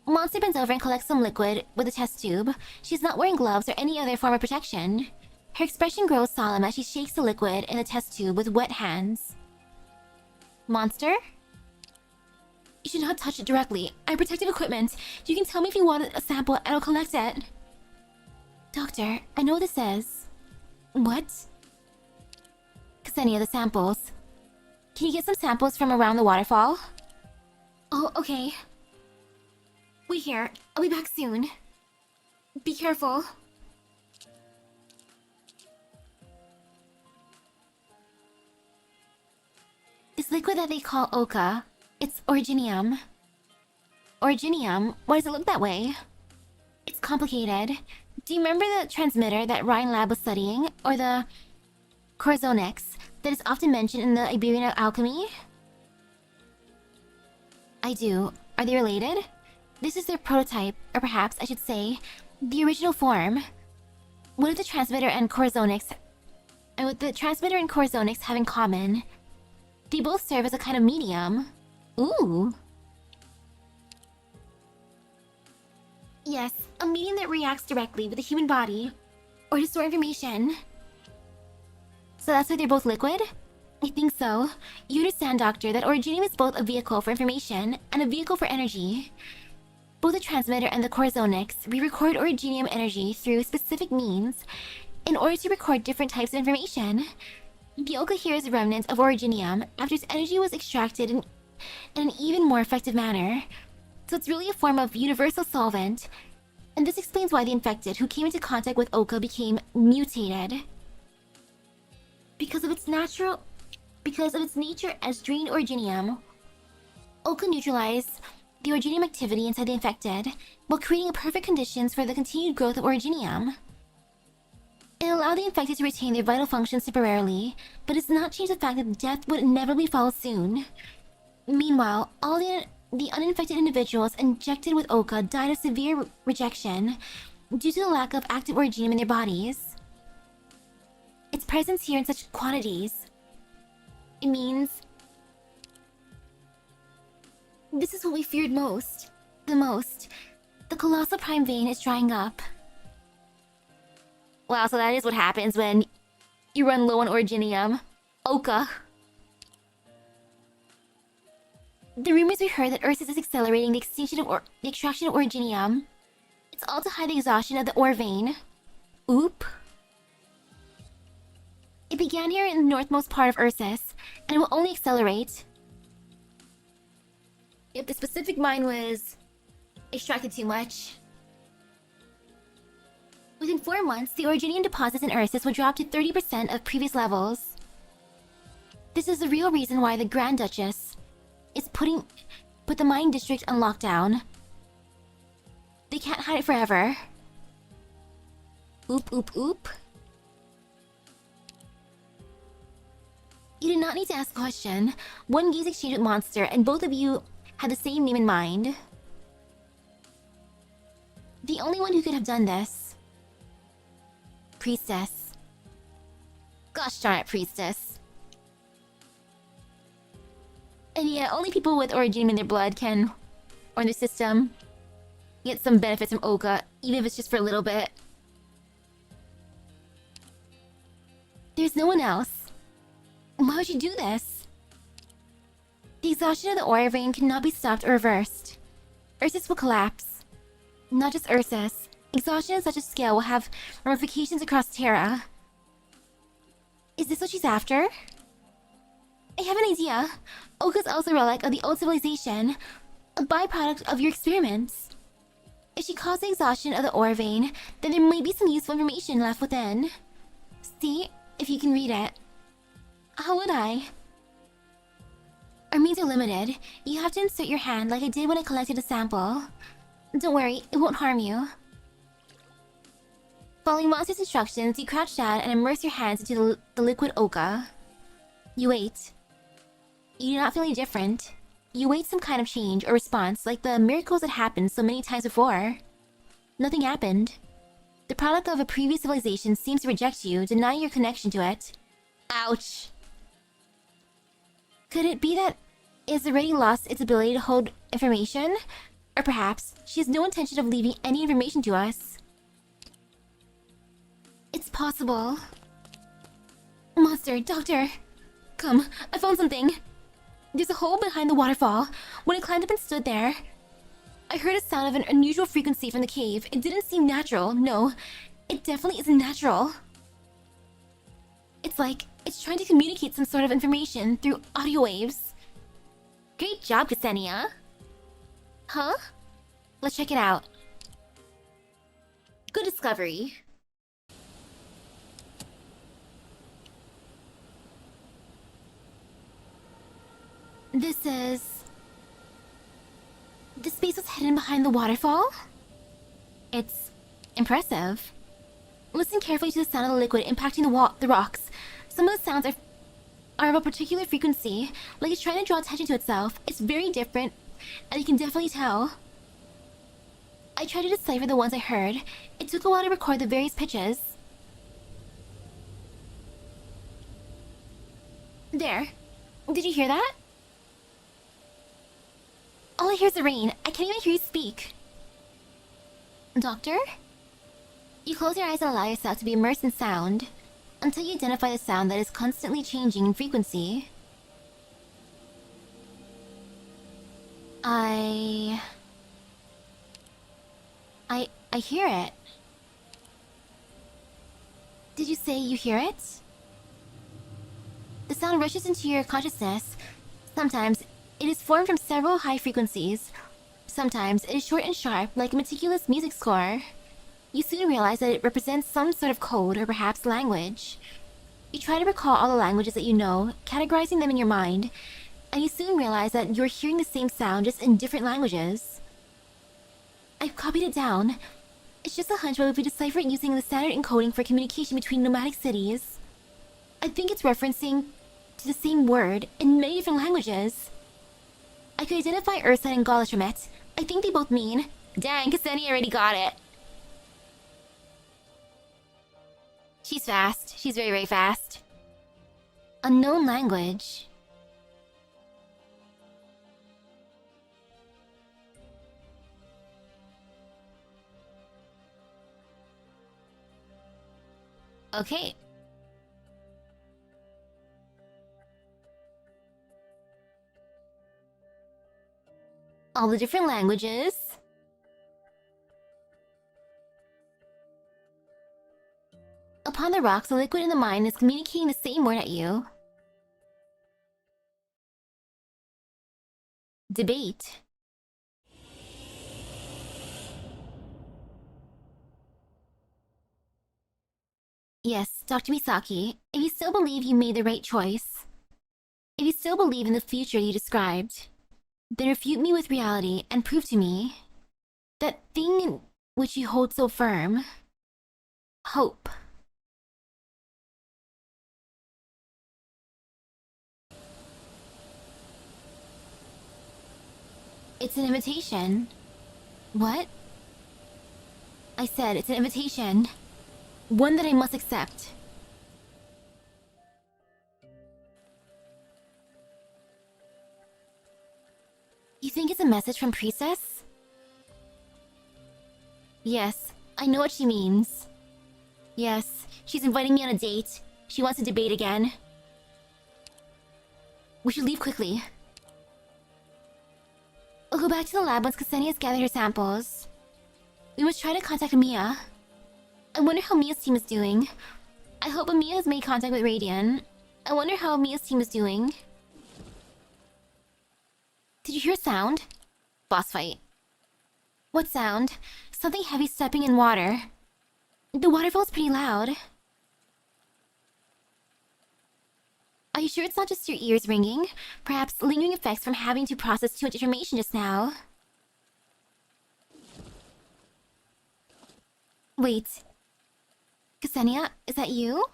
Monster bends over and collects some liquid with a test tube. She's not wearing gloves or any other form of protection. Her expression grows solemn as she shakes the liquid in the test tube with wet hands. Monster? You should not touch it directly. I have protective equipment. You can tell me if you want a sample and I'll collect it. Doctor, I know what this says. What? Ksenia, the samples. Can you get some samples from around the waterfall? Oh, okay. Wait here. I'll be back soon. Be careful. This liquid that they call Oka, it's Originium. Originium? Why does it look that way? It's complicated. Do you remember the transmitter that Ryan Lab was studying? Or the Corzonix that is often mentioned in the Iberian alchemy? I do. Are they related? This is their prototype, or perhaps I should say, the original form. What do the transmitter and Corzonix have in common? They both serve as a kind of medium. Ooh. Yes, a medium that reacts directly with the human body, or to store information. So that's why they're both liquid? I think so. You understand, Doctor, that Originium is both a vehicle for information and a vehicle for energy. Both the transmitter and the Corzonix, we record Originium energy through specific means in order to record different types of information. The Oka here is a remnant of Originium after its energy was extracted in an even more effective manner. So it's really a form of universal solvent. And this explains why the infected who came into contact with Oka became mutated. Because of its nature as drained Originium, Oka neutralized the originium activity inside the infected, while creating perfect conditions for the continued growth of originium. It allowed the infected to retain their vital functions temporarily, but does not change the fact that death would inevitably follow soon. Meanwhile, all the uninfected individuals injected with Oka died of severe rejection due to the lack of active originium in their bodies. Its presence here in such quantities, it means this is what we feared most. The most. The colossal prime vein is drying up. Wow, so that is what happens when you run low on originium. Oka. The rumors we heard that Ursus is accelerating the extraction of originium. It's all to hide the exhaustion of the ore vein. Oop. It began here in the northmost part of Ursus, and it will only accelerate if the specific mine was extracted too much. Within 4 months, the originium deposits in Ursus will drop to 30% of previous levels. This is the real reason why the Grand Duchess is put the mine district on lockdown. They can't hide it forever. Oop, oop, oop. You did not need to ask a question. One gaze exchanged with Monster, and both of you had the same name in mind. The only one who could have done this. Priestess. Gosh darn it, Priestess. And yeah, only people with originium in their blood can, or in their system, get some benefits from Oka, even if it's just for a little bit. There's no one else. Why would you do this? The exhaustion of the ore vein cannot be stopped or reversed. Ursus will collapse. Not just Ursus. Exhaustion on such a scale will have ramifications across Terra. Is this what she's after? I have an idea. Oka's also a relic of the old civilization, a byproduct of your experiments. If she caused the exhaustion of the ore vein, then there may be some useful information left within. See if you can read it. How would I? Our means are limited. You have to insert your hand like I did when I collected a sample. Don't worry, it won't harm you. Following Monster's instructions, you crouch down and immerse your hands into the liquid Oka. You wait. You do not feel any different. You wait some kind of change or response, like the miracles that happened so many times before. Nothing happened. The product of a previous civilization seems to reject you, denying your connection to it. Ouch. Could it be that it has already lost its ability to hold information? Or perhaps she has no intention of leaving any information to us? It's possible. Monster, Doctor. Come, I found something. There's a hole behind the waterfall. When I climbed up and stood there, I heard a sound of an unusual frequency from the cave. It didn't seem natural. No, it definitely isn't natural. It's like it's trying to communicate some sort of information through audio waves. Great job, Ksenia. Huh? Let's check it out. Good discovery. This space was hidden behind the waterfall? It's impressive. Listen carefully to the sound of the liquid impacting the rocks. Some of the sounds are of a particular frequency, like it's trying to draw attention to itself. It's very different, and you can definitely tell. I tried to decipher the ones I heard. It took a while to record the various pitches. There. Did you hear that? All I hear is the rain. I can't even hear you speak. Doctor? You close your eyes and allow yourself to be immersed in sound until you identify the sound that is constantly changing in frequency. I hear it. Did you say you hear it? The sound rushes into your consciousness. Sometimes it is formed from several high frequencies. Sometimes it is short and sharp, like a meticulous music score. You soon realize that it represents some sort of code or perhaps language. You try to recall all the languages that you know, categorizing them in your mind. and you soon realize that you're hearing the same sound just in different languages. I've copied it down. It's just a hunch, but if we decipher it using the standard encoding for communication between nomadic cities, I think it's referencing to the same word in many different languages. I could identify Ursa and Gaulish from it. I think they both mean... Dang, Ksenia already got it. She's fast. She's very, very fast. Unknown language. Okay. All the different languages. Upon the rocks, the liquid in the mine is communicating the same word at you. Debate. Yes, Dr. Misaki, if you still believe you made the right choice, if you still believe in the future you described, then refute me with reality and prove to me that thing in which you hold so firm. Hope. It's an invitation. What? I said it's an invitation. One that I must accept. You think it's a message from Priestess? Yes, I know what she means. Yes, she's inviting me on a date. She wants to debate again. We should leave quickly. I'll go back to the lab once Ksenia has gathered her samples. We must try to contact Mia. I wonder how Mia's team is doing. I hope Mia has made contact with Radian. I wonder how Mia's team is doing. Did you hear a sound? Boss fight. What sound? Something heavy stepping in water. The waterfall's pretty loud. Are you sure it's not just your ears ringing? Perhaps lingering effects from having to process too much information just now. Wait. Ksenia, is that you?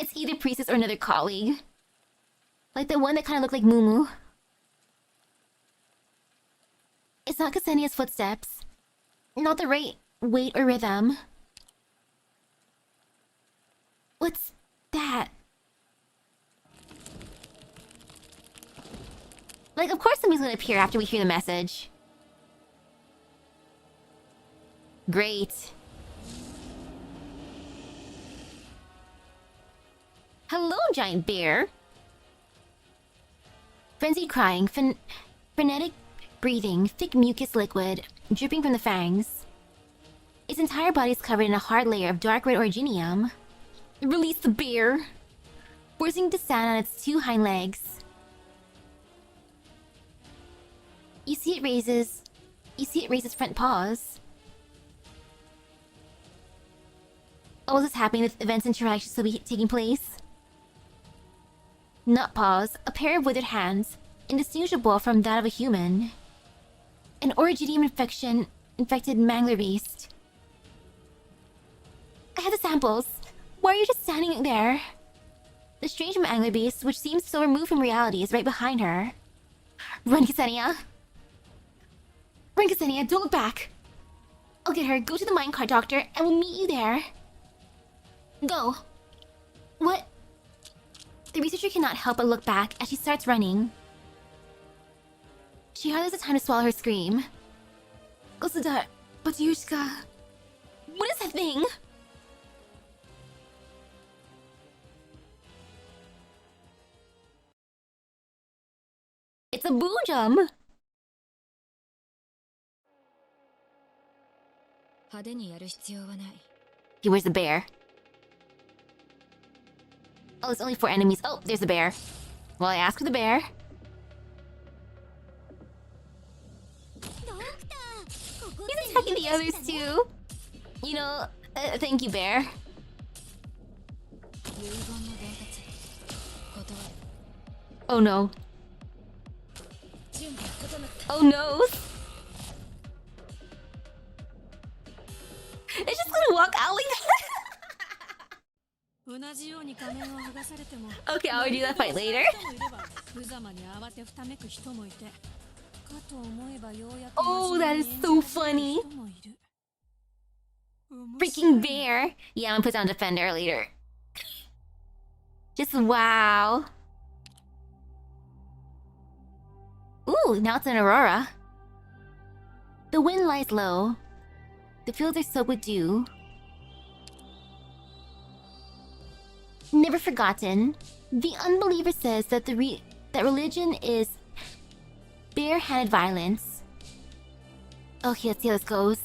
It's either Priestess or another colleague. Like the one that kind of looked like Mumu. It's not Ksenia's footsteps. Not the right weight or rhythm. What's that? Like, of course something's gonna appear after we hear the message. Great. Hello, giant bear. Frenzied crying, frenetic breathing, thick mucus liquid dripping from the fangs. Its entire body is covered in a hard layer of dark red originium. Release the bear! Forcing to stand on its two hind legs. You see it raise its front paws. All this happening with events and interactions still be taking place. Nut paws, a pair of withered hands, indistinguishable from that of a human. An originium infected mangler beast. I have the samples. Why are you just standing there? The strange mangler beast, which seems so removed from reality, is right behind her. Run, Ksenia! Run, Ksenia, don't look back! I'll get her, go to the minecart, doctor, and we'll meet you there. Go. What? The researcher cannot help but look back as she starts running. She hardly has the time to swallow her scream. Gosuda, Batyushka. What is that thing? It's a boojum! He wears the bear. Oh, there's only 4 enemies. Oh, there's the bear. Well, I asked for the bear. He's attacking the others too. You know, thank you, bear. Oh no. 準備整った Oh no. It's just gonna walk out like that. 同じように仮面を剥がされても Okay, I'll do that fight later. 人もいれば無様に慌てふためく人もいてかと思えばようやく Oh, that is so funny. 人もいる Freaking bear. Yeah, I'm gonna put down defender later. Just wow. Ooh, now it's an aurora. The wind lies low. The fields are soaked with dew. Never forgotten. The unbeliever says that that religion is bare-handed violence. Okay, let's see how this goes.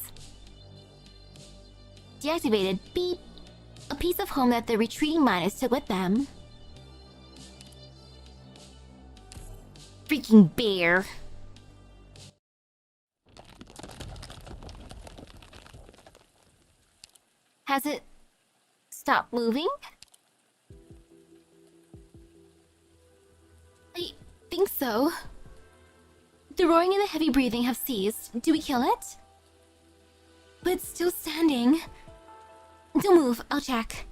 Deactivated. Beep. A piece of home that the retreating miners took with them. Freaking bear. Has it stopped moving? I think so. The roaring and the heavy breathing have ceased. Do we kill it? But it's still standing. Don't move, I'll check.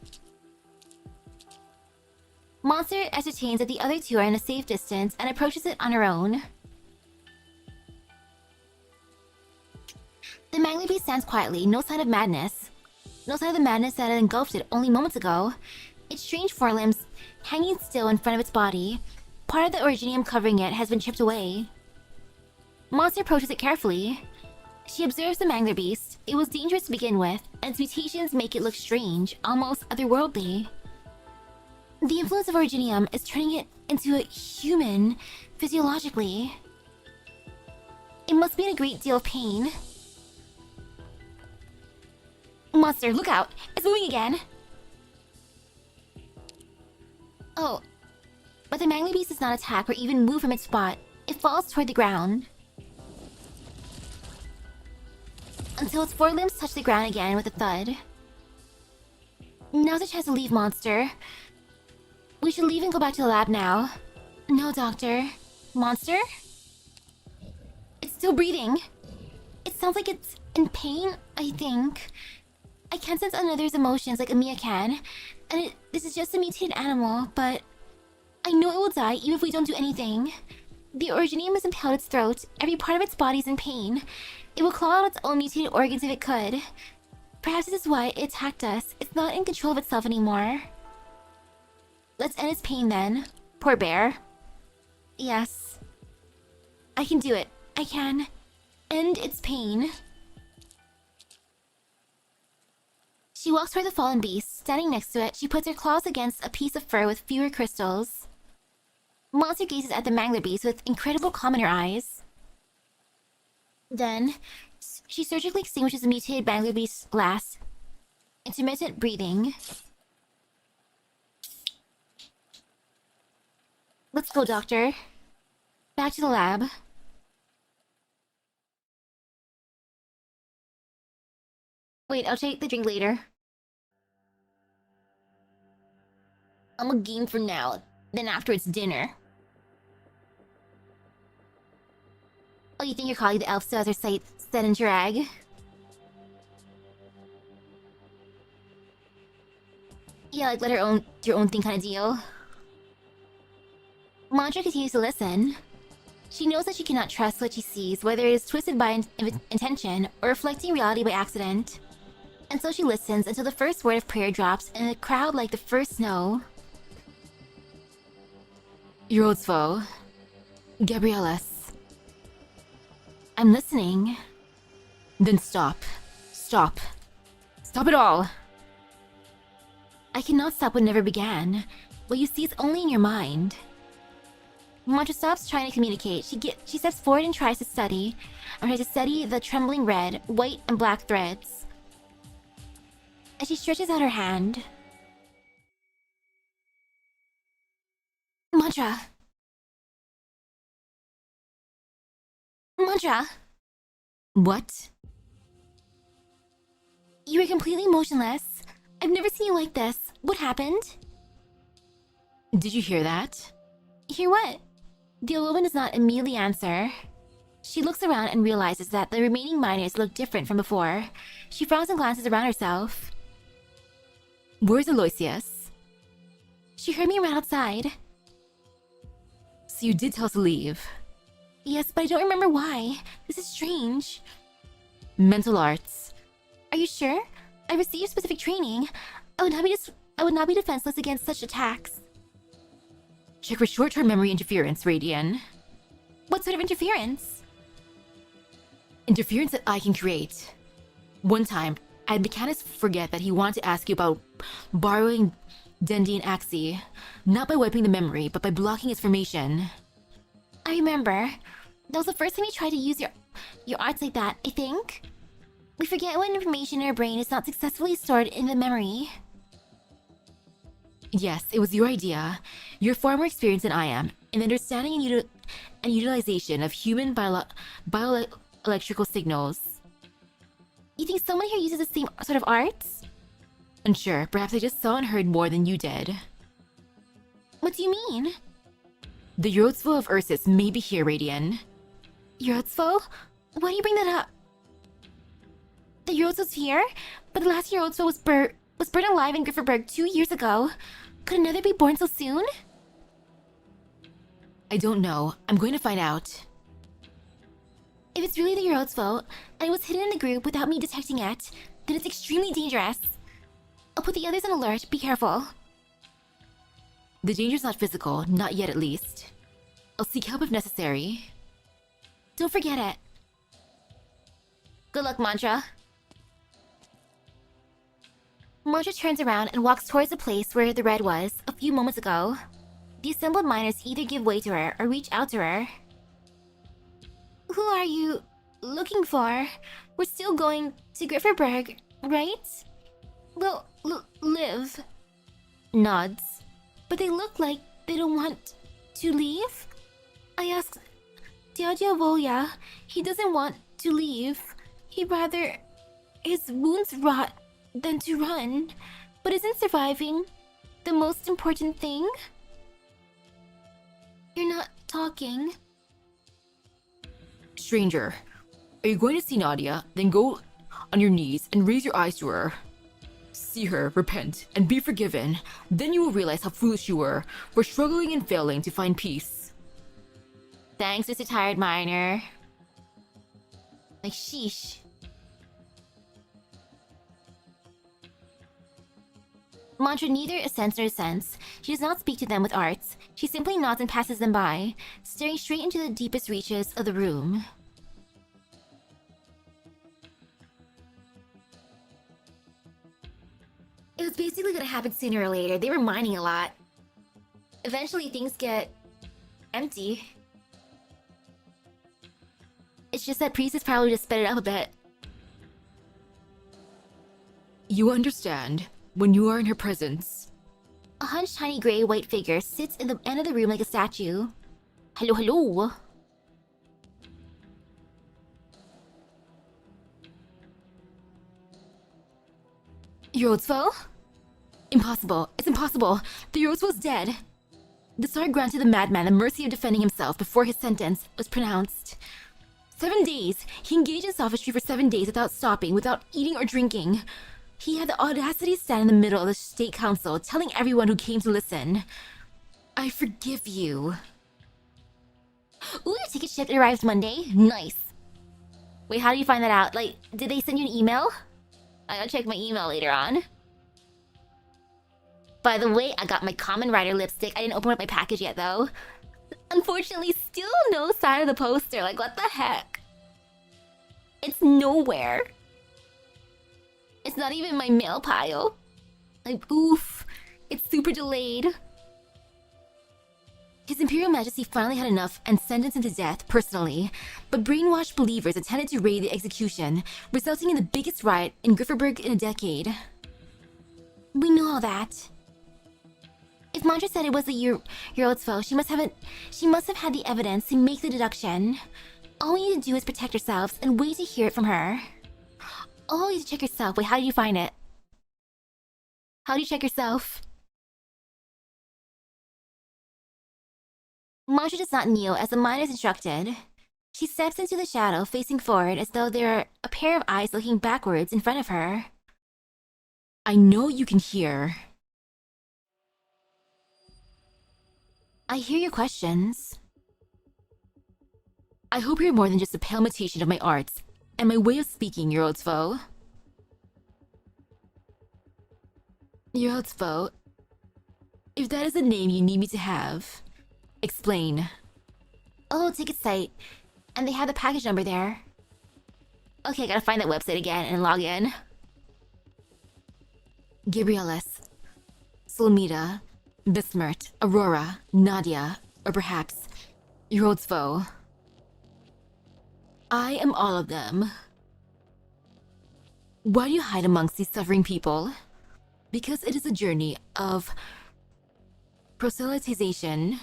Monster ascertains that the other two are in a safe distance and approaches it on her own. The mangler beast stands quietly, no sign of madness. No sign of the madness that had engulfed it only moments ago. Its strange forelimbs hanging still in front of its body. Part of the originium covering it has been chipped away. Monster approaches it carefully. She observes the mangler beast. It was dangerous to begin with, and its mutations make it look strange, almost otherworldly. The influence of originium is turning it into a human, physiologically. It must be in a great deal of pain. Monster, look out! It's moving again! Oh. But the mangler beast does not attack or even move from its spot. It falls toward the ground. Until its forelimbs touch the ground again with a thud. Now's the chance to leave, Monster. We should leave and go back to the lab now. No, Doctor. Monster? It's still breathing. It sounds like it's in pain, I think. I can't sense another's emotions like Amiya can. And this is just a mutated animal, but I know it will die even if we don't do anything. The originium has impaled its throat. Every part of its body is in pain. It will claw out its own mutated organs if it could. Perhaps this is why it attacked us. It's not in control of itself anymore. Let's end its pain then. Poor bear. Yes. I can do it. I can end its pain. She walks toward the fallen beast. Standing next to it, she puts her claws against a piece of fur with fewer crystals. Monster gazes at the mangler beast with incredible calm in her eyes. Then, she surgically extinguishes the mutated mangler beast's blast. Intermittent breathing. Let's go, Doctor. Back to the lab. Wait, I'll take the drink later. I'm a game for now. Then after it's dinner. Oh, you think your colleague the elf still has her sights set in drag? Yeah, like let her own do your own thing kind of deal. Mantra continues to listen. She knows that she cannot trust what she sees, whether it is twisted by intention or reflecting reality by accident. And so she listens until the first word of prayer drops in a crowd like the first snow. Your old foe, Gabrielas. I'm listening. Then stop. Stop. Stop it all! I cannot stop what never began. What you see is only in your mind. Mantra stops trying to communicate. She steps forward and tries to study. And tries to study the trembling red, white, and black threads. As she stretches out her hand. Mantra! Mantra! What? You were completely motionless. I've never seen you like this. What happened? Did you hear that? Hear what? The old woman does not immediately answer. She looks around and realizes that the remaining miners look different from before. She frowns and glances around herself. Where's Aloysius? She heard me run outside. So you did tell us to leave. Yes, but I don't remember why. This is strange. Mental arts. Are you sure? I received specific training. I would not be defenseless against such attacks. Check for short-term memory interference, Radian. What sort of interference? Interference that I can create. One time, I had Mechanus forget that he wanted to ask you about borrowing Dendi and Axie, not by wiping the memory, but by blocking its formation. I remember. That was the first time you tried to use your arts like that, I think. We forget when information in our brain is not successfully stored in the memory. Yes, it was your idea. You're far more experienced than I am in understanding and utilization of human bioelectrical signals. You think someone here uses the same sort of arts? Unsure, perhaps I just saw and heard more than you did. What do you mean? The Yorotsuvo of Ursus may be here, Radian. Yorotsuvo? Why do you bring that up? The Yorotsuvo's here? But the last Yorotsuvo was burned alive in Grifferberg 2 years ago. Could another be born so soon? I don't know. I'm going to find out. If it's really the Yorotsuvo, and it was hidden in the group without me detecting it, then it's extremely dangerous. I'll put the others on alert. Be careful. The danger's not physical, not yet at least. I'll seek help if necessary. Don't forget it. Good luck, Mantra. Mantra turns around and walks towards the place where the red was a few moments ago. The assembled miners either give way to her or reach out to her. Who are you looking for? We're still going to Grifferberg, right? Well, Liv nods. But they look like they don't want to leave? I asked Diadia Volya. He doesn't want to leave. He'd rather his wounds rot than to run. But isn't surviving the most important thing? You're not talking. Stranger, are you going to see Nadia? Then go on your knees and raise your eyes to her. See her, repent, and be forgiven. Then you will realize how foolish you were for struggling and failing to find peace. Thanks, Mr. Tired Miner. Like, sheesh. Mantra neither assents nor dissents. She does not speak to them with arts. She simply nods and passes them by, staring straight into the deepest reaches of the room. It was basically gonna happen sooner or later. They were mining a lot. Eventually things get empty. It's just that Priest is probably just sped it up a bit. You understand when you are in her presence. A hunched tiny gray-white figure sits in the end of the room like a statue. Hello, hello. Yorotsuvo? Impossible. It's impossible. The Yorotsuvo's dead. The Tsar granted the madman the mercy of defending himself before his sentence was pronounced. 7 days. He engaged in sophistry for 7 days without stopping, without eating or drinking. He had the audacity to stand in the middle of the state council, telling everyone who came to listen, "I forgive you." Ooh, your ticket shipped arrives Monday. Nice. Wait, how do you find that out? Like, did they send you an email? I gotta check my email later on. By the way, I got my Common Rider lipstick. I didn't open up my package yet, though. Unfortunately, still no sign of the poster. Like, what the heck? It's nowhere. It's not even in my mail pile. Like, oof. It's super delayed. His Imperial Majesty finally had enough and sentenced him to death personally, but brainwashed believers attempted to raid the execution, resulting in the biggest riot in Grifferberg in a decade. We know all that. If Mantra said it was the Yorotsuvo, she must have had the evidence to make the deduction. All we need to do is protect ourselves and wait to hear it from her. Oh, you need to check yourself. Wait, how do you find it? How do you check yourself? Mantra does not kneel as the mine is instructed. She steps into the shadow, facing forward as though there are a pair of eyes looking backwards in front of her. I know you can hear. I hear your questions. I hope you're more than just a pale imitation of my arts and my way of speaking, your old foe. Your old foe? If that is a name you need me to have, explain. Oh, ticket site. And they have the package number there. Okay, I gotta find that website again and log in. Gabrielis, Solomita, Bismert, Aurora, Nadia, or perhaps your old foe. I am all of them. Why do you hide amongst these suffering people? Because it is a journey of proselytization.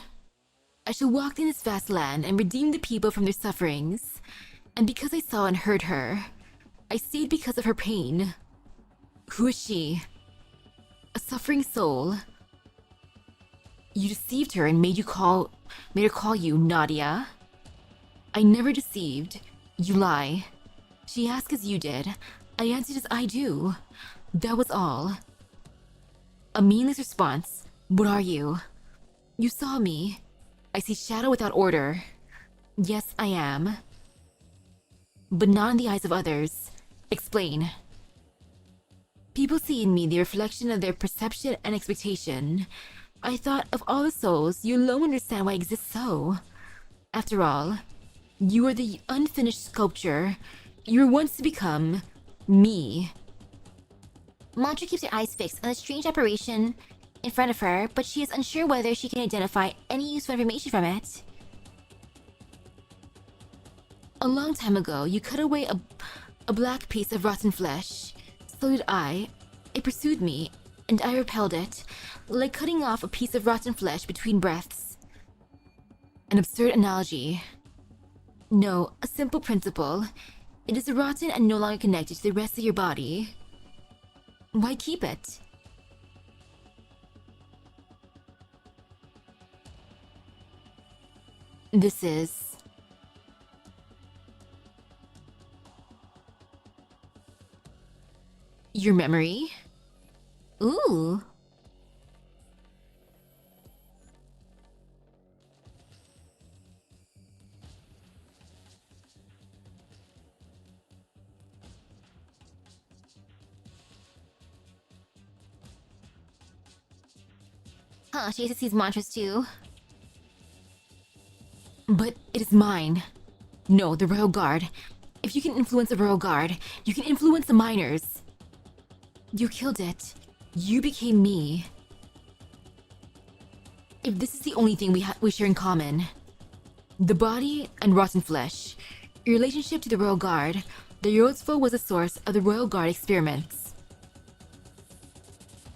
I shall walk in this vast land and redeem the people from their sufferings. And because I saw and heard her, I stayed because of her pain. Who is she? A suffering soul. You deceived her and made her call you Nadia. I never deceived. You lie. She asked as you did. I answered as I do. That was all. A meaningless response. What are you? You saw me. I see shadow without order. Yes, I am. But not in the eyes of others. Explain. People see in me the reflection of their perception and expectation. I thought of all the souls, you alone understand why I exist so. After all, you are the unfinished sculpture. You were once to become me. Mantra keeps her eyes fixed on the strange apparition in front of her, but she is unsure whether she can identify any useful information from it. A long time ago, you cut away a black piece of rotten flesh. So did I. It pursued me, and I repelled it, like cutting off a piece of rotten flesh between breaths. An absurd analogy. No, a simple principle. It is rotten and no longer connected to the rest of your body. Why keep it? This is... your memory? Ooh. Huh, she sees mantras too. But it is mine. No, the Royal Guard. If you can influence the Royal Guard, you can influence the miners. You killed it. You became me. If this is the only thing we share in common, the body and rotten flesh, your relationship to the Royal Guard, the Yorosfo was the source of the Royal Guard experiments.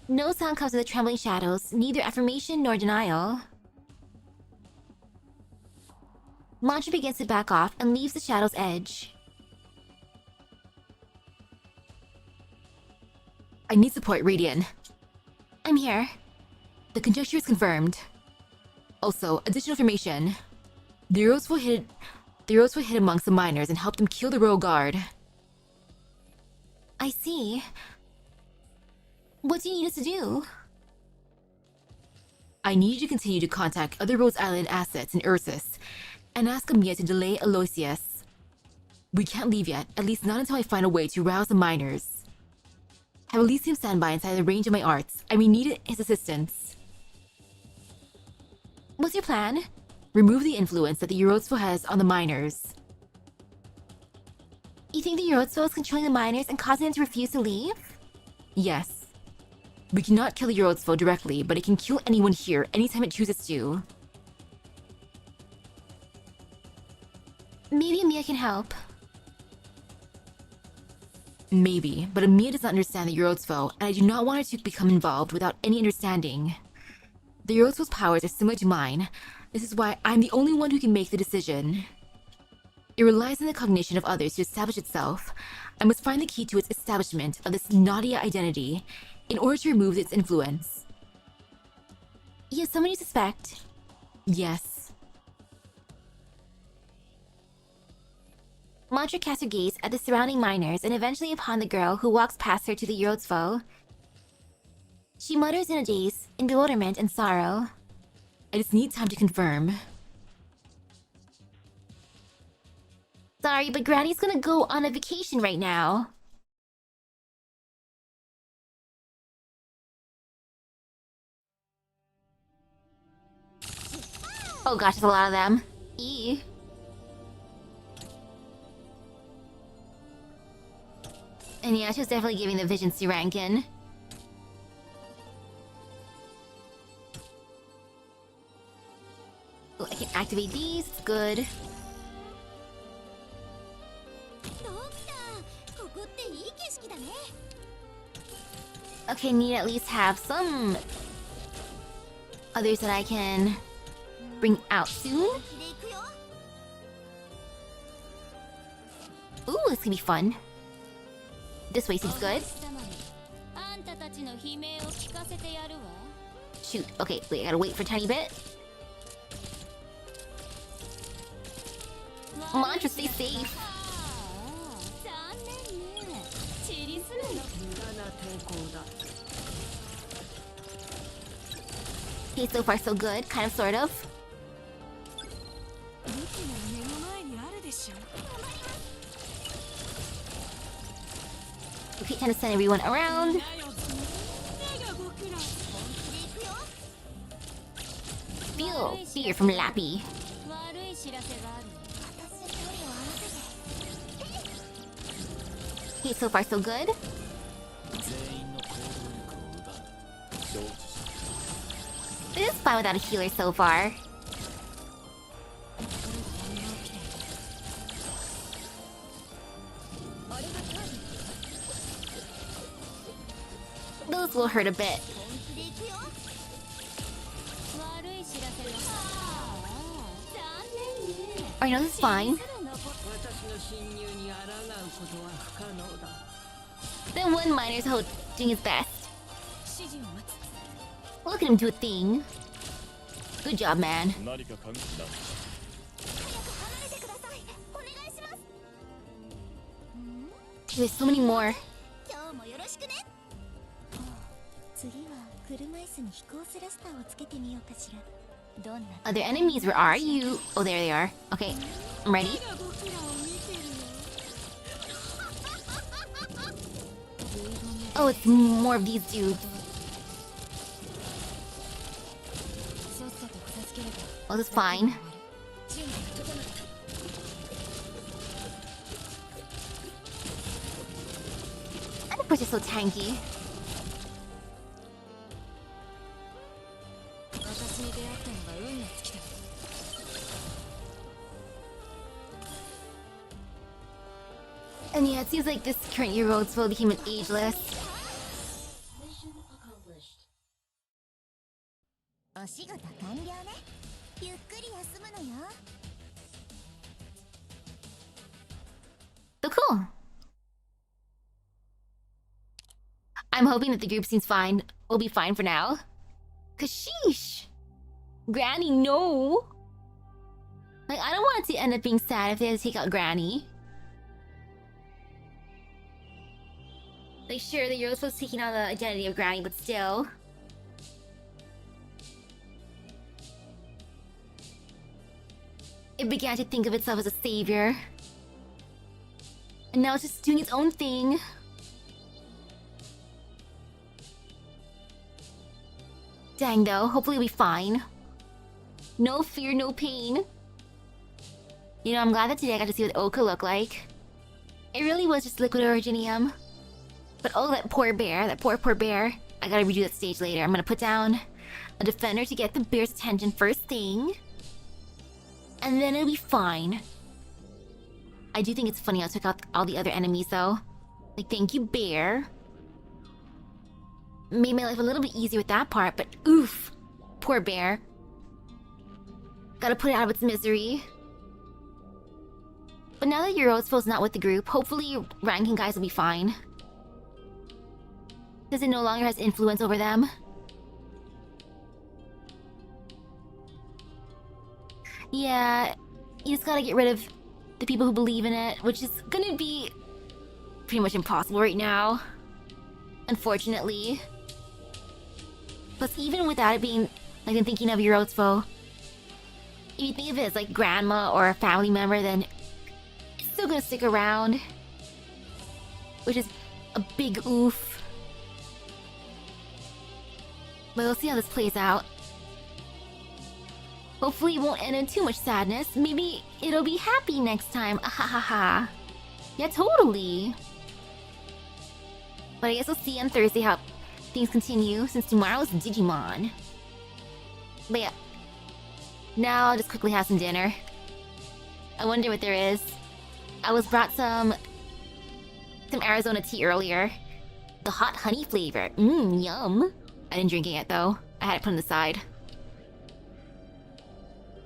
No sound comes from the trembling shadows, neither affirmation nor denial. Mantra begins to back off and leaves the shadow's edge. I need support, Radiant. I'm here. The conjecture is confirmed. Also, additional information. The Yorosfo hid amongst the miners and helped them kill the Royal Guard. I see. What do you need us to do? I need you to continue to contact other Rose Island assets in Ursus and ask Amiya to delay Aloysius. We can't leave yet, at least not until I find a way to rouse the miners. Have Elysium stand by inside the range of my arts. I may need his assistance. What's your plan? Remove the influence that the Yorosfo has on the miners. You think the Yorosfo is controlling the miners and causing them to refuse to leave? Yes. We cannot kill the Yorosfo directly, but it can kill anyone here anytime it chooses to. Maybe Amiya can help. Maybe, but Amiya does not understand the Yorosfo, and I do not want her to become involved without any understanding. The Yorosfo's powers are similar to mine. This is why I'm the only one who can make the decision. It relies on the cognition of others to establish itself. I must find the key to its establishment of this Nadia identity in order to remove its influence. You have someone you suspect? Yes. The mantra casts her gaze at the surrounding miners and eventually upon the girl who walks past her to the Yorodzuo. She mutters in a daze, in bewilderment and sorrow. I just need time to confirm. Sorry, but Granny's gonna go on a vacation right now. Oh gosh, there's a lot of them. Eee. And yeah, she was definitely giving the visions to Rankin. Oh, I can activate these, good. Okay, need to at least have some others that I can bring out soon. Ooh, this could be fun. This way seems good. Shoot, okay, wait, I gotta wait for a tiny bit. Mantra, stay safe. Okay, so far so good, kind of, sort of. Okay, time to send everyone around. Feel fear from Lappy. Okay, so far so good. It is fine without a healer so far. Those will hurt a bit. Oh, you know, this is fine. Then one miner's doing his best. Look at him do a thing. Good job, man. There's so many more. Other enemies, where are you? Oh, there they are. Okay, I'm ready. Oh, it's more of these dudes. Oh, this is fine. And of course, it's so tanky. And yeah, it seems like this current year Roadsville became an ageless. So cool. I'm hoping that the group seems fine. Will be fine for now. Cause sheesh. Granny, no. Like, I don't want it to end up being sad if they have to take out Granny. Like, sure, the Euro's supposed to taking on the identity of Granny, but still. It began to think of itself as a savior. And now it's just doing its own thing. Dang though, hopefully we'll be fine. No fear, no pain. You know, I'm glad that today I got to see what Oka looked like. It really was just liquid originium. But oh, that poor bear, that poor bear. I gotta redo that stage later. I'm gonna put down a defender to get the bear's attention first thing. And then it'll be fine. I do think it's funny I took out all the other enemies though. Like, thank you, bear. Made my life a little bit easier with that part, but oof. Poor bear. Gotta put it out of its misery. But now that Eurospho's not with the group, hopefully ranking guys will be fine. Because it no longer has influence over them. Yeah, you just gotta get rid of the people who believe in it, which is gonna be pretty much impossible right now. Unfortunately. Plus, even without it being like I'm thinking of Yorotsubo, if you think of it as like grandma or a family member, then it's still gonna stick around. Which is a big oof. But we'll see how this plays out. Hopefully it won't end in too much sadness. Maybe it'll be happy next time. Ahahaha. Yeah, totally. But I guess we'll see on Thursday how things continue, since tomorrow's Digimon. But yeah. Now I'll just quickly have some dinner. I wonder what there is. I was brought some Arizona tea earlier. The hot honey flavor. Yum. I didn't drink it yet though. I had it put on the side.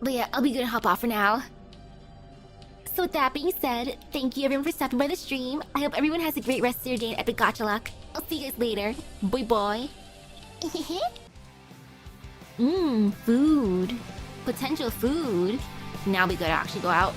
But yeah, I'll be gonna hop off for now. So with that being said, thank you everyone for stopping by the stream. I hope everyone has a great rest of their day and epic gacha luck. I'll see you guys later. Bye bye. Food. Potential food. Now we gotta actually go out.